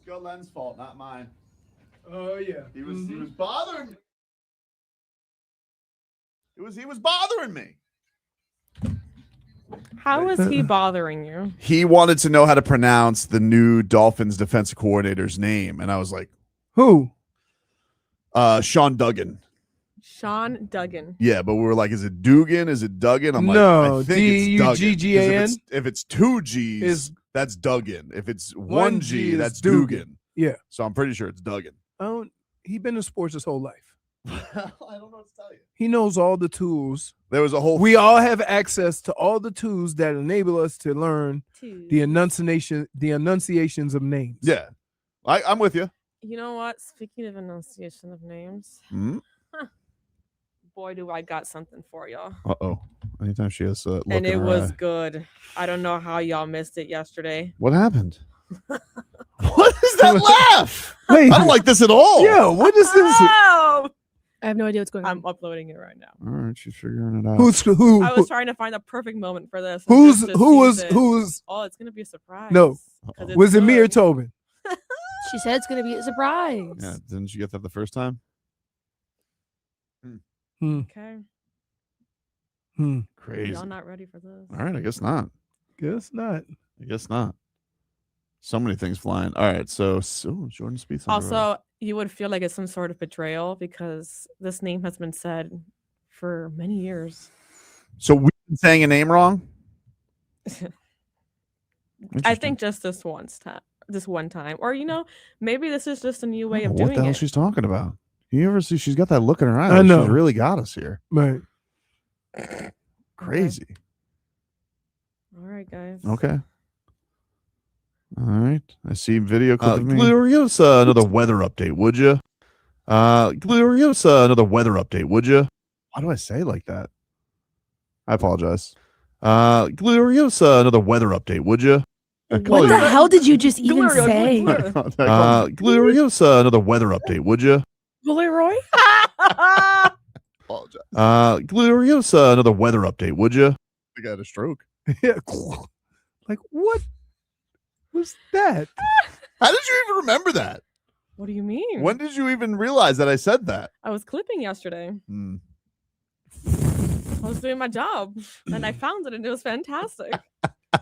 go Len's fault, not mine. Oh yeah. He was bothering me. He was bothering me. How is he bothering you? He wanted to know how to pronounce the new Dolphins defensive coordinator's name, and I was like, who? Sean Duggan. Sean Duggan. Yeah, but we were like, is it Dugan? Is it Duggan? I'm like, No, I think it's Duggan. D-U-G-G-A-N? If it's two G's, that's Duggan. If it's one G, that's Dugan. Yeah. So I'm pretty sure it's Duggan. He's been in sports his whole life. I don't know what to tell you. He knows all the tools. There was a whole. We all have access to all the tools that enable us to learn the enunciations of names. Yeah, I'm with you. You know what? Speaking of enunciation of names, boy, do I got something for y'all. Uh-oh. Anytime she has look And it in her was eye. good. I don't know how y'all missed it yesterday. What happened? What is that laugh? Wait, I don't like this at all. Yeah, what is this? Oh! I have no idea what's going on. I'm uploading it right now. All right, she's figuring it out. Who? I was trying to find the perfect moment for this. Who's? This just Who seems was? it. Who's? Oh, it's gonna be a surprise. No. 'Cause it's Was it me or good. Tobin? She said it's going to be a surprise. Yeah, didn't you get that the first time? Okay. Crazy. Y'all not ready for this? All right, I guess not. Guess not. I guess not. So many things flying. All right, so Jordan Spieth's on the road. Also, you would feel like it's some sort of betrayal because this name has been said for many years. So we've been saying a name wrong? I think just this one time, or maybe this is just a new way of What doing the hell it. she's talking about? You ever see she's got that look in her eye? I like know. She's really got us here. Right. Crazy. All right, guys. Okay. All right. I see video clip of me. Glorious, another weather update, would you? Glorious, another weather update, would you? Why do I say it like that? I apologize. Glorious, another weather update, would you? What the hell did you just even say? Glorious, another weather update, would you? Leroy? Apologize. Glorious, another weather update, would you? I got a stroke. Yeah. Like what was that? How did you even remember that? What do you mean? When did you even realize that I said that? I was clipping yesterday. Hmm. I was doing my job, and I found it, and it was fantastic.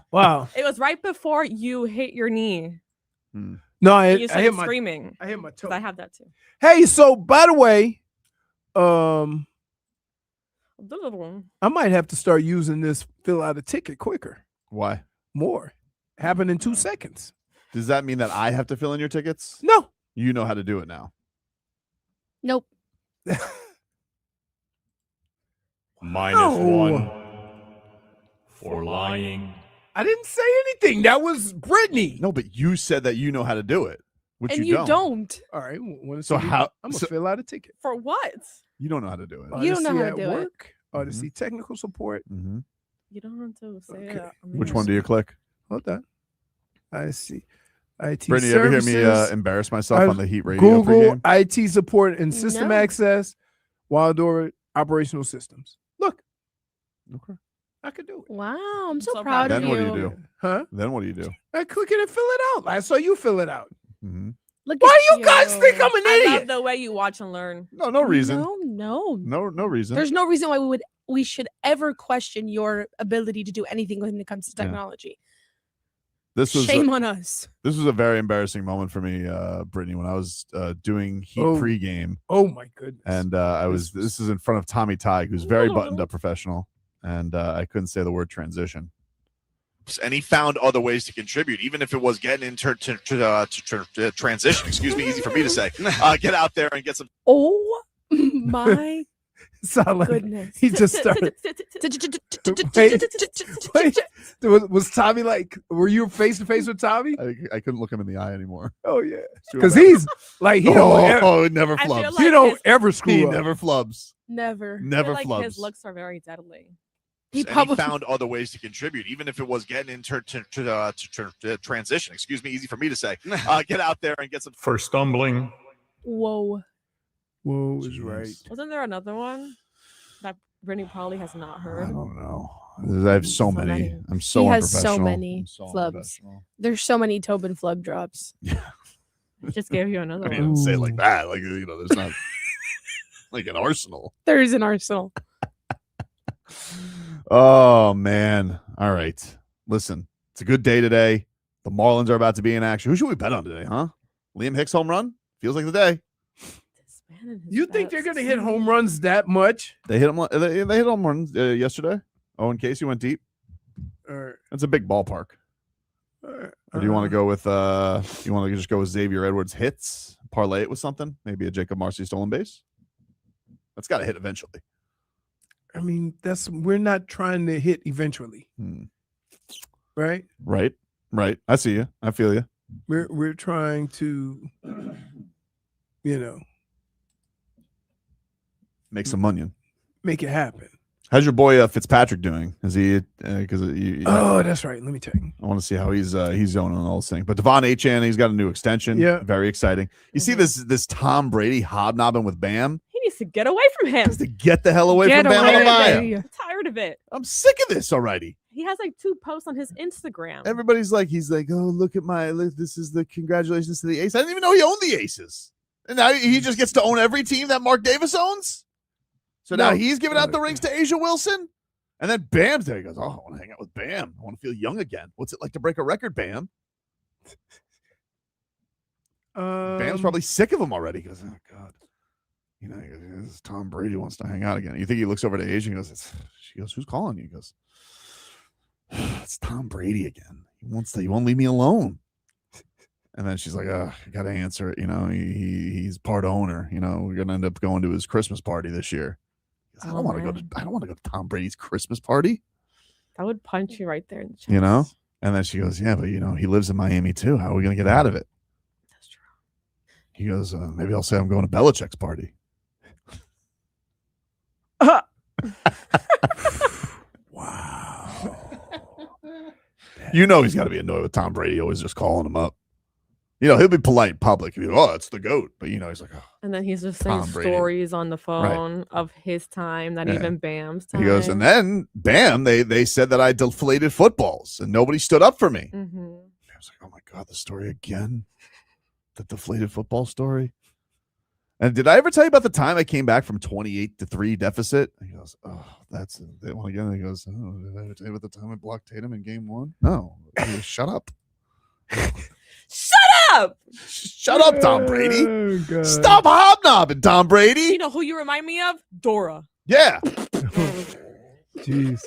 Wow. It was right before you hit your knee. No, I You hit started my screaming. I hit my toe. 'Cause I have that too. Hey, so by the way, I might have to start using this fill out a ticket quicker. Why? More. Happen in 2 seconds. Does that mean that I have to fill in your tickets? No. You know how to do it now. Nope. -1 for lying. I didn't say anything. That was Brittany. No, but you said that you know how to do it, which And you you don't. don't. All right. When So how? I'm gonna so fill out a ticket. For what? you don't know how to do it. You don't know Odyssey how to at do it. work, Odyssey technical support. Mm-hmm. You don't have to say Okay. it. Which one do you click? Hold on. I see. IT Brittany, you ever hear me services, embarrass myself I- on the Heat Radio Google pregame? IT support and system No. access, Wildora operational systems. Look, Okay. I could do it. Wow, I'm so So proud Then of what you. do you do? Huh? Then what do you do? I click it and fill it out. I saw you fill it out. Mm-hmm. Look Why at you guys think I'm an I love idiot? the way you watch and learn. No reason. No. No reason. There's no reason why we should ever question your ability to do anything when it comes to Yeah. technology. This was Shame on us. this was a very embarrassing moment for me, Brittany, when I was doing Heat pregame, Oh my goodness. and this is in front of Tommy Tighe, who's very buttoned up professional, and I couldn't say the word transition. And he found other ways to contribute, even if it was getting into transition. Excuse me, easy for me to say. Get out there and get some. Oh my Sound like goodness. he just started. Wait, was Tommy like? Were you face to face with Tommy? I couldn't look him in the eye anymore. Oh yeah, because he's like he don't it never I feel flubs. like he don't his- ever screw He up. never flubs. Never. I Never feel like flubs. his looks are very deadly. He And probably he found other ways to contribute, even if it was getting into transition. Excuse me, easy for me to say. Get out there and get some. For stumbling. Whoa. Whoa, is right. Wasn't there another one that Brittany probably has not I heard? don't know. I have so many. I'm so He has so unprofessional. many I'm so flubs. unprofessional. There's so many Tobin flub drops. Just gave you another I one. didn't say it like that. Like, you know, there's not like an arsenal. There is an arsenal. Oh, man. All right. Listen, it's a good day today. The Marlins are about to be in action. Who should we bet on today, huh? Liam Hicks home run? Feels like the day. You think they're going to hit home runs that much? They hit him. They hit home runs yesterday. Oh, in case you went deep. That's a big ballpark. Or do you want to go with you want to just go with Xavier Edwards hits, parlay it with something? Maybe a Jacob Marcy stolen base? That's got to hit eventually. I mean, we're not trying to hit eventually. Right? Right. I see you. I feel you. We're trying to, make some money. Make it happen. How's your boy Fitzpatrick doing? Is he because oh, that's right. Let me tell you. I want to see how he's going on all this thing. But Devon Achane, he's got a new extension. Yeah, very exciting. You see this Tom Brady hobnobbing with Bam? He needs to get away from him. To get the hell away from Bam Adebayo. I'm tired of it. I'm sick of this already. He has like 2 posts on his Instagram. Everybody's like, he's like, oh, look at this is the congratulations to the Ace. I didn't even know he owned the Aces. And now he just gets to own every team that Mark Davis owns. So now he's giving out the rings to Asia Wilson. And then Bam's there. He goes, oh, I want to hang out with Bam. I want to feel young again. What's it like to break a record, Bam? Bam's probably sick of him already. He goes, oh, God. This Tom Brady wants to hang out again. You think he looks over to Asia and goes, she goes, who's calling you? He goes, it's Tom Brady again. He won't leave me alone. And then she's like, I got to answer it. He's part owner. We're going to end up going to his Christmas party this year. I don't want to go to Tom Brady's Christmas party. That would punch you right there in the chest. And then she goes, yeah, but he lives in Miami too. How are we going to get out of it? That's true. He goes, maybe I'll say I'm going to Belichick's party. Wow. He's got to be annoyed with Tom Brady always just calling him up. He'll be polite in public. He'll be, oh, it's the GOAT. But, he's like, oh. And then he's just saying stories on the phone of his time, not even Bam's time. He goes, and then, Bam, they said that I deflated footballs and nobody stood up for me. Mm-hmm. I was like, oh, my God, the story again? The deflated football story? And did I ever tell you about the time I came back from 28-3 deficit? He goes, oh, that's that one again. He goes, oh, did I ever tell you about the time I blocked Tatum in game 1? No. Shut up. Shut up! Shut up, Tom Brady. Stop hobnobbing, Tom Brady. You know who you remind me of? Dora. Yeah. Jeez.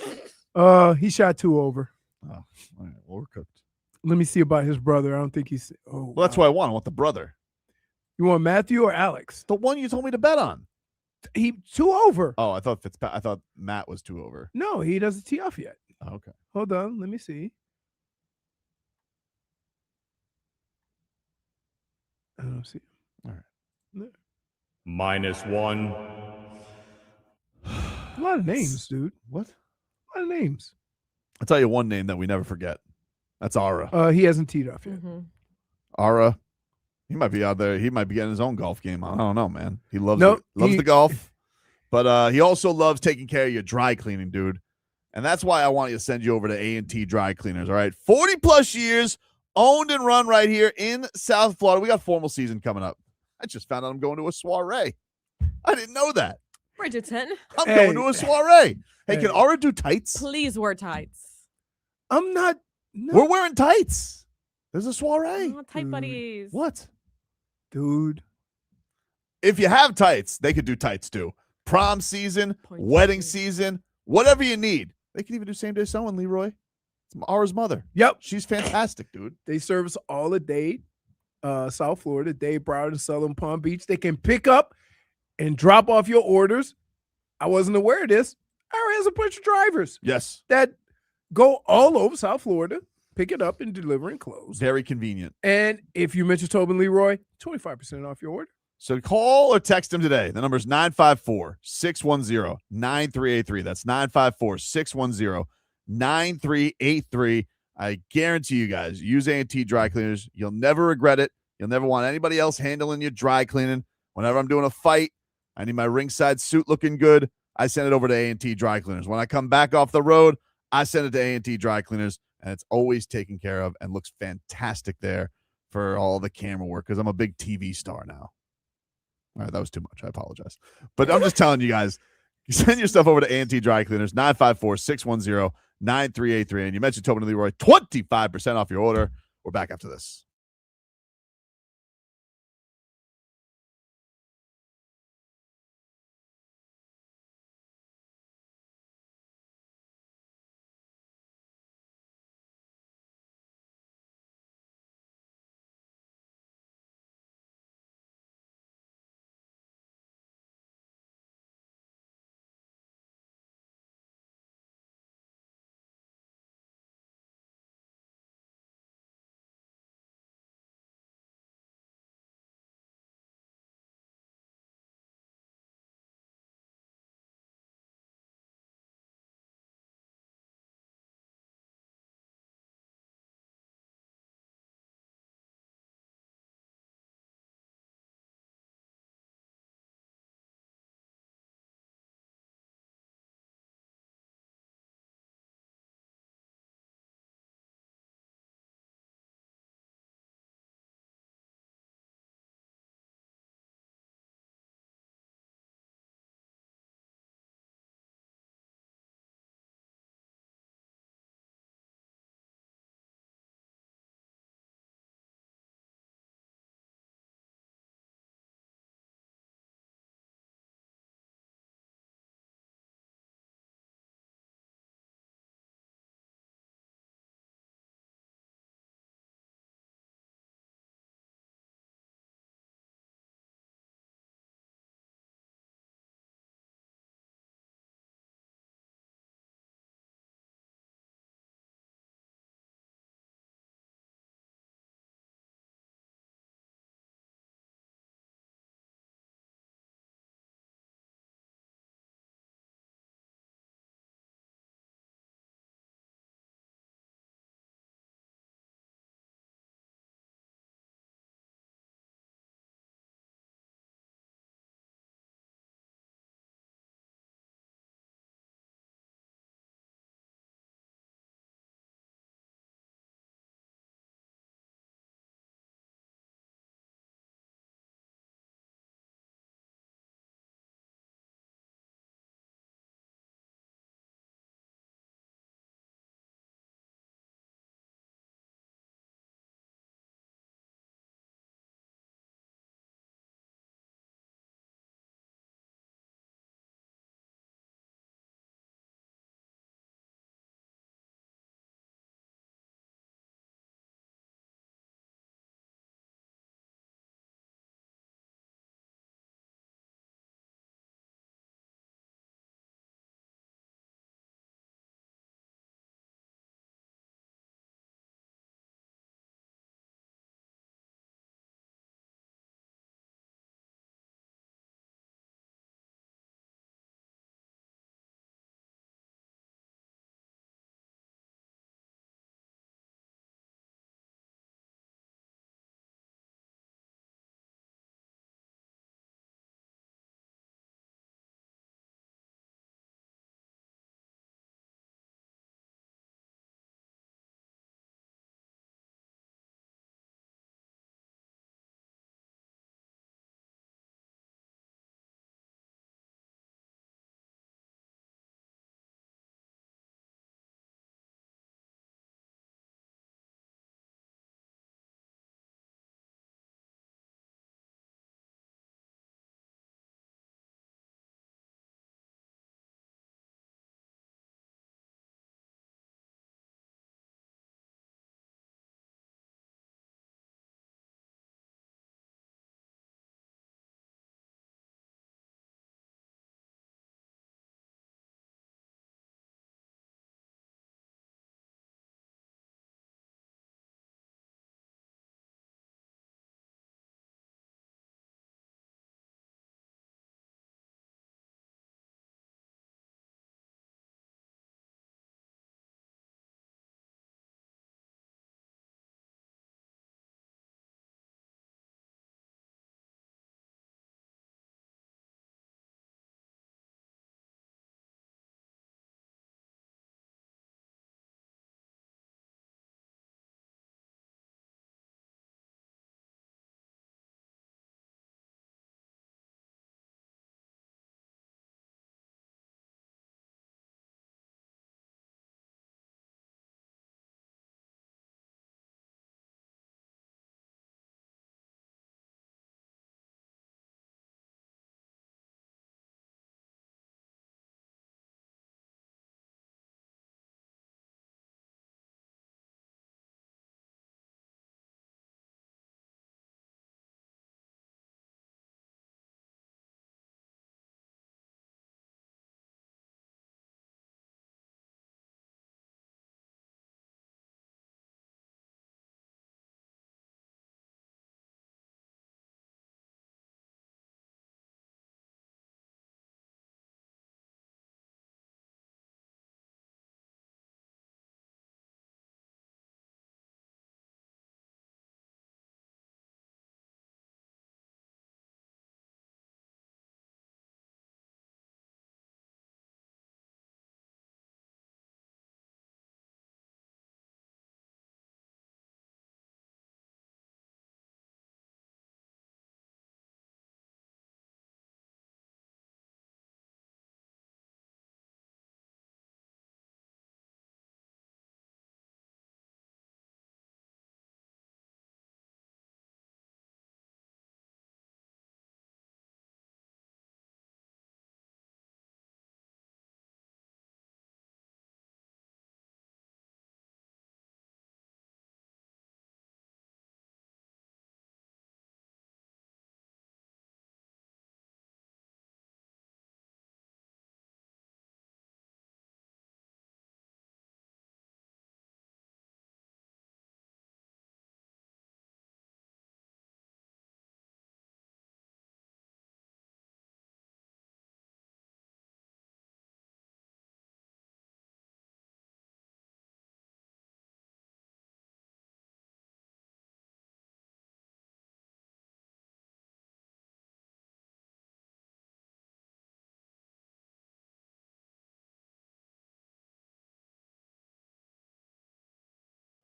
He shot 2 over. Oh, all right. Well, we're cooked. Let me see about his brother. I don't think he's. Oh, well, that's what I want. I want the brother. You want Matthew or Alex? The one you told me to bet on. He 2 over. Oh, I thought Matt was 2 over. No, he doesn't tee off yet. Oh, okay. Hold on. Let me see. I don't see. All right. -1. A lot of names, dude. What? A lot of names. I'll tell you one name that we never forget. That's Ara. He hasn't teed off yet. Mm-hmm. Ara. He might be out there. He might be getting his own golf game on. I don't know, man. He loves the golf, but he also loves taking care of your dry cleaning, dude. And that's why I want you to send you over to A&T Dry Cleaners, all right? 40-plus years, owned and run right here in South Florida. We got formal season coming up. I just found out I'm going to a soiree. I didn't know that. Bridgerton. I'm going to a soiree. Hey, can Ara do tights? Please wear tights. I'm not. No. We're wearing tights. There's a soiree. Oh, tight buddies. What? Dude. If you have tights, they could do tights too. Prom season, wedding season, whatever you need. They can even do same-day sewing, Leroy. It's Ara's mother. Yep. She's fantastic, dude. They service all of Dade, South Florida, Dade, Broward, Southern Palm Beach. They can pick up and drop off your orders. I wasn't aware of this. Ara has a bunch of drivers. Yes. That go all over South Florida, pick it up and deliver and close. Very convenient. And if you mention Tobin Leroy, 25% off your order. So call or text him today. The number is 954-610-9383. That's 954-610-9383. I guarantee you guys, use A&T Dry Cleaners. You'll never regret it. You'll never want anybody else handling your dry cleaning. Whenever I'm doing a fight, I need my ringside suit looking good. I send it over to A&T Dry Cleaners. When I come back off the road, I send it to A&T Dry Cleaners, and it's always taken care of and looks fantastic there for all the camera work because I'm a big TV star now. All right, that was too much. I apologize. But I'm just telling you guys, send your stuff over to A&T Dry Cleaners, 954-610-9383. And you mentioned Tobin and Leroy, 25% off your order. We're back after this.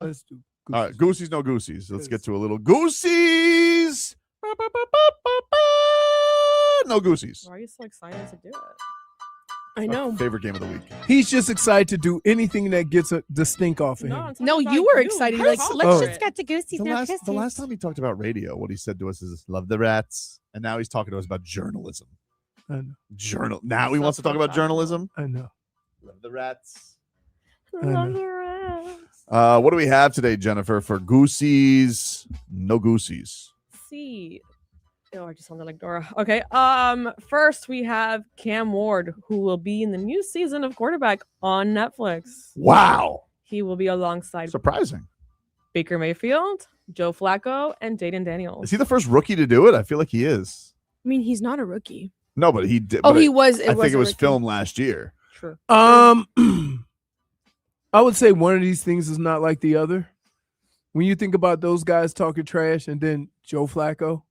Let's do All right, Goosies, no Goosies. Let's get to a little Goosies. No Goosies. Why are you so excited to do it? I know. Favorite game of the week. He's just excited to do anything that gets the stink off of him. No, you were excited. Like, let's just get to Goosies The now. last time he talked about radio, what he said to us is love the rats. And now he's talking to us about journalism. I know. Now he wants to talk about journalism. I know. Love the rats. Love the rats. What do we have today, Jennifer, for Goosies? No Goosies. See. Oh, I just sounded like Dora. Okay. First we have Cam Ward, who will be in the new season of quarterback on Netflix. Wow. He will be alongside Surprising. Baker Mayfield, Joe Flacco, and Jayden Daniels. Is he the first rookie to do it? I feel like he is. I mean, he's not a rookie. No, but he did. Oh, but he was. I think it was filmed last year. True. I would say one of these things is not like the other. When you think about those guys talking trash and then Joe Flacco.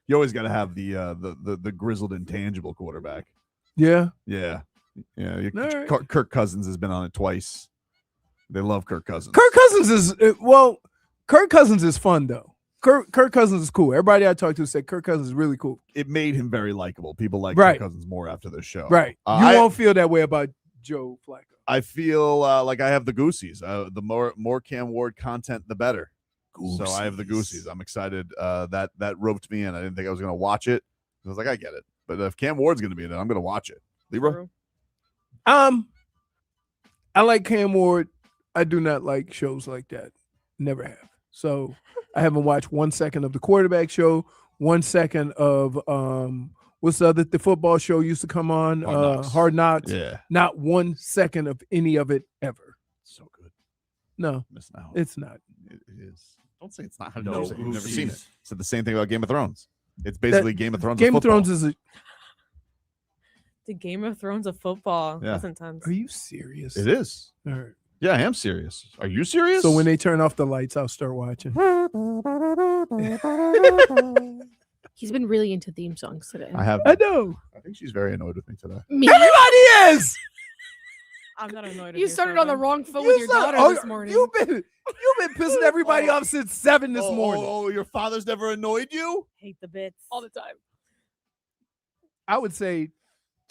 You always got to have the grizzled intangible quarterback. Yeah. Yeah. Yeah. Right. Kirk Cousins has been on it twice. They love Kirk Cousins. Kirk Cousins is fun though. Kirk Cousins is cool. Everybody I talked to said Kirk Cousins is really cool. It made him very likable. People like Right. Kirk Cousins more after this show. Right. You won't feel that way about Joe Flacco. I feel like I have the Goosies. The more Cam Ward content, the better. So I have the Goosies. I'm excited. That roped me in. I didn't think I was going to watch it. I was like, I get it. But if Cam Ward's going to be in it, I'm going to watch it. Leroy? I like Cam Ward. I do not like shows like that. Never have. So I haven't watched 1 second of the quarterback show, 1 second of what's the football show used to come on? Hard Knocks. Yeah. Not 1 second of any of it ever. So good. No, missing out. It's not. It is. Don't say it's not. No, You've never seen it. Goosies. Said the same thing about Game of Thrones. It's basically Game of Thrones. Game of Thrones is The Game of Thrones of football. Yeah. That's intense. Are you serious? It is. All right. Yeah, I am serious. Are you serious? So when they turn off the lights, I'll start watching. He's been really into theme songs today. I know. I think she's very annoyed with me today. Everybody is. I'm not annoyed. You started on the wrong foot with your daughter this morning. You've been pissing everybody off since 7 this morning. Oh, your father's never annoyed you? Hate the bits all the time. I would say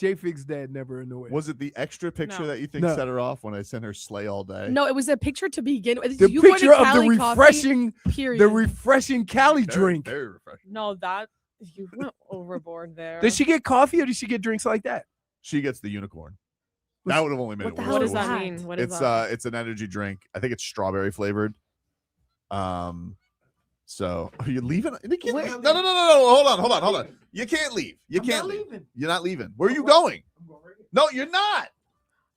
JFig's dad never annoyed. Was it the extra picture that you think No. set her off when I sent her sleigh all day? No, it was a picture to begin with. The You go to picture of the Cali Coffee, refreshing, period. the refreshing Cali drink. Very refreshing. No, that you went overboard there. Did she get coffee or did she get drinks like that? She gets the unicorn. That would have only made it worse. What does that mean? What is It's that? it's an energy drink. I think it's strawberry flavored. So are you leaving? No. Hold on. You can't leave. You can't leave. You're not leaving. Where are you going? No, you're not.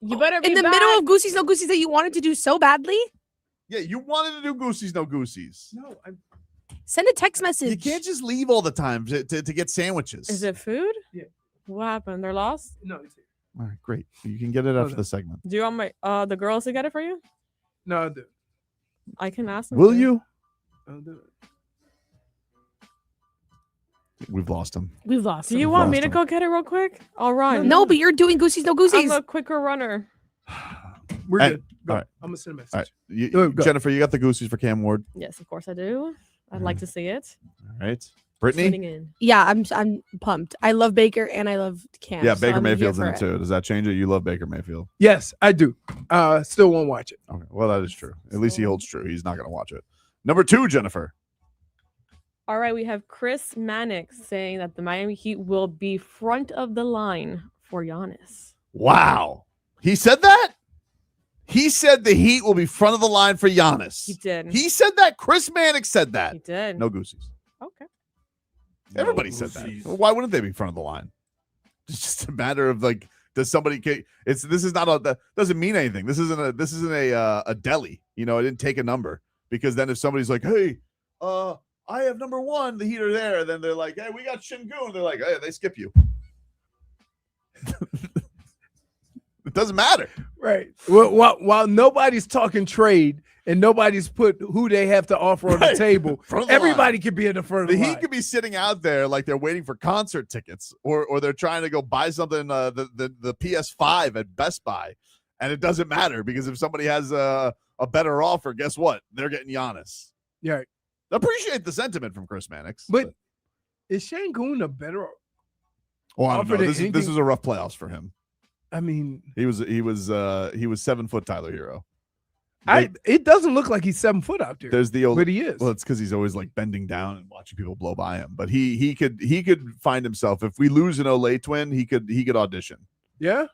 You better be in the back. middle of Goosies No Goosies that you wanted to do so badly. Yeah, you wanted to do Goosies, no Goosies. No, Send a text message. You can't just leave all the time to get sandwiches. Is it food? Yeah. What happened? They're lost? No, it's here. All right, great. You can get it after the segment. Do you want my the girls to get it for you? No, I do. I can ask them. Will to. you? I'll do it. We've lost him. We've lost. Do you want me to go get it real quick? I'll run. No, but you're doing Goosies No Goosies. I'm a quicker runner. We're Hey, good. Go. all right. I'm gonna send a message. All right. Go. Jennifer, you got the Goosies for Cam Ward. Yes, of course I do. I'd like to see it. All right. Sending Brittany? in. Yeah, I'm pumped. I love Baker and I love Cam. Yeah, so Baker I'm here Mayfield's in for it too. Does that change it? You love Baker Mayfield. Yes, I do. Still won't watch it. Okay. Well, that is true. At least he holds true. He's not going to watch it. Number 2, Jennifer. All right, we have Chris Mannix saying that the Miami Heat will be front of the line for Giannis. Wow. He said that? He said the Heat will be front of the line for Giannis. He did. He said that? Chris Mannix said that. He did. No Goosies. Okay. Everybody said that. Well, why wouldn't they be front of the line? It's just a matter of like, does somebody? This is not a. That doesn't mean anything. This isn't a deli. You know, I didn't take a number because then if somebody's like, hey, I have number 1, the Heat are there. Then they're like, hey, we got Shingun. They're like, hey, they skip you. It doesn't matter. Right. Well, while nobody's talking trade and nobody's put who they have to offer on the table, everybody can be in the front of The the Heat line. could be sitting out there like they're waiting for concert tickets, or they're trying to go buy something, the PS5 at Best Buy, And it doesn't matter because if somebody has a better offer, guess what? They're getting Giannis. Yeah. Appreciate the sentiment from Chris Mannix. But is Şengün a better well, I don't offer know. than This is a rough playoffs for him. I mean, he was 7 foot Tyler Hero. It doesn't look like he's 7 foot out there. There's the old, but he is. Well, it's because he's always like bending down and watching people blow by him. But he could find himself. If we lose an Olay twin, he could audition. Yeah.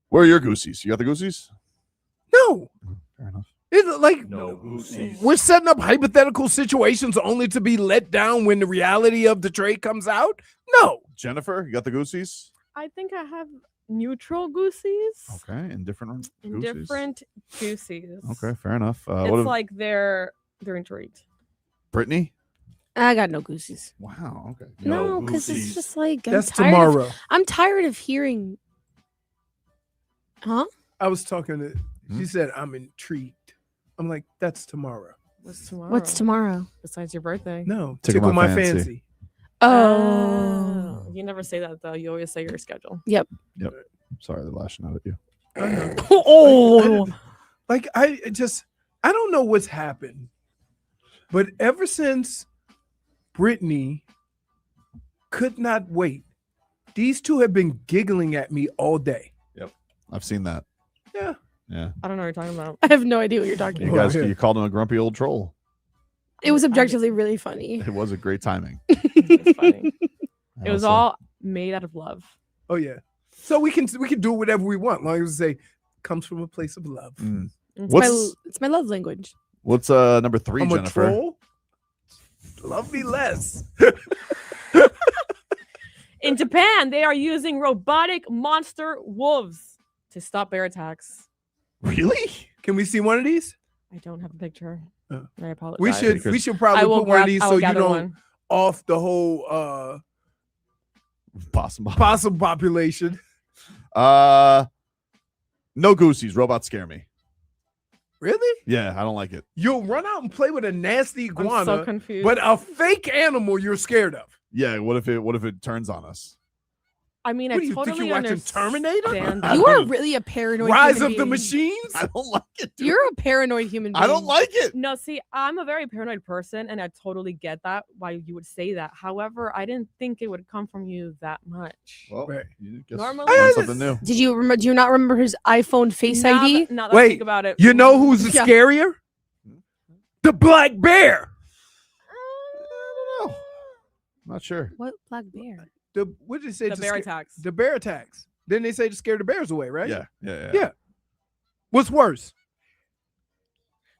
Where are your goosies? You got the goosies? No. Fair enough. It's like we're setting up hypothetical situations only to be let down when the reality of the trade comes out. No. Jennifer, you got the goosies? I think I have neutral goosies. Okay, indifferent goosies. Indifferent goosies. Okay, fair enough. It's like they're intrigued. Brittany? I got no goosies. Wow. Okay. No, because it's just like That's tomorrow. I'm tired of hearing. Huh? I was talking to. She said I'm intrigued. I'm like, that's tomorrow. What's tomorrow? What's tomorrow? Besides your birthday? No, tickle my fancy. Oh. You never say that though. You always say your schedule. Yep. Sorry, they're lashing out at you. Oh. Like I don't know what's happened, but ever since Brittany could not wait, these two have been giggling at me all day. Yep, I've seen that. Yeah. Yeah. I don't know what you're talking about. I have no idea what you're talking You about. guys, you called him a grumpy old troll. It was objectively really funny. It was a great timing. It's funny. It was Also- all made out of love. Oh yeah. So we can do whatever we want, long as we say comes from a place of love. Mm. It's my love language. What's number 3, I'm Jennifer? a troll. Love me less. In Japan, they are using robotic monster wolves to stop bear attacks. Really? Can we see one of these? I don't have a picture. Oh. I apologize. We should probably I will put one of grab- these I so will you gather don't one. off the whole Possum. population. No goosies. Robots scare me. Really? Yeah, I don't like it. You'll run out and play with a nasty I'm iguana, so confused. but a fake animal you're scared of. Yeah, what if it turns on us? I mean, What I do you think totally you're watching understand Terminator? that. You are really a paranoid. Rise human of the being. Machines? I don't like it. Dude. You're a paranoid human being. I don't like it. No, see, I'm a very paranoid person, and I totally get that why you would say that. However, I didn't think it would come from you that much. Well, Right. you guess Normally- learn something new. Did you remember? Do you not remember his iPhone Face Now ID? that I Wait, think about it, You know who's Yeah. scarier? The black bear. I don't know. I'm not sure. What black bear? What did it say? the to bear scare- attacks. The bear attacks. Then they say to scare the bears away, right? Yeah. Yeah. What's worse?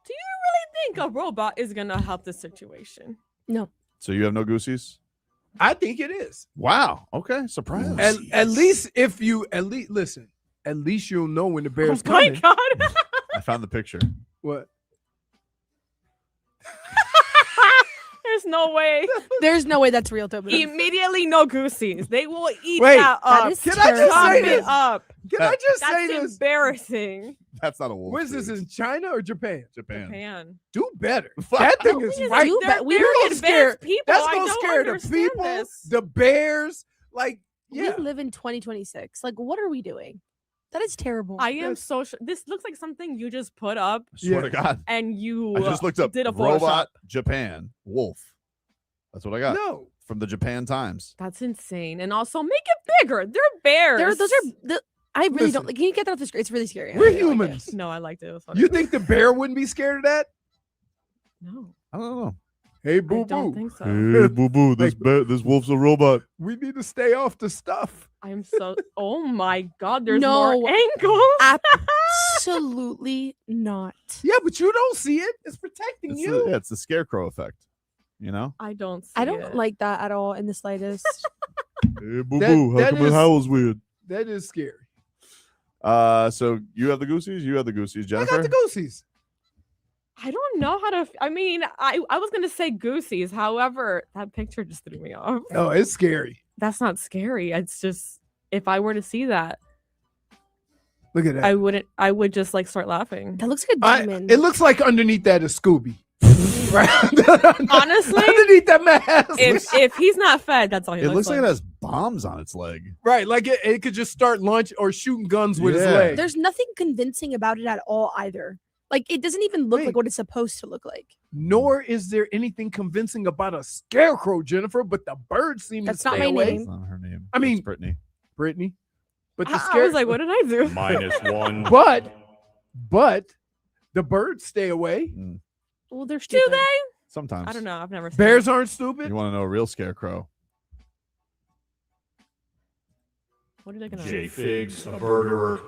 Do you really think a robot is gonna help the situation? No. So you have no goosies? I think it is. Wow. Okay. Surprise. At least if you listen, at least you'll know when the bear's Oh my coming. god! I found the picture. What? There's no way. There's no way that's real, Tobin. Immediately, no goosies. They will eat Wait, that that up. is Can I just Chop say it this? up. Can I just say That's this? embarrassing. That's not a wolf. Where's this dude. in China or Japan? Japan. Japan. Do better. Wow. That thing is Please right. do They're but we very don't gonna advanced scare- people. That's I gonna don't scare the understand people, this. the bears. Like, yeah. We live in 2026. Like, what are we doing? That is terrible. I am so sure. This looks like something you just put up I swear Yeah. to God. and you I just looked up did a robot Photoshop. Japan wolf. That's what I got No. from the Japan Times. That's insane. And also make it bigger. They're bears. Those are. I really Listen. don't. Like, can you get that off the screen? It's really scary. I We're really don't like it. humans. No, I liked it. It was funny. You think the bear wouldn't be scared of that? No, I don't know. Hey, I boo don't boo. think so. Hey, boo boo. This wolf's a robot. We need to stay off the stuff. I'm so. Oh my god. There's No. more angles. Absolutely not. Yeah, but you don't see it. It's protecting It's you. it's the scarecrow effect. You know? I don't. See I don't it. like that at all in the slightest. Hey, boo That- boo. How that come it is- howls weird? That is scary. So you have the goosies? You have the goosies, Jennifer? I got the goosies. I don't know how to. I mean, I was gonna say goosies. However, that picture just threw me off. Oh, it's scary. That's not scary. It's just if I were to see that, Look at that. I wouldn't. I would just like start laughing. That looks like a demon. It looks like underneath that is Scooby. Right? Honestly, underneath that mask. if he's not fed, that's all he It looks looks like it has bombs on its leg. Right, like it could just start launch or shooting guns with his Yeah. leg. There's nothing convincing about it at all either. Like it doesn't even look like what it's supposed to look like. Nor is there anything convincing about a scarecrow, Jennifer, but the bird seems That's to not stay my away. name. That's not her name. I mean, It's Brittany. Brittany. But the I was like, what did I do? -1. But the birds stay away. Well, they're Do stupid. they? Sometimes. I don't know. I've never seen Bears it. aren't stupid. You want to know a real scarecrow? What are they gonna JFig's a murderer.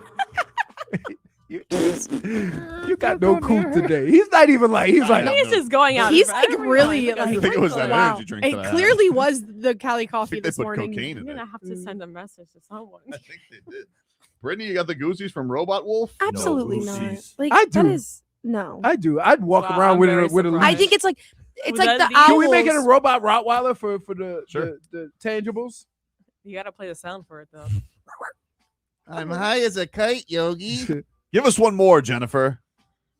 You got no coop today. He's not even like he's like He's just going out. He's like really I think it was that wow. energy drink It that I had. clearly was the Cali coffee think they this put morning. cocaine I'm in it. gonna have to send a message to someone. I think they did. Brittany, you got the Goosies from Robot Wolf? Absolutely No, not. Lucy's. Like I that do. is no. I do. I'd walk Wow, around I'm with very it with a surprised. I think it's like Was like that the the- owls. Can we make it a robot Rottweiler for Sure. the tangibles? You gotta play the sound for it though. I'm high as a kite, Yogi. Give us one more, Jennifer.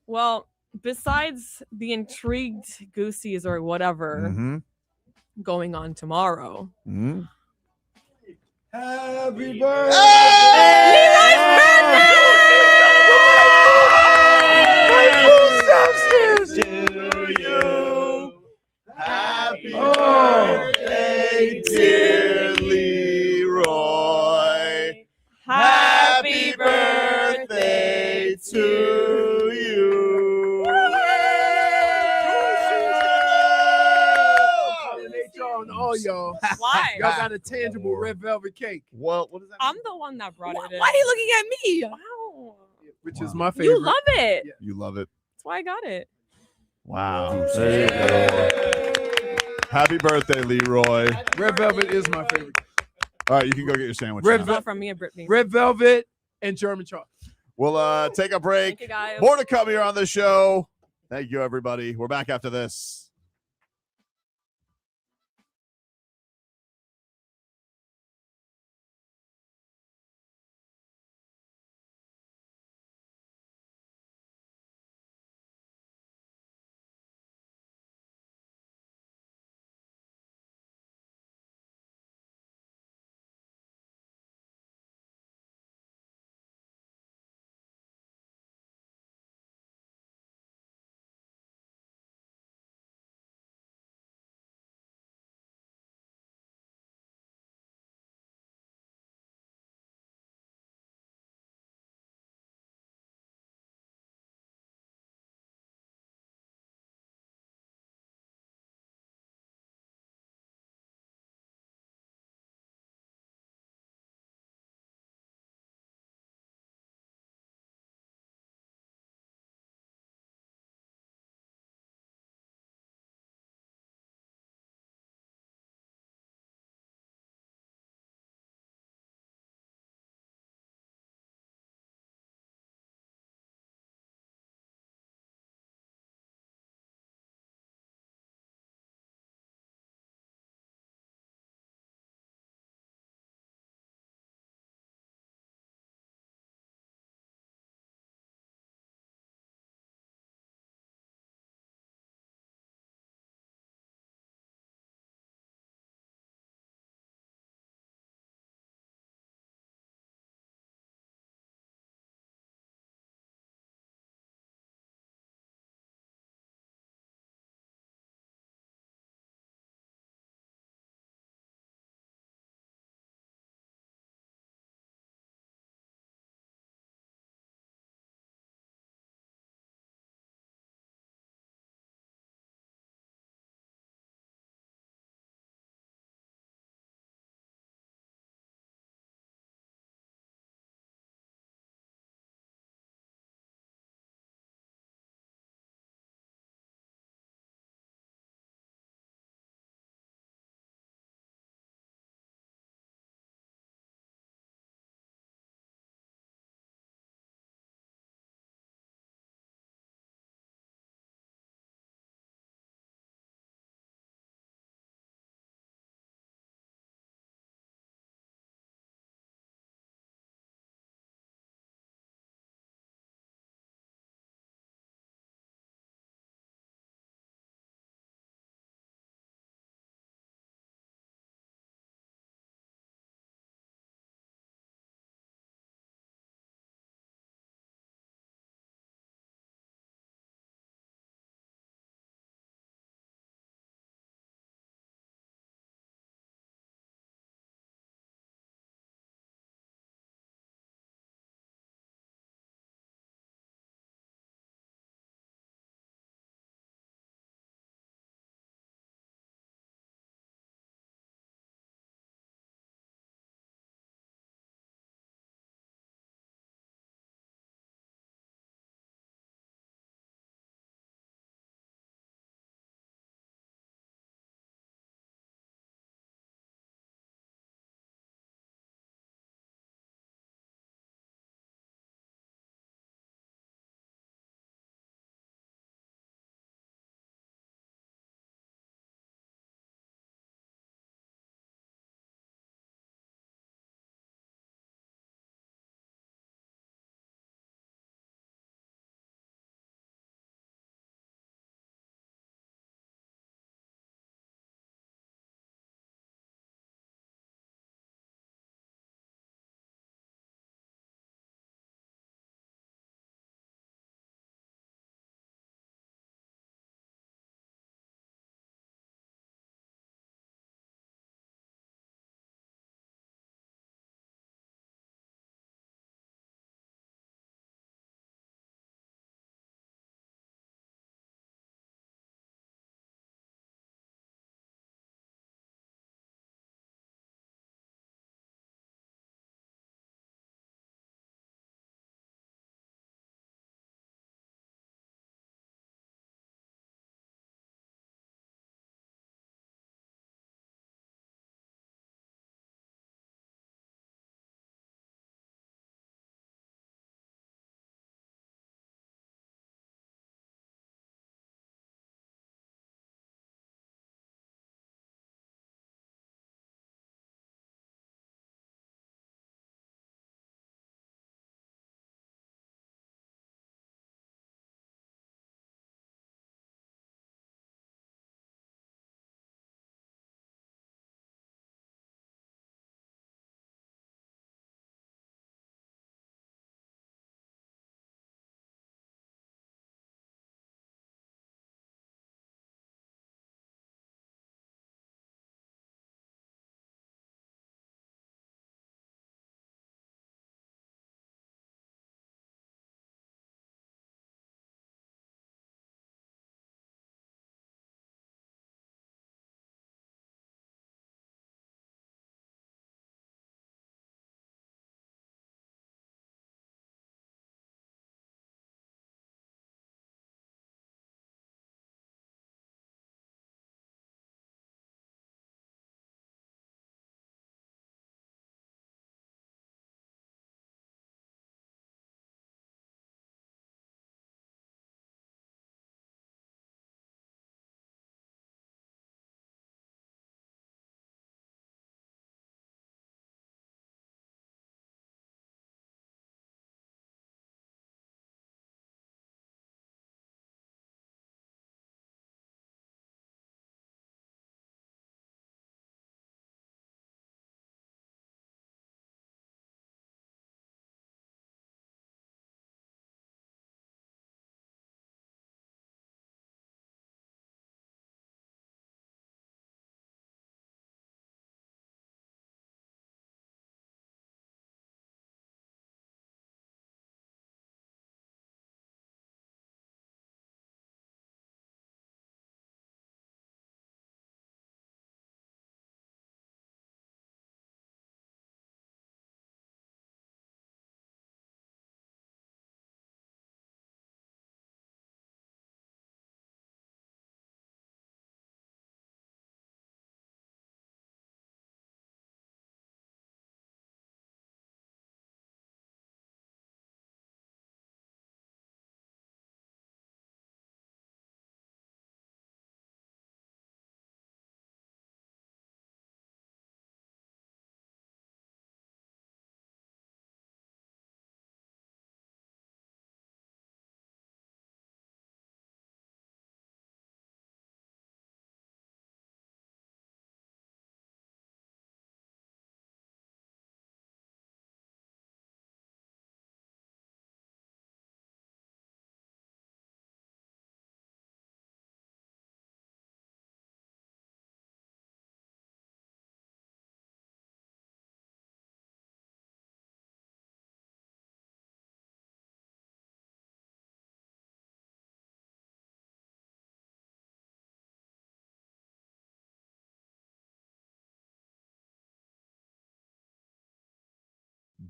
Well, besides the intrigued goosies or whatever Mm-hmm. going on tomorrow, Mm-hmm. Happy To you. Happy birthday, dear Leroy. Happy birthday to you. All y'all. Why? Y'all got a tangible red velvet cake. Well, what is that? I'm the one that brought it in. Why are you looking at me? Wow. Which Wow. is my favorite. You love it. Yeah. You love it. That's why I got it. Wow. There you go. Happy birthday, Leroy. Red velvet is my favorite. All right, you can go get your sandwich. Red now. Not from me and Brittany. Red velvet and German chocolate. We'll take a break. Thank you, guys. More to come here on the show. Thank you, everybody. We're back after this.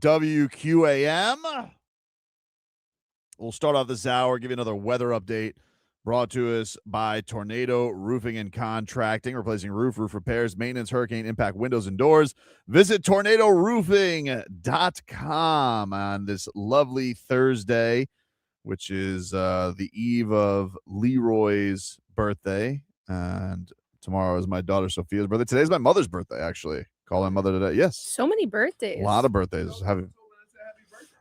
WQAM. We'll start off this hour, give you another weather update brought to us by Tornado Roofing and Contracting, replacing roof repairs, maintenance, hurricane impact windows and doors. Visit tornadoroofing.com on this lovely Thursday, which is the eve of Leroy's birthday. And tomorrow is my daughter Sophia's birthday. Today's my mother's birthday, actually. Call my mother today. Yes. So many birthdays. A lot of birthdays.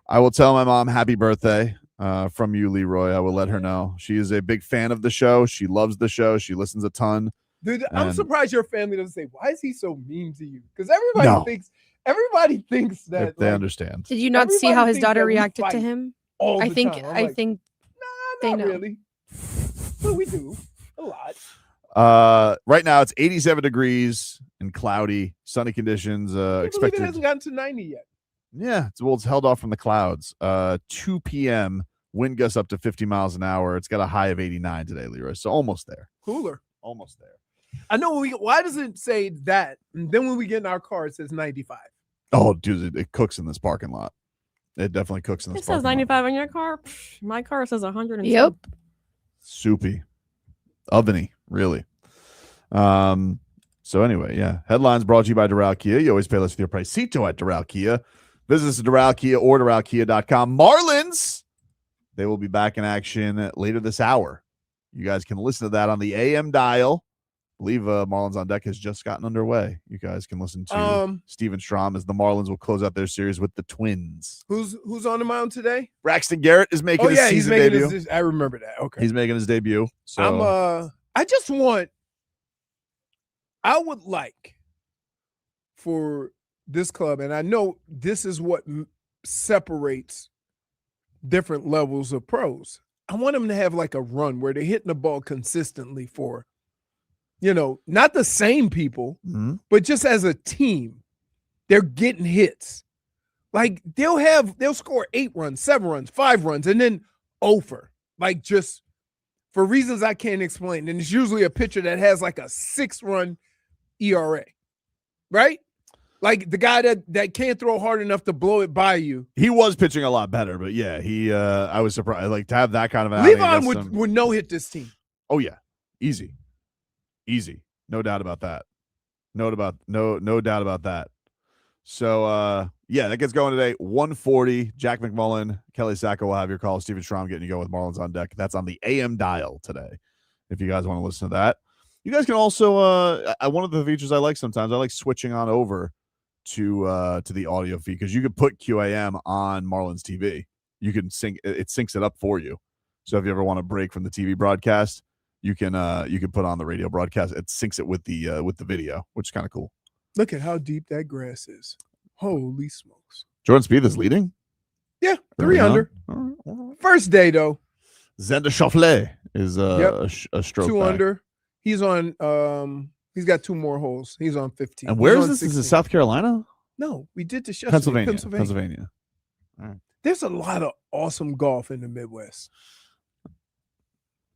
I will tell my mom happy birthday from you, Leroy. I will let her know. She is a big fan of the show. She loves the show. She listens a ton. Dude, I'm surprised your family doesn't say, why is he so mean to you? Because everybody thinks that they understand. Did you not see how his daughter reacted to him? I think they know. Really. Well, we do a lot. Right now it's 87 degrees and cloudy, sunny conditions. Expected. It hasn't gotten to 90 yet. Yeah, it's held off from the clouds. 2 p.m. wind gusts up to 50 miles an hour. It's got a high of 89 today, Leroy. So almost there. Cooler. Almost there. I know. Why does it say that? And then when we get in our car, it says 95. Oh, dude, it cooks in this parking lot. It definitely cooks in this. It says 95 on your car. My car says 100. Yep. Soupy, oveny, really. So anyway, yeah. Headlines brought to you by Doral Kia. You always pay less with your pricito at Doral Kia. Visit us at Doral Kia or DoralKia.com. Marlins, they will be back in action later this hour. You guys can listen to that on the AM dial. I believe Marlins on Deck has just gotten underway. You guys can listen to Steven Strom as the Marlins will close out their series with the Twins. Who's on the mound today? Braxton Garrett is making his season debut. I remember that. Okay. He's making his debut. So I would like for this club, and I know this is what separates different levels of pros. I want them to have like a run where they're hitting the ball consistently for, not the same people, but just as a team, they're getting hits. Like they'll score 8 runs, 7 runs, 5 runs, and then over, like just for reasons I can't explain. And it's usually a pitcher that has like a 6-run ERA, right? Like the guy that can't throw hard enough to blow it by you. He was pitching a lot better, but yeah, I was surprised. Like to have that kind of Levon would no hit this team. Oh yeah, easy, no doubt about that. No doubt about that. So yeah, that gets going today. 1:40. Jack McMullen, Kelly Sacco will have your call. Steven Strom getting you go with Marlins on Deck. That's on the AM dial today. If you guys want to listen to that, you guys can also. One of the features I like sometimes, I like switching on over to the audio feed because you can put QAM on Marlins TV. You can it syncs it up for you. So if you ever want to break from the TV broadcast, you can put on the radio broadcast. It syncs it with the video, which is kind of cool. Look at how deep that grass is. Holy smokes. Jordan Spieth is leading? Yeah, 3 under. First day though. Xander Schauffele is a stroke 2 back. under. He's on he's got 2 more holes. He's on 15. And where is this? 16. Is it South Carolina? No, we did this yesterday. Pennsylvania. All right. There's a lot of awesome golf in the Midwest.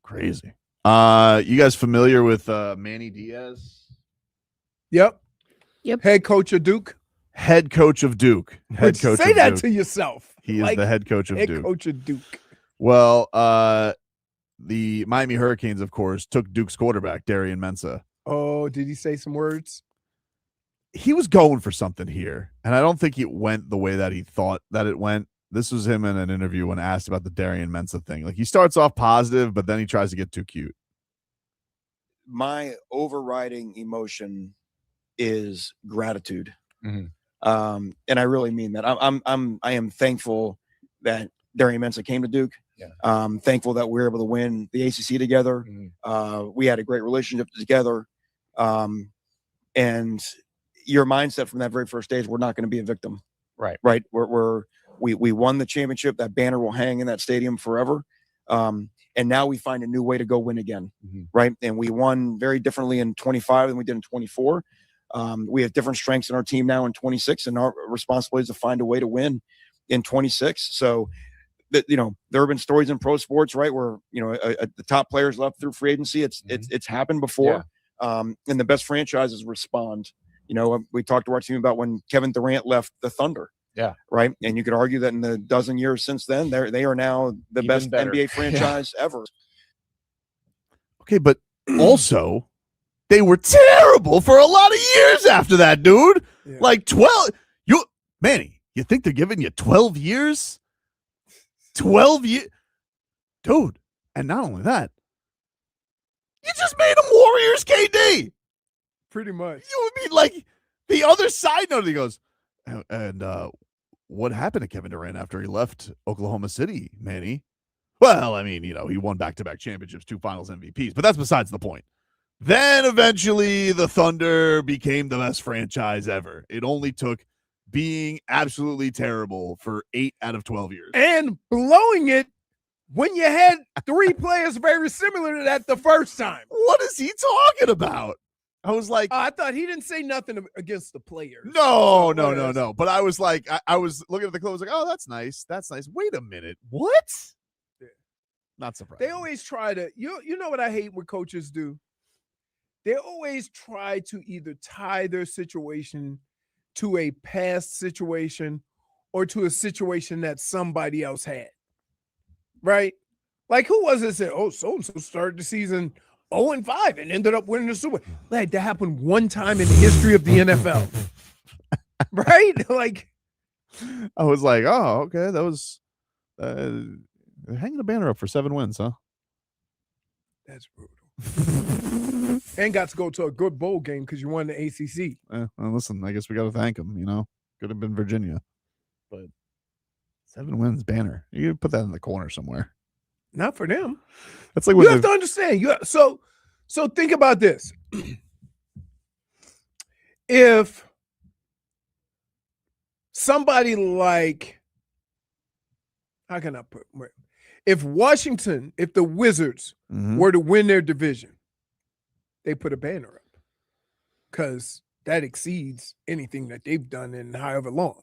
Crazy. You guys familiar with Manny Diaz? Yep. Yep. Head coach of Duke. Head coach of Duke. Say that to yourself. He is the head coach of Duke. Head coach of Duke. Well, the Miami Hurricanes, of course, took Duke's quarterback, Darian Mensah. Oh, did he say some words? He was going for something here, and I don't think it went the way that he thought that it went. This was him in an interview when asked about the Darian Mensah thing. Like he starts off positive, but then he tries to get too cute. My overriding emotion is gratitude. Mm-hmm. And I really mean that. I am thankful that Darian Mensah came to Duke. Yeah. Thankful that we were able to win the ACC together. Mm-hmm. We had a great relationship together. And your mindset from that very first stage, we're not going to be a victim. Right. Right. We won the championship. That banner will hang in that stadium forever. And now we find a new way to go win again. Mm-hmm. Right. And we won very differently in 25 than we did in 24. We have different strengths in our team now in 26, and our responsibility is to find a way to win in 26. So, there have been stories in pro sports, right, where the top players left through free agency. It's happened before, and the best franchises respond. We talked to our team about when Kevin Durant left the Thunder. Yeah. Right. And you could argue that in the dozen years since then, they are now the Even best better. NBA franchise ever. Okay, but also they were terrible for a lot of years after that, dude. Yeah. Like Manny, you think they're giving you 12 years? 12 years? Dude, and not only that, you just made them Warriors, KD. Pretty much. You would be like the other side note. He goes, and what happened to Kevin Durant after he left Oklahoma City, Manny? Well, I mean, he won back-to-back championships, 2 finals MVPs, but that's besides the point. Then eventually the Thunder became the best franchise ever. It only took being absolutely terrible for 8 out of 12 years. And blowing it when you had 3 players very similar to that the first time. What is he talking about? I was like, I thought he didn't say nothing against the players. No. But I was like, I was looking at the clothes like, oh, that's nice. That's nice. Wait a minute. What? Yeah. Not surprised. They always try to, you know what I hate what coaches do? They always try to either tie their situation to a past situation or to a situation that somebody else had. Right? Like, who was it that said, oh, so-and-so started the season 0-5 and ended up winning the Super Bowl? Like, that happened one time in the history of the NFL. Right? Like, I was like, oh, okay. That was hanging a banner up for 7 wins, huh? that's brutal. And got to go to a good bowl game because you won the ACC. Well, listen, I guess we got to thank him. Could have been Virginia, but 7 wins banner. You could put that in the corner somewhere. Not for them. That's like you have to understand. So think about this. If somebody like, how can I put? If Washington, if the Wizards were to win their division, they put a banner up because that exceeds anything that they've done in however long.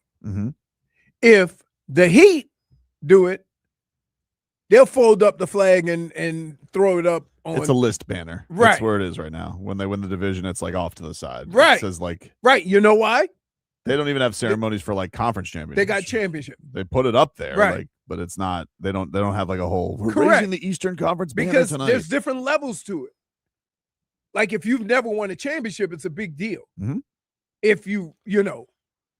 If the Heat do it, they'll fold up the flag and throw it up on. It's a list banner. Right. That's where it is right now. When they win the division, it's like off to the side. Right. It says like. Right. You know why? They don't even have ceremonies for like conference championships. They got championship. They put it up there. Right. Like, but it's not. They don't have like a whole. We're Correct. raising the Eastern Conference banner Because tonight. there's different levels to it. Like if you've never won a championship, it's a big deal. If you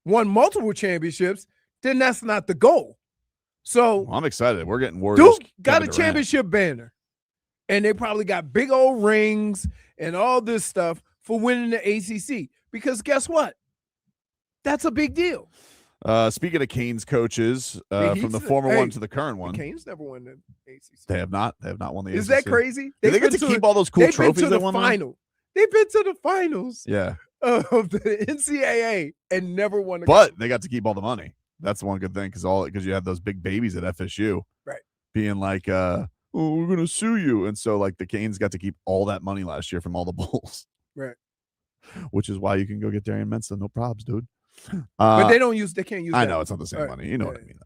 won multiple championships, then that's not the goal. So Well, I'm excited. We're getting Warriors. Duke got Kevin a Durant. championship banner, and they probably got big old rings and all this stuff for winning the ACC. Because guess what? That's a big deal. Speaking of Canes coaches, The from the Heat's- former hey, one to the current one, The Canes never won the ACC. they have not. They have not won the. Is ACC. that crazy? Do they get to keep all those cool they've been trophies to they the won? though? final. They've been to the finals Yeah, of the NCAA and never won a but they got to keep all the money. That's the one good thing because you have those big babies at FSU, Right. Being like, oh, we're gonna sue you, and so like the Canes got to keep all that money last year from all the Bulls, Right. which is why you can go get Darian Mensah, no probs, dude. But they can't use I that. know it's not the same All right. money. You know what I Yeah. mean,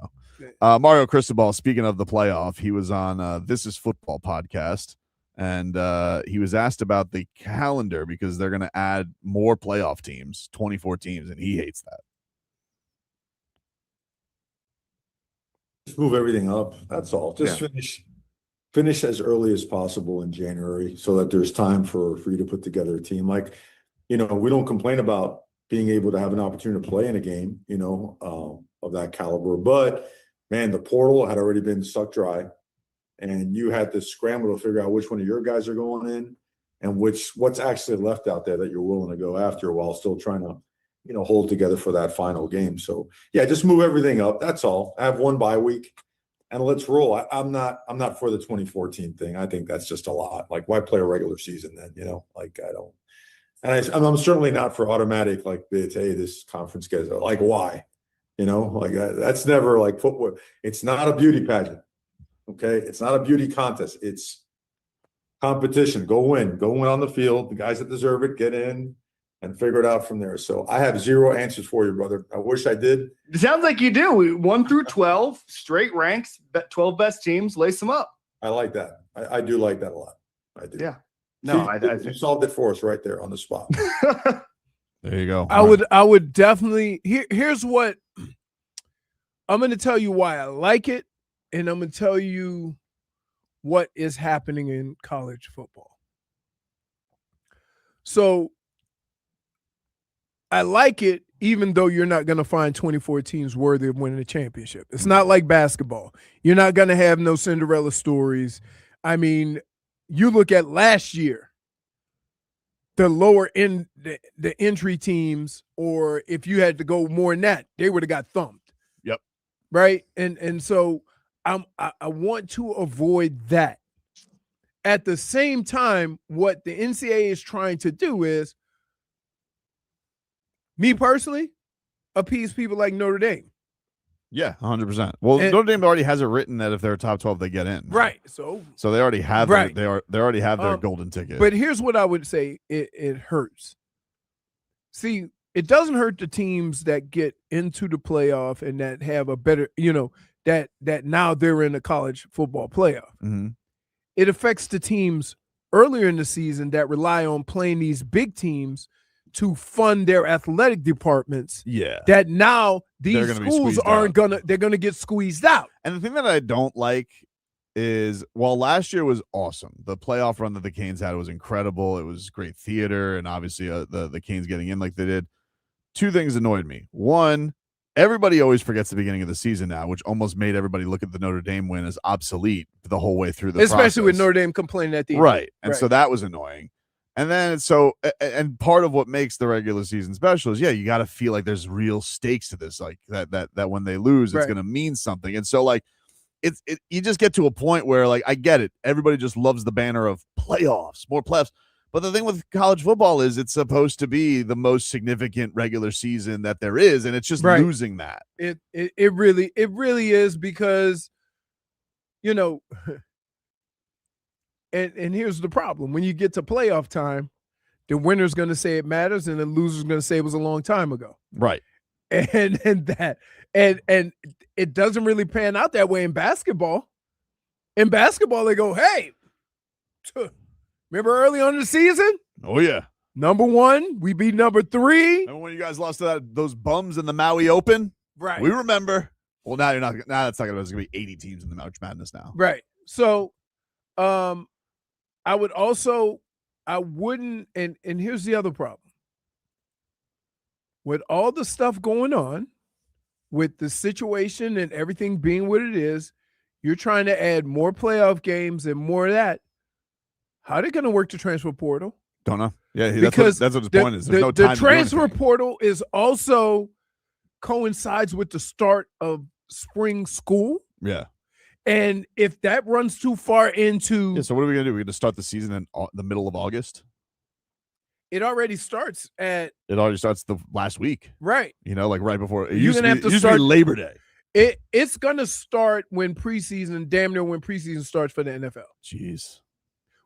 though. Mario Cristobal, speaking of the playoff, he was on This Is Football podcast, and he was asked about the calendar because they're going to add more playoff teams, 24 teams, and he hates that. Just move everything up. That's all. Just finish as early as possible in January so that there's time for you to put together a team. Like, we don't complain about being able to have an opportunity to play in a game, of that caliber. But man, the portal had already been sucked dry, and you had to scramble to figure out which one of your guys are going in and what's actually left out there that you're willing to go after while still trying to, hold together for that final game. So yeah, just move everything up. That's all. I have one bye week and let's roll. I'm not for the 2014 thing. I think that's just a lot. Like, why play a regular season then? Like, I don't. And I'm certainly not for automatic, like, hey, this conference gets, like, why? Like that's never like football. It's not a beauty pageant. Okay. It's not a beauty contest. It's competition. Go win on the field. The guys that deserve it, get in and figure it out from there. So I have 0 answers for you, brother. I wish I did. It sounds like you do. 1 through 12, straight ranks, 12 best teams, lace them up. I like that. I do like that a lot. I do. Yeah. No, you solved it for us right there on the spot. There you go. I would definitely here's what I'm going to tell you why I like it, and I'm going to tell you what is happening in college football. So I like it, even though you're not going to find 24 teams worthy of winning a championship. It's not like basketball. You're not going to have no Cinderella stories. I mean, you look at last year, the lower end, the entry teams, or if you had to go more than that, they would have got thumped. Yep. Right. And so I want to avoid that. At the same time, what the NCAA is trying to do is, me personally, appease people like Notre Dame. Yeah, 100%. Well, And- Notre Dame already has it written that if they're top 12, they get in. Right. So they already have Right. they already have their golden ticket. But here's what I would say: it hurts. See, it doesn't hurt the teams that get into the playoff and that have a better, that now they're in the college football playoff. Mhm. It affects the teams earlier in the season that rely on playing these big teams to fund their athletic departments. Yeah. That now They're these gonna be schools squeezed aren't out. they're gonna get squeezed out. And the thing that I don't like is, while last year was awesome, the playoff run that the Canes had was incredible. It was great theater, and obviously the Canes getting in like they did. Two things annoyed me. One, everybody always forgets the beginning of the season now, which almost made everybody look at the Notre Dame win as obsolete the whole way through the Especially with process. Notre Dame complaining at the end. Right. And so that was annoying. And then and part of what makes the regular season special is, you got to feel like there's real stakes to this, like that when they lose, it's Right. going to mean something. And so like you just get to a point where, like, I get it. Everybody just loves the banner of playoffs, more playoffs. But the thing with college football is it's supposed to be the most significant regular season that there is, and it's just Right. losing that. It really is, because and here's the problem: when you get to playoff time, the winner's going to say it matters, and the loser's going to say it was a long time ago. Right. And it doesn't really pan out that way in basketball. In basketball, they go, "Hey, remember early on in the season? Oh yeah, number 1, we beat number 3. Remember when you guys lost to those bums in the Maui Open? Right. We remember. Well, now you're not. Now that's not going to. There's going to be 80 teams in the March Madness now. Right. So, I wouldn't, and here's the other problem. With all the stuff going on, with the situation and everything being what it is, you're trying to add more playoff games and more of that. How are they going to work the transfer portal? Don't know. Yeah, Because that's what his point is. There's no the time to do transfer anything. portal is also coincides with the start of spring school. Yeah. And if that runs too far into Yeah. So what are we going to do? We're going to start the season in the middle of August. it already starts at It already starts the last week. right. Like right before. It You're used gonna have it to used start to be Labor Day. It's gonna start when preseason, damn near when preseason starts for the NFL. Jeez.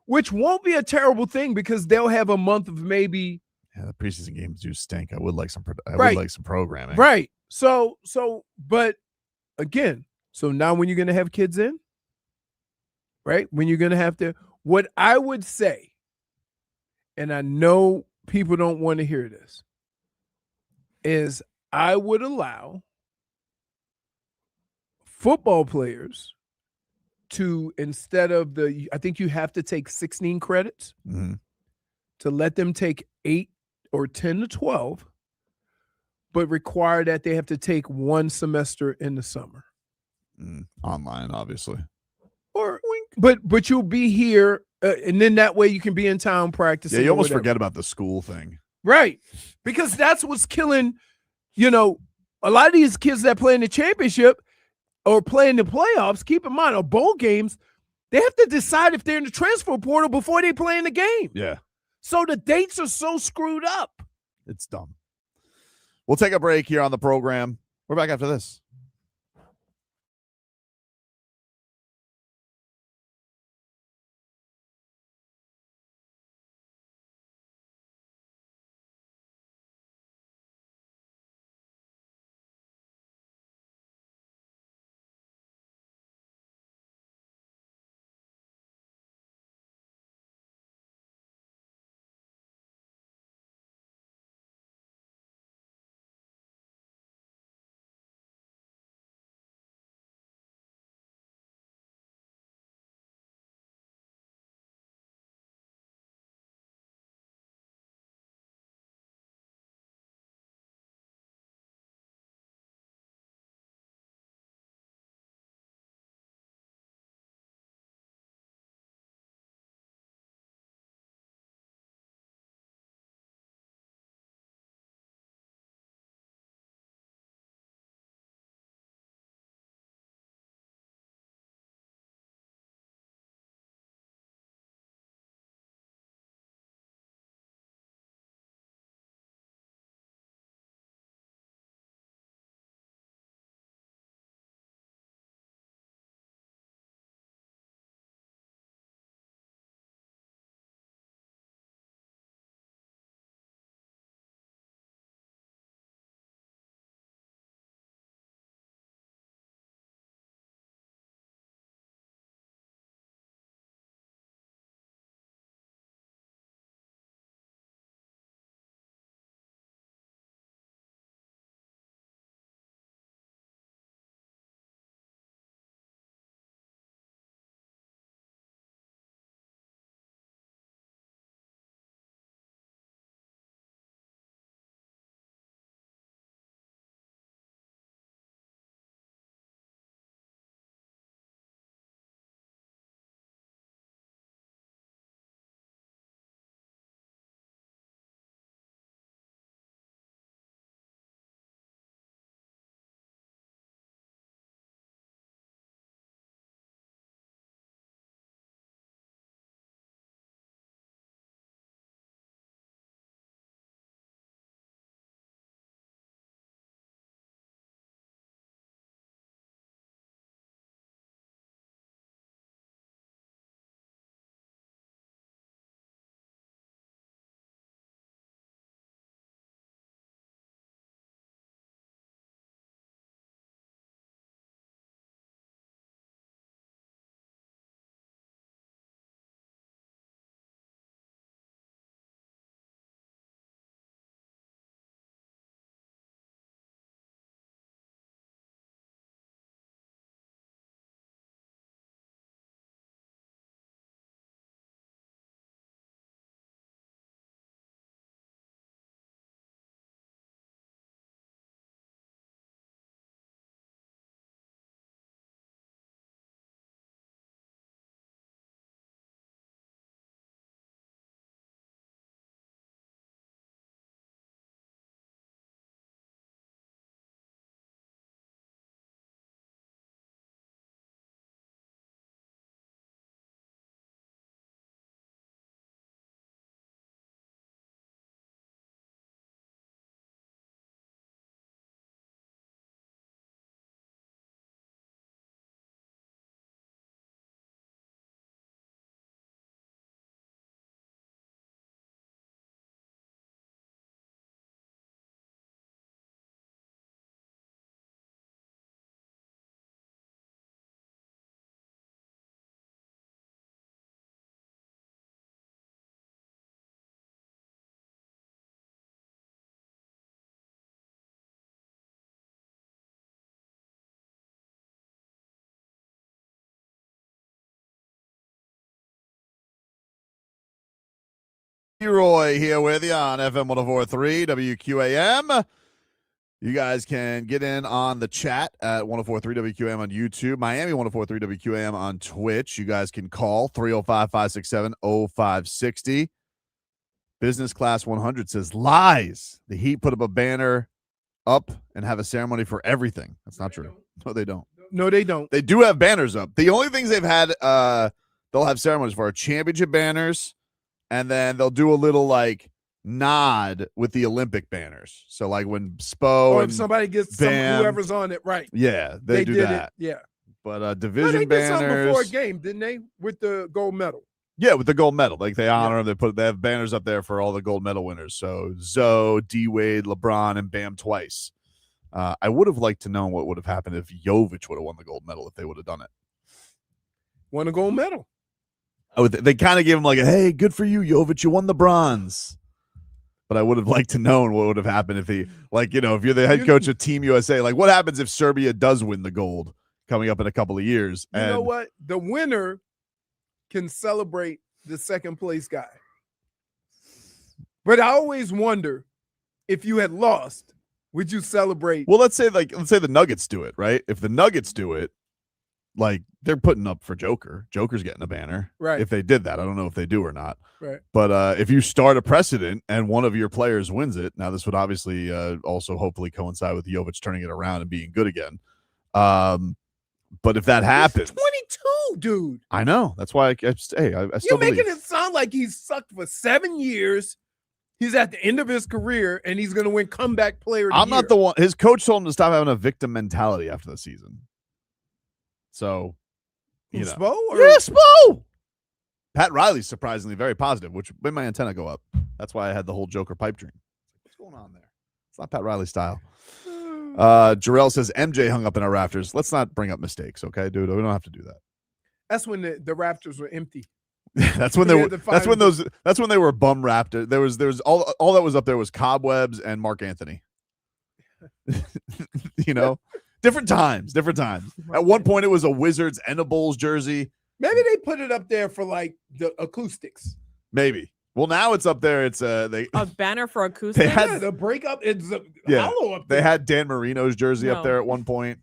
Which won't be a terrible thing because they'll have a month of maybe Yeah, the preseason games do stink. I would like some. I Right. would like some programming. right. So, but again, so now when you're gonna have kids in, right? When you're gonna have to, what I would say, and I know people don't want to hear this, is I would allow football players to, instead of I think you have to take 16 credits, Mhm. to let them take 8 or 10 to 12, but require that they have to take one semester in the summer. Online, obviously. Or but you'll be here, and then that way you can be in town practicing. Yeah, you or almost whatever. forget about the school thing. Right. Because that's what's killing, a lot of these kids that play in the championship or play in the playoffs, keep in mind, or bowl games, they have to decide if they're in the transfer portal before they play in the game. Yeah. So the dates are so screwed up. It's dumb. We'll take a break here on the program. We're back after this. Leroy here with you on FM 104.3 WQAM. You guys can get in on the chat at 104.3 WQAM on YouTube, Miami 104.3 WQAM on Twitch. You guys can call 305-567-0560. Business Class 100 says, lies. The Heat put up a banner up and have a ceremony for everything. That's not true. No, they don't. No, they don't. They do have banners up. The only things they've had, they'll have ceremonies for are championship banners, and then they'll do a little like nod with the Olympic banners. So like when Spo Or and if somebody gets whoever's on it, right? Yeah, they do did that. It, yeah. But division they did something banners before a game, didn't they? With the gold medal. Yeah, with the gold medal. Like they honor them. They have banners up there for all the gold medal winners. So Zoe, D Wade, LeBron, and Bam twice. I would have liked to know what would have happened if Jovic would have won the gold medal if they would have done it. Won a gold medal. They kind of gave him like, hey, good for you, Jovic. You won the bronze. But I would have liked to know what would have happened if he, like, if you're the head coach of Team USA, like what happens if Serbia does win the gold coming up in a couple of years? You know what? The winner can celebrate the second place guy. But I always wonder if you had lost, would you celebrate? Well, let's say the Nuggets do it, right? If the Nuggets do it, like they're putting up for Joker. Joker's getting a banner. Right. If they did that, I don't know if they do or not. Right. But if you start a precedent and one of your players wins it, now this would obviously also hopefully coincide with Jovic turning it around and being good again. But if that happens, 22, dude. I know. That's why I still You're believe. making it sound like he's sucked for 7 years. He's at the end of his career, and he's going to win comeback player of the I'm year. not the one. His coach told him to stop having a victim mentality after the season. So, Spo? Yeah, Spo. Pat Riley's surprisingly very positive, which made my antenna go up. That's why I had the whole Joker pipe dream. What's going on there? It's not Pat Riley style. Jarrell says MJ hung up in our rafters. Let's not bring up mistakes, okay, dude? We don't have to do that. That's when the Raptors were empty. That's when they were. That's when they were bum Raptors. There was all that was up there was cobwebs and Mark Anthony. Different times. At one point, it was a Wizards and a Bulls jersey. Maybe they put it up there for like the acoustics. Maybe. Well, now it's up there. It's a banner for acoustics. The breakup. It's hollow up there. They had Dan Marino's jersey up there at one point.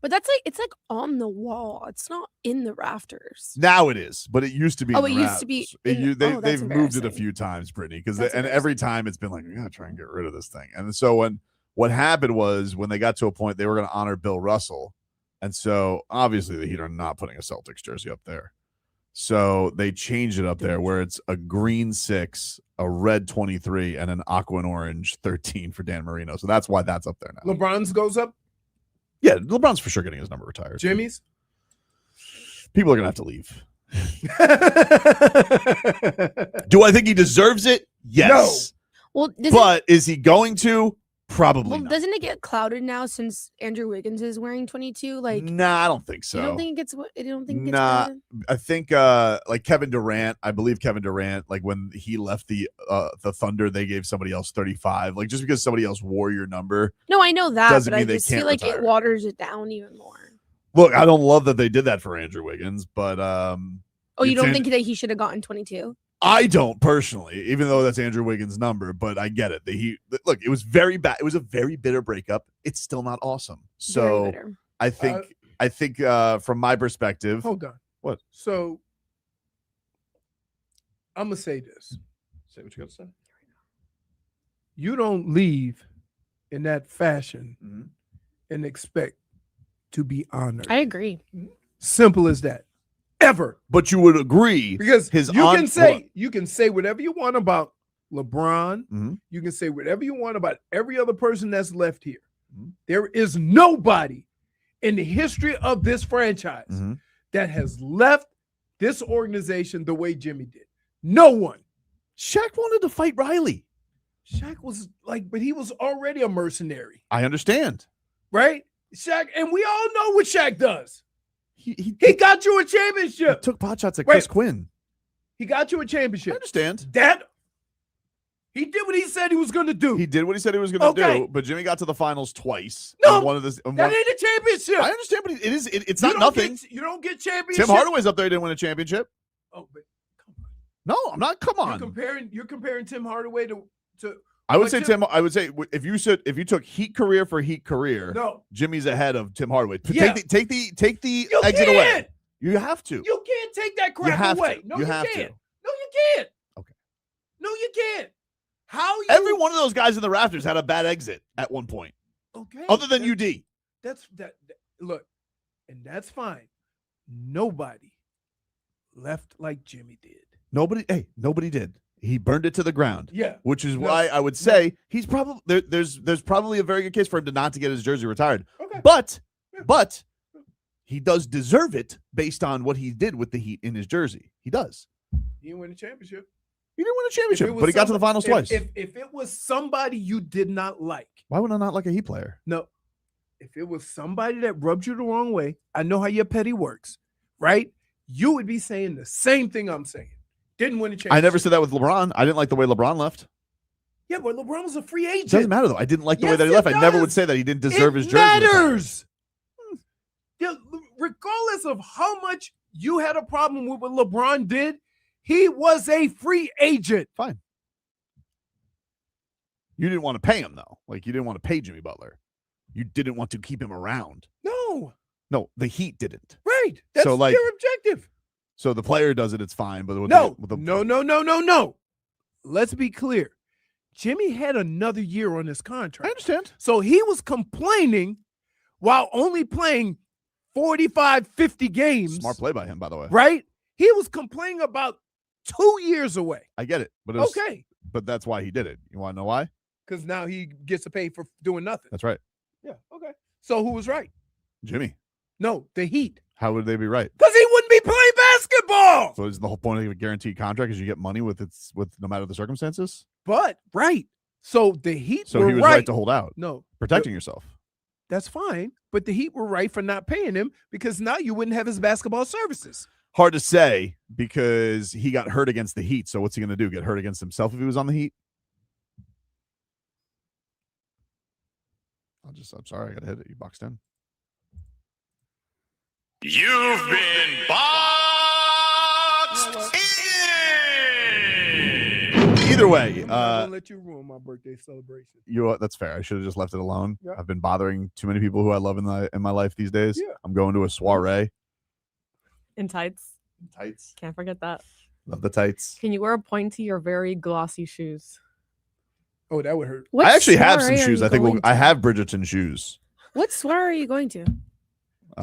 But it's like on the wall. It's not in the rafters. Now it is, but it used to be. Oh, it used to be. They've moved it a few times, Brittany, and every time it's been like, we gotta try and get rid of this thing. And so what happened was when they got to a point they were going to honor Bill Russell, and so obviously the Heat are not putting a Celtics jersey up there. So they changed it up there where it's a green 6, a red 23, and an aqua and orange 13 for Dan Marino. So that's why that's up there now. LeBron's goes up. Yeah, LeBron's for sure getting his number retired. Jimmy's? People are going to have to leave. Do I think he deserves it? Yes. No. But is he going to? Probably not. Doesn't it get clouded now since Andrew Wiggins is wearing 22? Like, nah, I don't think so. You don't think it gets clouded? I think like Kevin Durant, I believe Kevin Durant, like when he left the Thunder, they gave somebody else 35. Like just because somebody else wore your number. No, I know that, but I just feel like retire. it waters it down even more. Look, I don't love that they did that for Andrew Wiggins, but you don't think that he should have gotten 22? I don't personally, even though that's Andrew Wiggins' number, but I get it. Look, it was very bad. It was a very bitter breakup. It's still not awesome. So I think from my perspective. Hold on. What? So I'm gonna say this. Say what you got to say. You don't leave in that fashion and expect to be honored. I agree. Simple as that. Ever. But you would agree because you can say whatever you want about LeBron. You can say whatever you want about every other person that's left here. There is nobody in the history of this franchise that has left this organization the way Jimmy did. No one. Shaq wanted to fight Riley. Shaq was but he was already a mercenary. I understand. Right? Shaq, and we all know what Shaq does. He got you a championship. He took pot shots at Chris Quinn. He got you a championship. I understand. He did what he said he was going to do. He did what he said he was going to do, but Jimmy got to the finals twice. No, that ain't a championship. I understand, but it's not nothing. You don't get championship. Tim Hardaway's up there. He didn't win a championship. Oh, but come on. No, I'm not. Come on. You're comparing Tim Hardaway to. I would say Tim. I would say if you took Heat career for Heat career, no, Jimmy's ahead of Tim Hardaway. Yeah. Take the You exit can't. away. You have to. You can't take that You crap have away. to. No, You you have can't. to. No, you can't. Okay. No, you can't. How you? Every one of those guys in the rafters had a bad exit at one point. Okay. Other than UD. That's that. Look, and that's fine. Nobody left like Jimmy did. Nobody did. He burned it to the ground. Yeah. Which is why I would say he's probably there's probably a very good case for him to not to get his jersey retired. Okay. But he does deserve it based on what he did with the Heat in his jersey. He does. He didn't win a championship. He didn't win a championship, but he got to the finals twice. If it was somebody you did not like, Why would I not like a Heat player? no. If it was somebody that rubbed you the wrong way, I know how your petty works, right? You would be saying the same thing I'm saying. Didn't win a championship. I never said that with LeBron. I didn't like the way LeBron left. Yeah, but LeBron was a free agent. It doesn't matter though. I didn't like the way Yes, that he it left. I never does. would say that he didn't deserve his It jersey. retired. matters. Yeah, regardless of how much you had a problem with what LeBron did, he was a free agent. Fine. You didn't want to pay him though. Like you didn't want to pay Jimmy Butler. You didn't want to keep him around. No. No, the Heat didn't. Right. That's So, like- their objective. So the player does it, it's fine. But with No. the No. Let's be clear. Jimmy had another year on his contract. I understand. So he was complaining while only playing 45, 50 games. Smart play by him, by the way. Right? He was complaining about 2 years away. I get it. But it was, Okay. But that's why he did it. You want to know why? Because now he gets to pay for doing nothing. That's right. Yeah. Okay. So who was right? Jimmy. No, the Heat. How would they be right? Because he wouldn't be playing basketball. So is the whole point of a guaranteed contract is you get money with no matter the circumstances? But right. So the Heat So were he was right to hold out. No. Protecting yourself. That's fine. But the Heat were right for not paying him because now you wouldn't have his basketball services. Hard to say because he got hurt against the Heat. So what's he going to do? Get hurt against himself if he was on the Heat? I'm sorry. I got to hit it. You boxed in. You've been boxed in. Either way, I'm not gonna let you ruin my birthday celebration. That's fair. I should have just left it alone. Yeah. I've been bothering too many people who I love in my life these days. Yeah. I'm going to a soiree. In tights. Tights. Can't forget that. Love the tights. Can you wear a pointy or very glossy shoes? Oh, that would hurt. What I actually have some soiree are shoes. you I think going I to? have Bridgerton shoes. What soiree are you going to?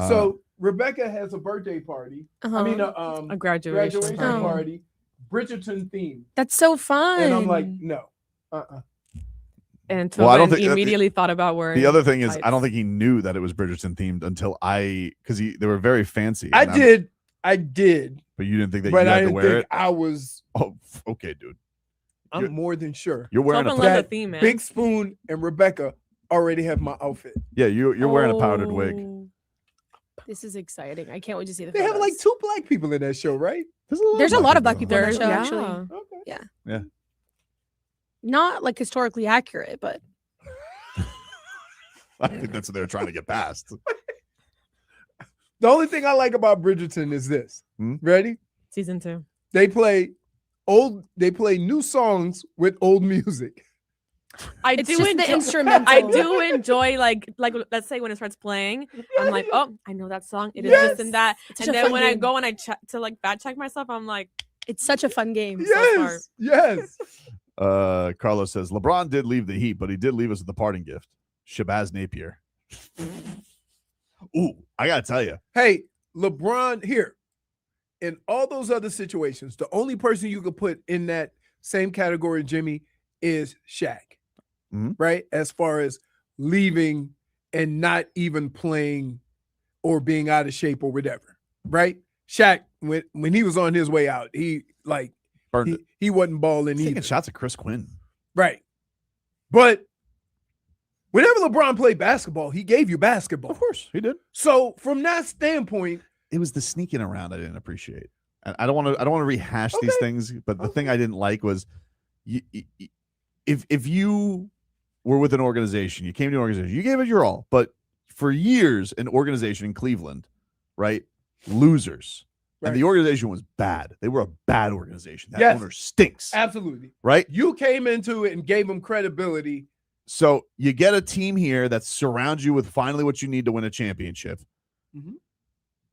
So Rebecca has a birthday party. I mean, A graduation graduation party. party, Bridgerton theme. That's so fun. And I'm like, no. And Well, I don't Tobin think- immediately thought about wearing the other thing is, I tights. don't think he knew that it was Bridgerton themed until because they were very fancy. I and did, but you didn't think that but you I had to didn't wear think it. I was. Oh, okay, dude. I'm You're- more than sure. You're wearing Tobin a loved That the theme, man. Big Spoon and Rebecca already have my outfit. yeah. You're wearing a powdered wig. Oh. This is exciting. I can't wait to see the They have like photos. 2 black people in that show, right? There's a lot of black people on that There's- show, yeah. actually. Okay. Yeah. Yeah. Not like historically accurate, but I think that's what they're trying to get past. The only thing I like about Bridgerton is this. Ready? Season 2. They play new songs with old music. I It's do just the enjoy, instrumental. I do enjoy like let's say when it starts playing, I'm like, oh, I know that song. It is Yes. this and that. It's such And a then fun when I game. go and I check to like fact check myself, I'm like, it's such a fun game. Yes. Yes. Carlos says LeBron did leave the Heat, but he did leave us with the parting gift, Shabazz Napier. Ooh, I gotta tell you, Hey, LeBron, here. In all those other situations, the only person you could put in that same category, Jimmy, is Shaq. Right? As far as leaving and not even playing or being out of shape or whatever. Right? Shaq, when he was on his way out, he burned it. he wasn't balling He's either. taking shots at Chris Quinn. Right. But whenever LeBron played basketball, he gave you basketball. Of course, he did. So from that standpoint, It was the sneaking around I didn't appreciate, and I don't want to rehash these things. But the thing I didn't like was, if you were with an organization, you came to an organization, you gave it your all, but for years, an organization in Cleveland, right, losers, And the organization was bad. They were a bad organization. That Yes. owner stinks. Absolutely. Right? You came into it and gave him credibility. So you get a team here that surrounds you with finally what you need to win a championship. Mhm.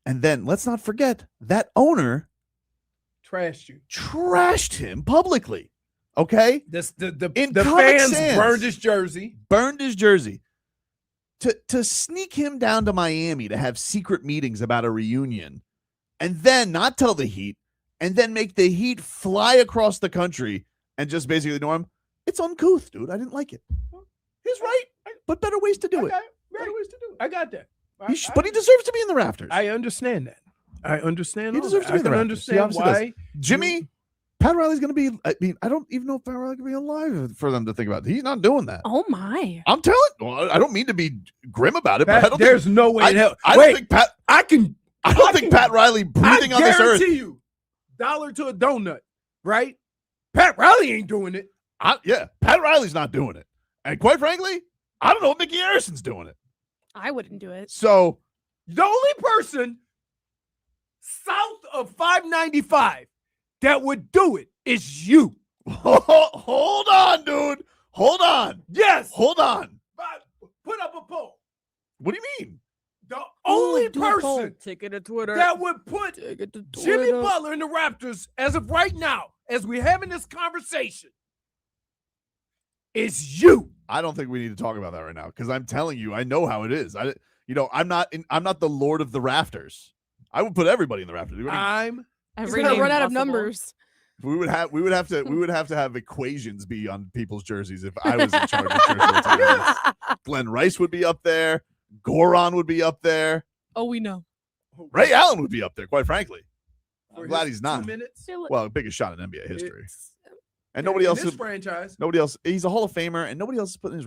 And then let's not forget that owner trashed him publicly. Okay? The fans burned his jersey. Burned his jersey. To sneak him down to Miami to have secret meetings about a reunion and then not tell the Heat and then make the Heat fly across the country and just basically ignore him. It's uncouth, dude. I didn't like it. He's right, but better ways to do it. Better ways to do it. I got that. But he deserves to be in the rafters. I understand that. I understand. He all deserves that. to be in the I can rafters. He understand obviously why. does. Jimmy, Pat Riley's going to be. I mean, I don't even know if Pat Riley can be alive for them to think about. He's not doing that. Oh my! I'm telling. Well, I don't mean to be grim about it, Pat, but I don't. there's think, no way in hell. I Wait, don't think Pat. I don't think Pat Riley breathing on this earth. I guarantee you, dollar to a donut, right? Pat Riley ain't doing it. Yeah, Pat Riley's not doing it, and quite frankly, I don't know if Mickey Harrison's doing it. I wouldn't do it. So the only person south of 595 that would do it is you. Hold on, dude. Hold on. Yes. Hold on. Put up a poll. What do you mean? The only do a poll. person Take it to Twitter. that would put Jimmy Butler in the Raptors as of right now, as we're having this conversation, is you. I don't think we need to talk about that right now because I'm telling you, I know how it is. I'm not the Lord of the Rafters. I would put everybody in the Rafters. He's gonna run out of numbers. We would have to have equations be on people's jerseys if I was in charge of jerseys. Glenn Rice would be up there. Goran would be up there. Oh, we know. Ray Allen would be up there, quite frankly. I'm For glad his he's not. 2 minutes? Well, biggest shot in NBA history. And In nobody else. this franchise. Nobody else. He's a Hall of Famer, and nobody else is putting his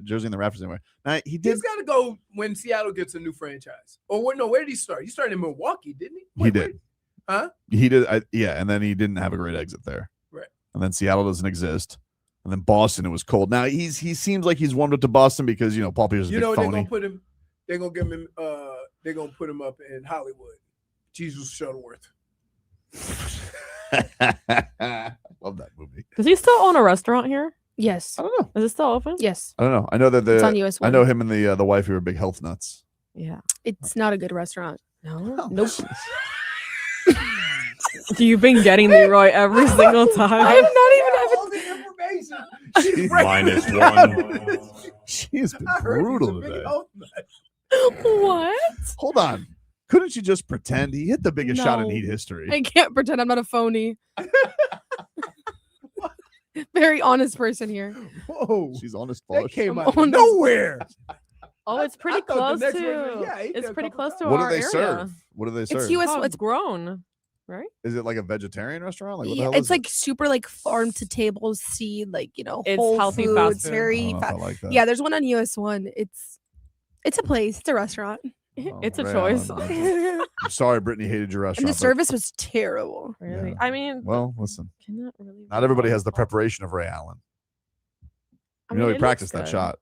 jersey in the Rafters anyway. Now he did. He's got to go when Seattle gets a new franchise. Or where did he start? He started in Milwaukee, didn't he? He did. Huh? He did. And then he didn't have a great exit there. Right. And then Seattle doesn't exist. And then Boston, it was cold. Now he seems like he's warmed up to Boston because Paul Pierce is a big they're phony. gonna put him. They're gonna give him. They're gonna put him up in Hollywood. Jesus Shuttleworth. Love that movie. Does he still own a restaurant here? Yes. I don't know. Is it still open? Yes. I don't know. I know that It's on US I know him and the wife who are big health nuts. Yeah. It's not a good restaurant. No. Nope. You've been getting Leroy every single time. I'm not even having all the information. -1. She's been brutal today. What? Hold on. Couldn't you just pretend he hit the biggest shot in No. Heat history? I can't pretend I'm not a phony. Very honest person here. Whoa. She's honest. That came I'm out of honest. nowhere. Oh, it's pretty thought close the next to. one- yeah, he It's got a pretty couple close to What do our they area. serve? What do they serve? It's US. Oh, It's it's grown, right? Is it like a vegetarian restaurant? Like what the yeah, hell it's is like super like farm to table seed, like It's Whole healthy Foods, fast food. very I don't know if I fast. like that. Yeah, there's one on US1. It's a place. It's a restaurant. It's a Ray choice. Allen. I'm sorry, Brittany hated your restaurant. And the but- service was terrible. Really? Yeah. I mean, Well, listen. cannot really. Not everybody has the preparation of Ray Allen. I You know, mean, he it practiced looks that good. shot.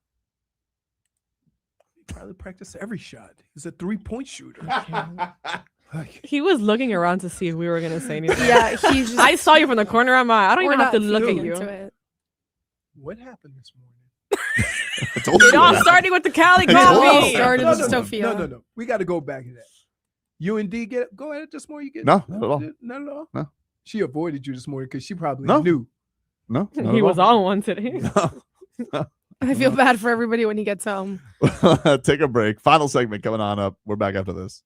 Probably practice every shot. He's a 3-point shooter. Like, He was looking around to see if we were gonna say anything. Yeah, he's just. I saw you from the corner of my eye. I don't we're even have to not look at feeling you. into it. what happened this morning? I told you It what all happened. started with the Cali I told you. coffee. Started No, with no, no, Sophia. no. We got to go back to that. You and D go at it this morning. You get No, not at all. Not at all. No. She avoided you this morning because she probably No. knew. No, not He at was all. on one today. No. I feel bad for everybody when he gets home. Take a break. Final segment coming on up. We're back after this.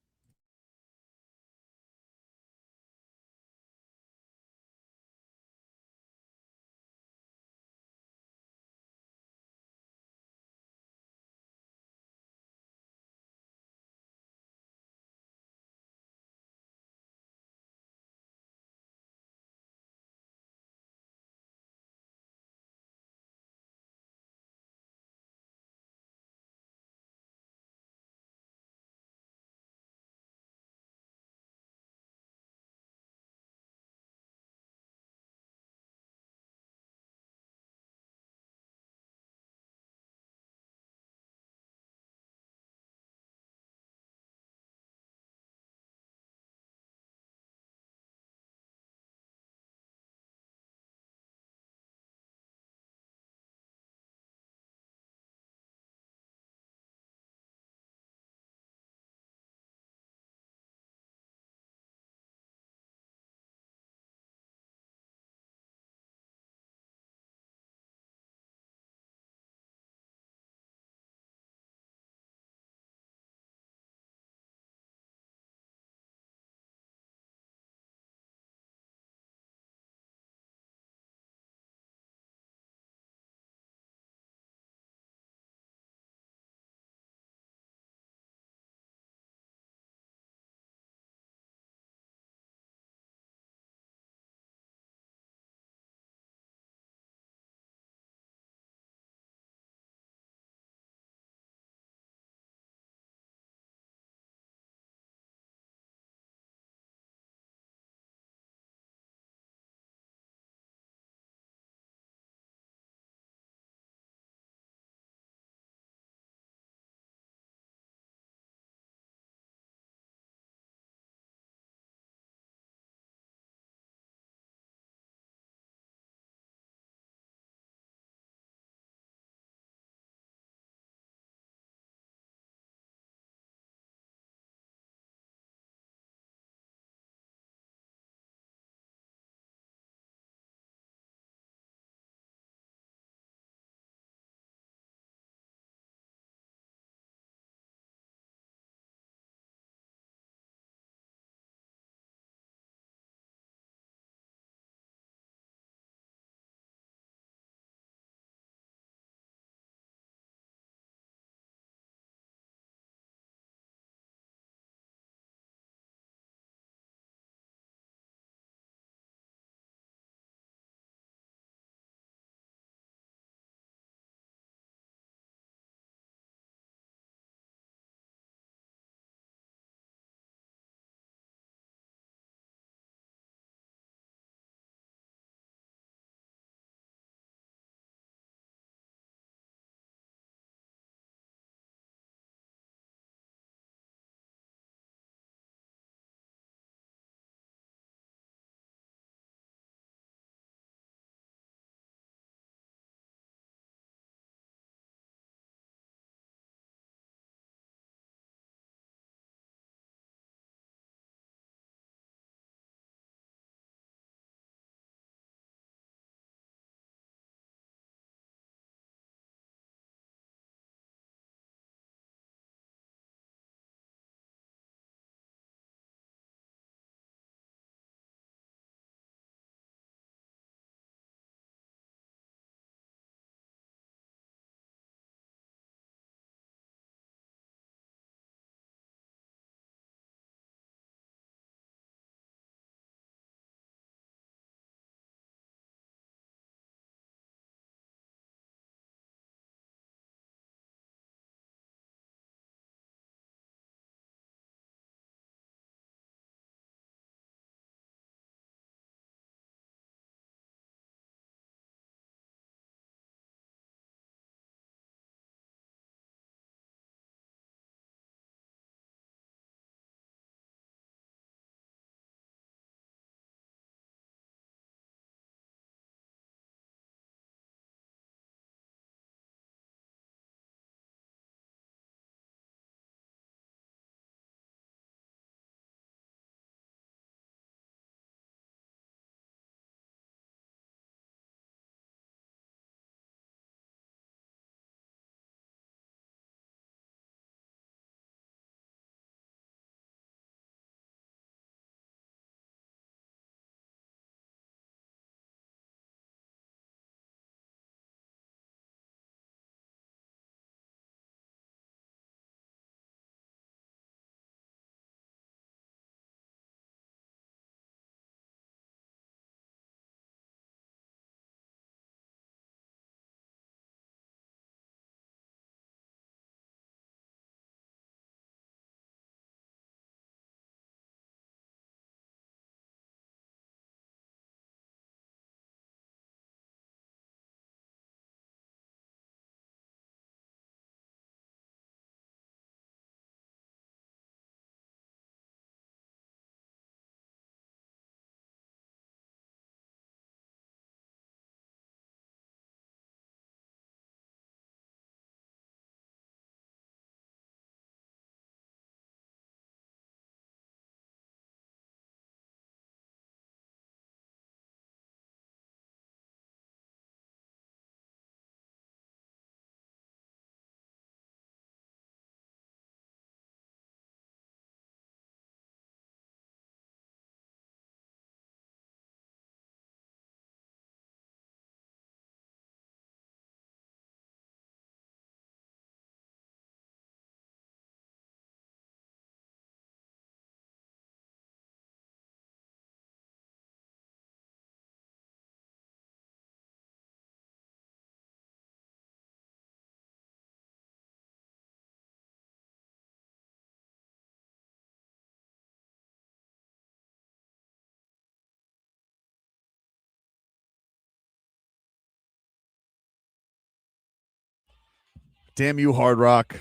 Damn you, Hard Rock.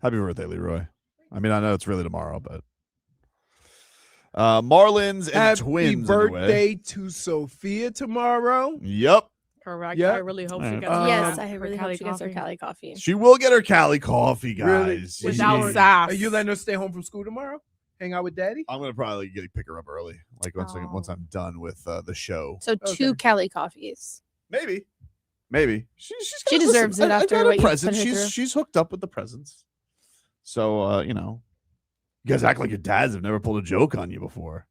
Happy birthday, Leroy. I mean, I know it's really tomorrow, but Marlins and Happy Twins. birthday to Sophia tomorrow. Yep. Correct. Yep. I really hope she Alright. gets Yes, her I really hope Cali she gets her coffee. Cali coffee. She will get her Cali coffee, Really? guys. Without She- sass. Are you letting her stay home from school tomorrow? Hang out with daddy? I'm gonna probably pick her up early, like once I'm done with the show. So 2 Cali coffees. Maybe. She She deserves it after got what a you present. put her through. She's hooked up with the presents. So you guys act like your dads have never pulled a joke on you before.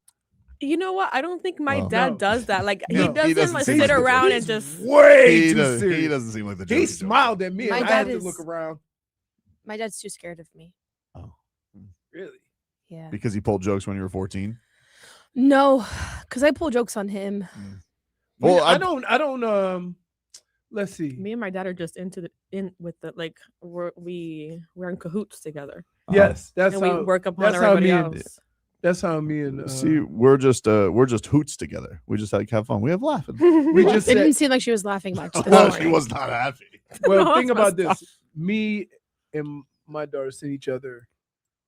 You know what? I don't think my Well, dad no. does that. Like No. he doesn't like sit around and just. Way He too doesn't serious. seem like the He jokey smiled at me My and I dad had to is- look around. My dad's too scared of me. Really? Yeah. because he pulled jokes when you were 14. No, because I pull jokes on him. Well, I don't. Let's see. Me and my dad are just into we're in cahoots together. Yes, that's and how we work upon that's how everybody me and- else. That's how me and See, we're just hoots together. We just have fun. We have laughing. we just It said, didn't seem like she was laughing much. This Well, she morning. was not happy. well, No, think it's about messed this. Me and my daughter send each other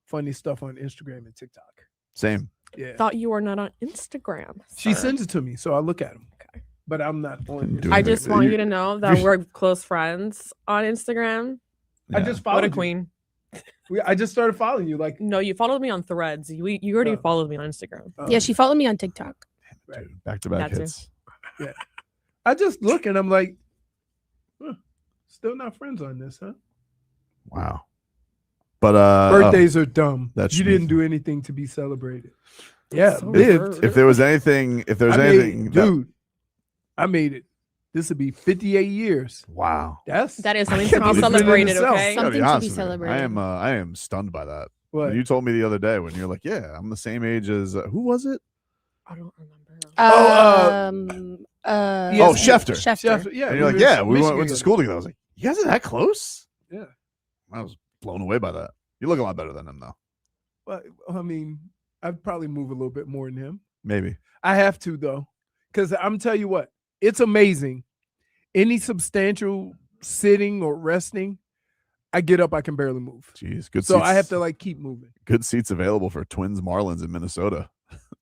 funny stuff on Instagram and TikTok. Same. Yeah. Thought you were not on Instagram. She sir. sends it to me, so I look at them. Okay. But I'm not on. Do I it. just want you to know that we're close friends on Instagram. I Yeah. just followed What a you. queen. I just started following you. Like, No, you followed me on Threads. You already Oh. followed me on Instagram. Yeah, she followed me on TikTok. right. Back to back That too. hits. I just look and I'm like, still not friends on this, huh? Wow. But Birthdays are dumb. that's You me. didn't do anything to be celebrated. Yeah, so lived. rude. if there was anything, Dude, I made it. This would be 58 years. Wow. That is I something can't to be believe it in celebrated, itself. okay? I gotta Something to honest be with you. celebrated. I am stunned by that. What? You told me the other day when you're like, yeah, I'm the same age as who was it? I don't remember. Oh, Schefter. Schefter. Yeah, And you're like, were yeah, in we Michigan went to together. school together. I was like, you guys are that close? Yeah. I was blown away by that. You look a lot better than him, though. Well, I mean, I'd probably move a little bit more than him. Maybe. I have to, though, because I'm tell you what, it's amazing. Any substantial sitting or resting, I get up, I can barely move. Jeez, good. So seats, I have to like keep moving. good seats available for Twins Marlins in Minnesota.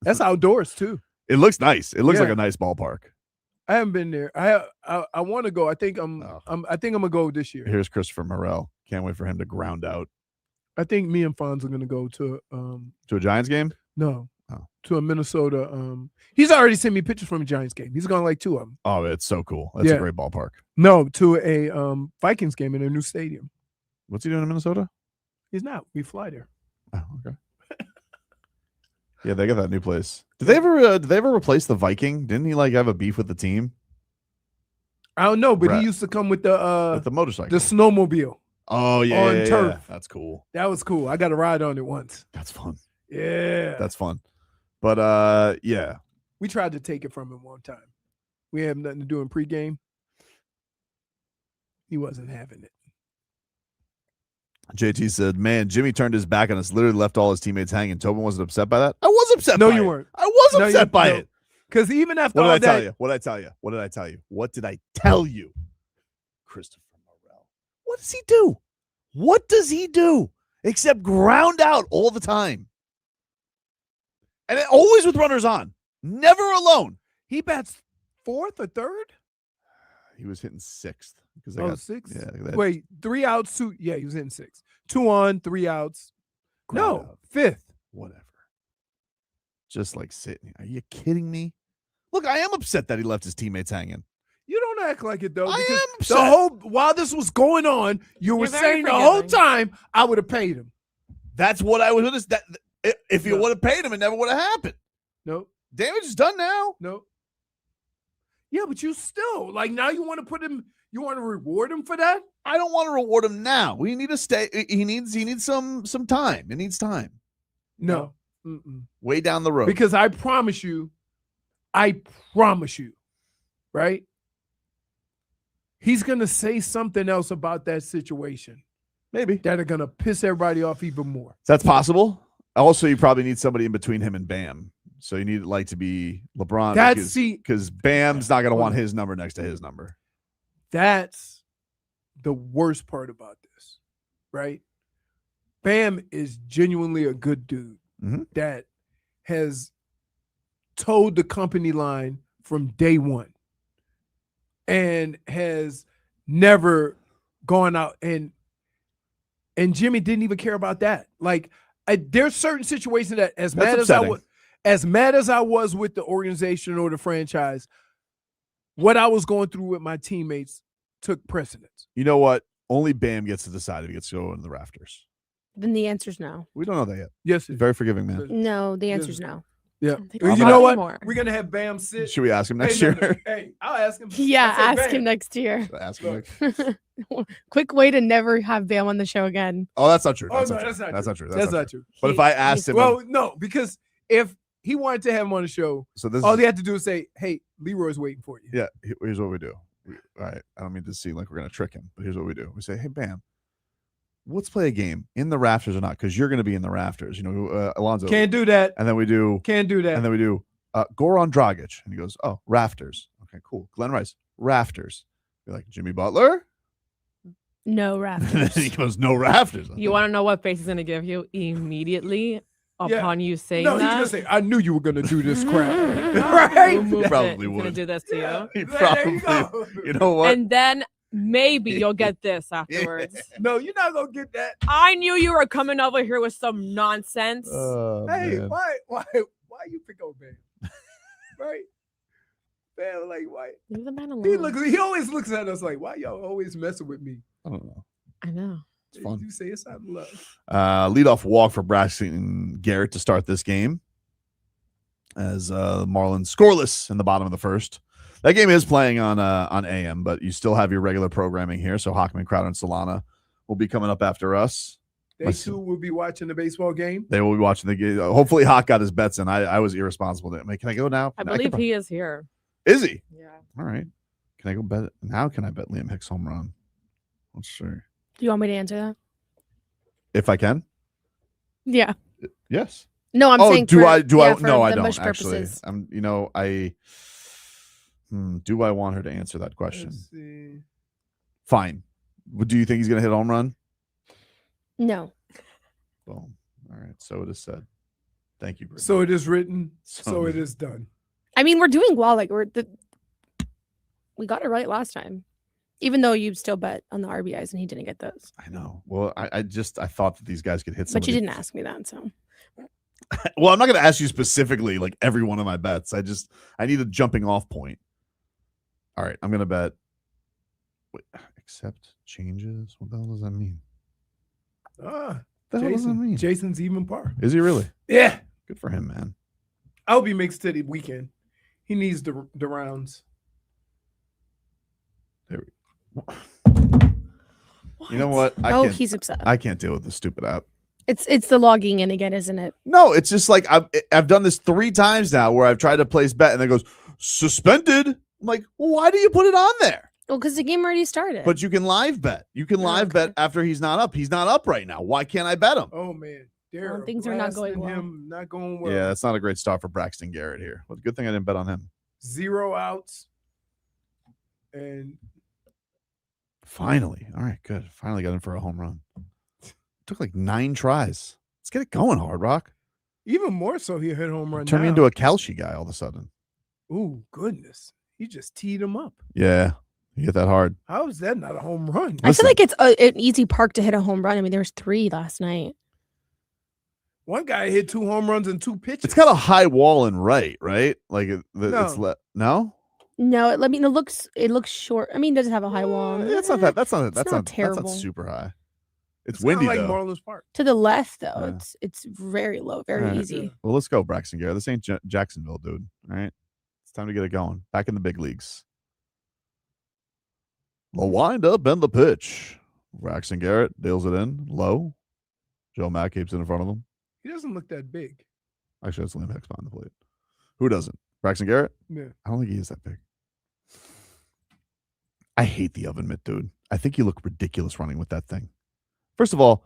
That's outdoors too. It looks nice. It looks Yeah. like a nice ballpark. I haven't been there. I want to go. I think I'm gonna go this year. Here's Christopher Morel. Can't wait for him to ground out I think me and Fonz are gonna go to to a Giants game. no Oh. to a Minnesota. He's already sent me pictures from a Giants game. He's gone like 2 of them. Oh, it's so cool. That's Yeah. a great ballpark. No, to a Vikings game in their new stadium. What's he doing in Minnesota? He's not. We fly there. Oh, okay. Yeah, they got that new place. Did they ever replace the Viking? Didn't he like have a beef with the team? I don't know, but Right. he used to come with the With the motorcycle. the snowmobile. Oh yeah, on yeah, turf. yeah. That's cool. That was cool. I got to ride on it once. That's fun. Yeah. That's fun. But yeah. We tried to take it from him one time. We had nothing to do in pregame. He wasn't having it. JT said, "Man, Jimmy turned his back on us. Literally left all his teammates hanging. Tobin wasn't upset by that. I was upset. No, by you it. weren't. I was No, upset by it. Because even after What did all I tell that, you? What did I tell you? What did I tell you? What did I tell you, Christopher Morel? What does he do? What does he do except ground out all the time? And always with runners on, never alone. he bats 4th or 3rd? He was hitting 6th because they Oh, got 6th? Yeah, they had Wait, 3 outs. Yeah, he was hitting 6. 2 on, 3 outs. ground No, out. 5th. Whatever. Just like sitting. Are you kidding me? Look, I am upset that he left his teammates hanging. You don't act like it though. I Because am the upset. whole while this was going on, you were You're very saying the whole forgiving. time I would have paid him. That's what I was going to. If you No. would have paid him, it never would have happened. No, Damage is done now. no. Yeah, but you still like now you want to put him. You want to reward him for that? I don't want to reward him now. We need to stay. He needs some time. It needs time. No. Mm-mm. Way down the road. Because I promise you, right? He's gonna say something else about that situation Maybe that are gonna piss everybody off even more. that's possible. Also, you probably need somebody in between him and Bam. So you need like to be LeBron. That's because Bam's not going to want his number next to his number. That's the worst part about this, right? Bam is genuinely a good dude that has toed the company line from day one and has never gone out and Jimmy didn't even care about that. Like there's certain situations that as mad as I was with the organization or the franchise, what I was going through with my teammates took precedence. You know what? Only Bam gets to decide if he gets to go in the rafters. Then the answer's no. We don't know that yet. Yes. Very forgiving man. No, the answer's no. Yeah. Well, You know what? We're going to have Bam sit. Should we ask him next Hey, year? Hey, I'll ask him. Yeah, I'll say, ask him Bam. next year. Ask him Quick way to never have Bam on the show again. Oh, that's not true. Oh, That's no, not true. that's not That's true. not true. That's not true. But if I asked him, Well, no, because if he wanted to have him on the show, all he had to do is say, hey, Leroy's waiting for you. Yeah, here's what we do. All right, I don't mean to seem like we're going to trick him, but here's what we do. We say, hey, Bam, let's play a game in the rafters or not, because you're going to be in the rafters. You know, Alonzo. Can't do that. And then we do. Can't do that. And then we do Goran Dragic. And he goes, oh, rafters. Okay, cool. Glenn Rice, rafters. You're like, Jimmy Butler? No And rafters. then he goes, no rafters. You want to know what face he's going to give you immediately upon you saying No, he's that? going to say, I knew you were going to do this crap. Right? He probably He's would. going to do this to you. He probably. You know what? And then maybe you'll get this afterwards. No, you're not going to get that. I knew you were coming over here with some nonsense. Oh, Hey, man. why you pick on Bam? Right? Bam, like, why? Leave the man alone. He always looks at us like, why y'all always messing with me? I don't know. I know. It's fun. You say it's out of love. Leadoff walk for Braxton Garrett to start this game as Marlins scoreless in the bottom of the first. That game is playing on AM, but you still have your regular programming here. So Hockman, Crowder, and Solana will be coming up after us. They too will be watching the baseball game. They will be watching the game. Hopefully Hawk got his bets in. I was irresponsible. Can I go now? I believe he is here. Is he? Yeah. All right. Can I go bet? Now can I bet Liam Hicks home run? Let's see. Do you want me to answer that? If I can? Yeah. Yes. No, I'm saying do for- I yeah, for no, I the don't mush actually. purposes. Do I want her to answer that question? Let's see. Fine. Do you think he's gonna hit a home run? No. Boom. All right. So it is said. Thank you, Brittany. So it is written. So it is done. I mean, we're doing well. Like we got it right last time, even though you still bet on the RBIs and he didn't get those. I know. Well, I thought that these guys could hit But you somebody. didn't ask me that, so Well, I'm not going to ask you specifically like every one of my bets. I need a jumping off point. All right, I'm going to bet. Wait, accept changes. What the hell does that mean? The hell does that mean? Jason's even par. Is he really? Yeah. Good for him, man. I hope he makes it to the weekend. He needs the rounds. There we go. You know what? he's upset. I can't deal with this stupid app. It's the logging in again, isn't it? No, it's just like I've done this 3 times now where I've tried to place bet and it goes suspended. I'm like, well, why do you put it on there? Well, because the game already started. But you can live bet. You can live bet after he's not up. He's not up right now. Why can't I bet him? Oh man, things are not going well. Not going well. Yeah, that's not a great start for Braxton Garrett here. Well, good thing I didn't bet on him. 0 outs. And finally, all right, good. Finally got in for a home run. Took like 9 tries. Let's get it going, Hard Rock. even more so, he hit home run. Turn me now. into a Kelce guy all of a sudden. Ooh, goodness. He just teed him up. Yeah, you hit that hard. How is that not a home run? I feel like it's an easy park to hit a home run. I mean, there was 3 last night. One guy hit 2 home runs in 2 pitches. It's got a high wall and right? Like it's No. no. No, it looks short. I mean, it doesn't have a high wall. That's not that. That's It's not not terrible. That's not super high. It's kinda windy like though. Marlins Park. To the left, though, Yeah. it's very low, very All right. easy. Well, let's go, Braxton Garrett. This ain't Jacksonville, dude. All right, it's time to get it going. Back in the big leagues. The wind up and the pitch. Braxton Garrett deals it in low. Joe Mack keeps it in front of him. He doesn't look that big. Actually, that's Liam Hicks behind the plate. Who doesn't? Braxton Garrett? Yeah. I don't think he is that big. I hate the oven mitt, dude. I think you look ridiculous running with that thing. First of all,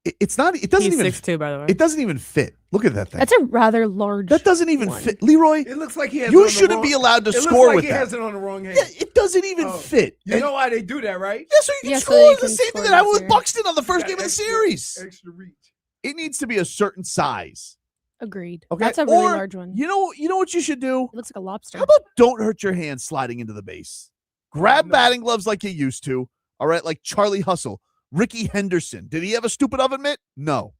It's not. It doesn't He's even. 6'2", by the way. It doesn't even fit. Look at that thing. That's a rather large. That doesn't even one. fit, Leroy. It looks like he has. You shouldn't be allowed to score with he that. has it on the wrong hand. Yeah, it doesn't even fit. You know why they do that, right? Yeah, so you can score the same thing that happened with Buxton on the first game of the series. Extra reach. It needs to be a certain size. Agreed. Okay, That's a really Or, large one. You know what you should do? It looks like a lobster. How about don't hurt your hand sliding into the base? Grab batting gloves like you used to. All right, like Charlie Hustle, Ricky Henderson. Did he have a stupid oven mitt? No.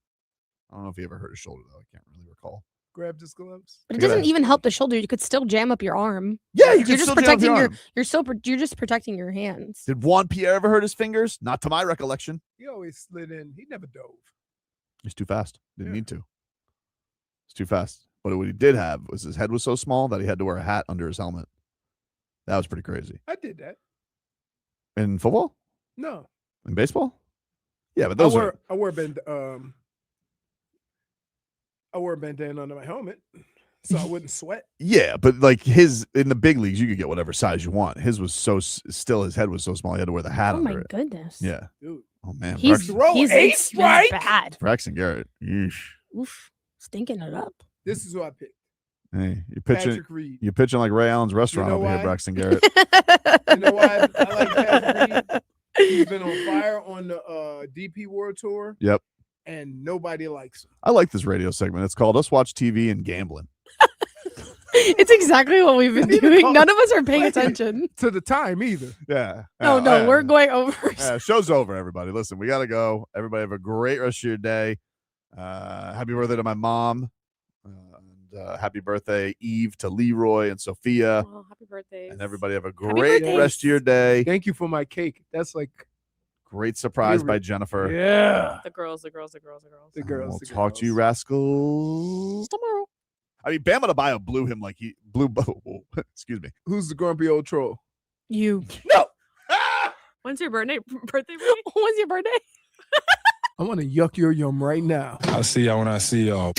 I don't know if he ever hurt his shoulder though. I can't really recall. Grab his gloves. But it doesn't even help the shoulder. You could still jam up your arm. Yeah, you you're can just still protecting jam up your your. arm. You're just protecting your hands. Did Juan Pierre ever hurt his fingers? Not to my recollection. He always slid in. He never dove. He's too fast. Didn't need to. It's too fast. But what he did have was his head was so small that he had to wear a hat under his helmet. That was pretty crazy. I did that. In football? No. In baseball? Yeah, but those I wore a bandana under my helmet so I wouldn't sweat. Yeah, but like his in the big leagues, you could get whatever size you want. His was so still, his head was so small, he had to wear the hat Oh under my it. goodness. Yeah. Dude. Oh man, He's it's bad. Braxton Garrett. Yeesh. Oof, stinking it up. This is who I picked. Hey, you pitching? Patrick Reed. You pitching like Ray Allen's restaurant You know over here, why? Braxton Garrett. You know why I like Patrick Reed? He's been on fire on the DP World Tour. Yep. And nobody likes him. I like this radio segment. It's called Us Watch TV and Gambling. It's exactly what we've been doing. None of us are paying attention to the time either. Yeah. No, we're going over. Show's over, everybody. Listen, we got to go. Everybody have a great rest of your day. Happy birthday to my mom. And happy birthday, Eve, to Leroy and Sophia. Oh, happy birthday. And everybody have a great rest of your day. Thank you for my cake. That's like great surprise by Jennifer. Yeah. The girls. We'll talk to you rascals tomorrow. I mean, Bam Adebayo blew him like he blew. Excuse me. Who's the grumpy old troll? You. No. When's your birthday? When's your birthday? I want to yuck your yum right now. I'll see y'all when I see y'all.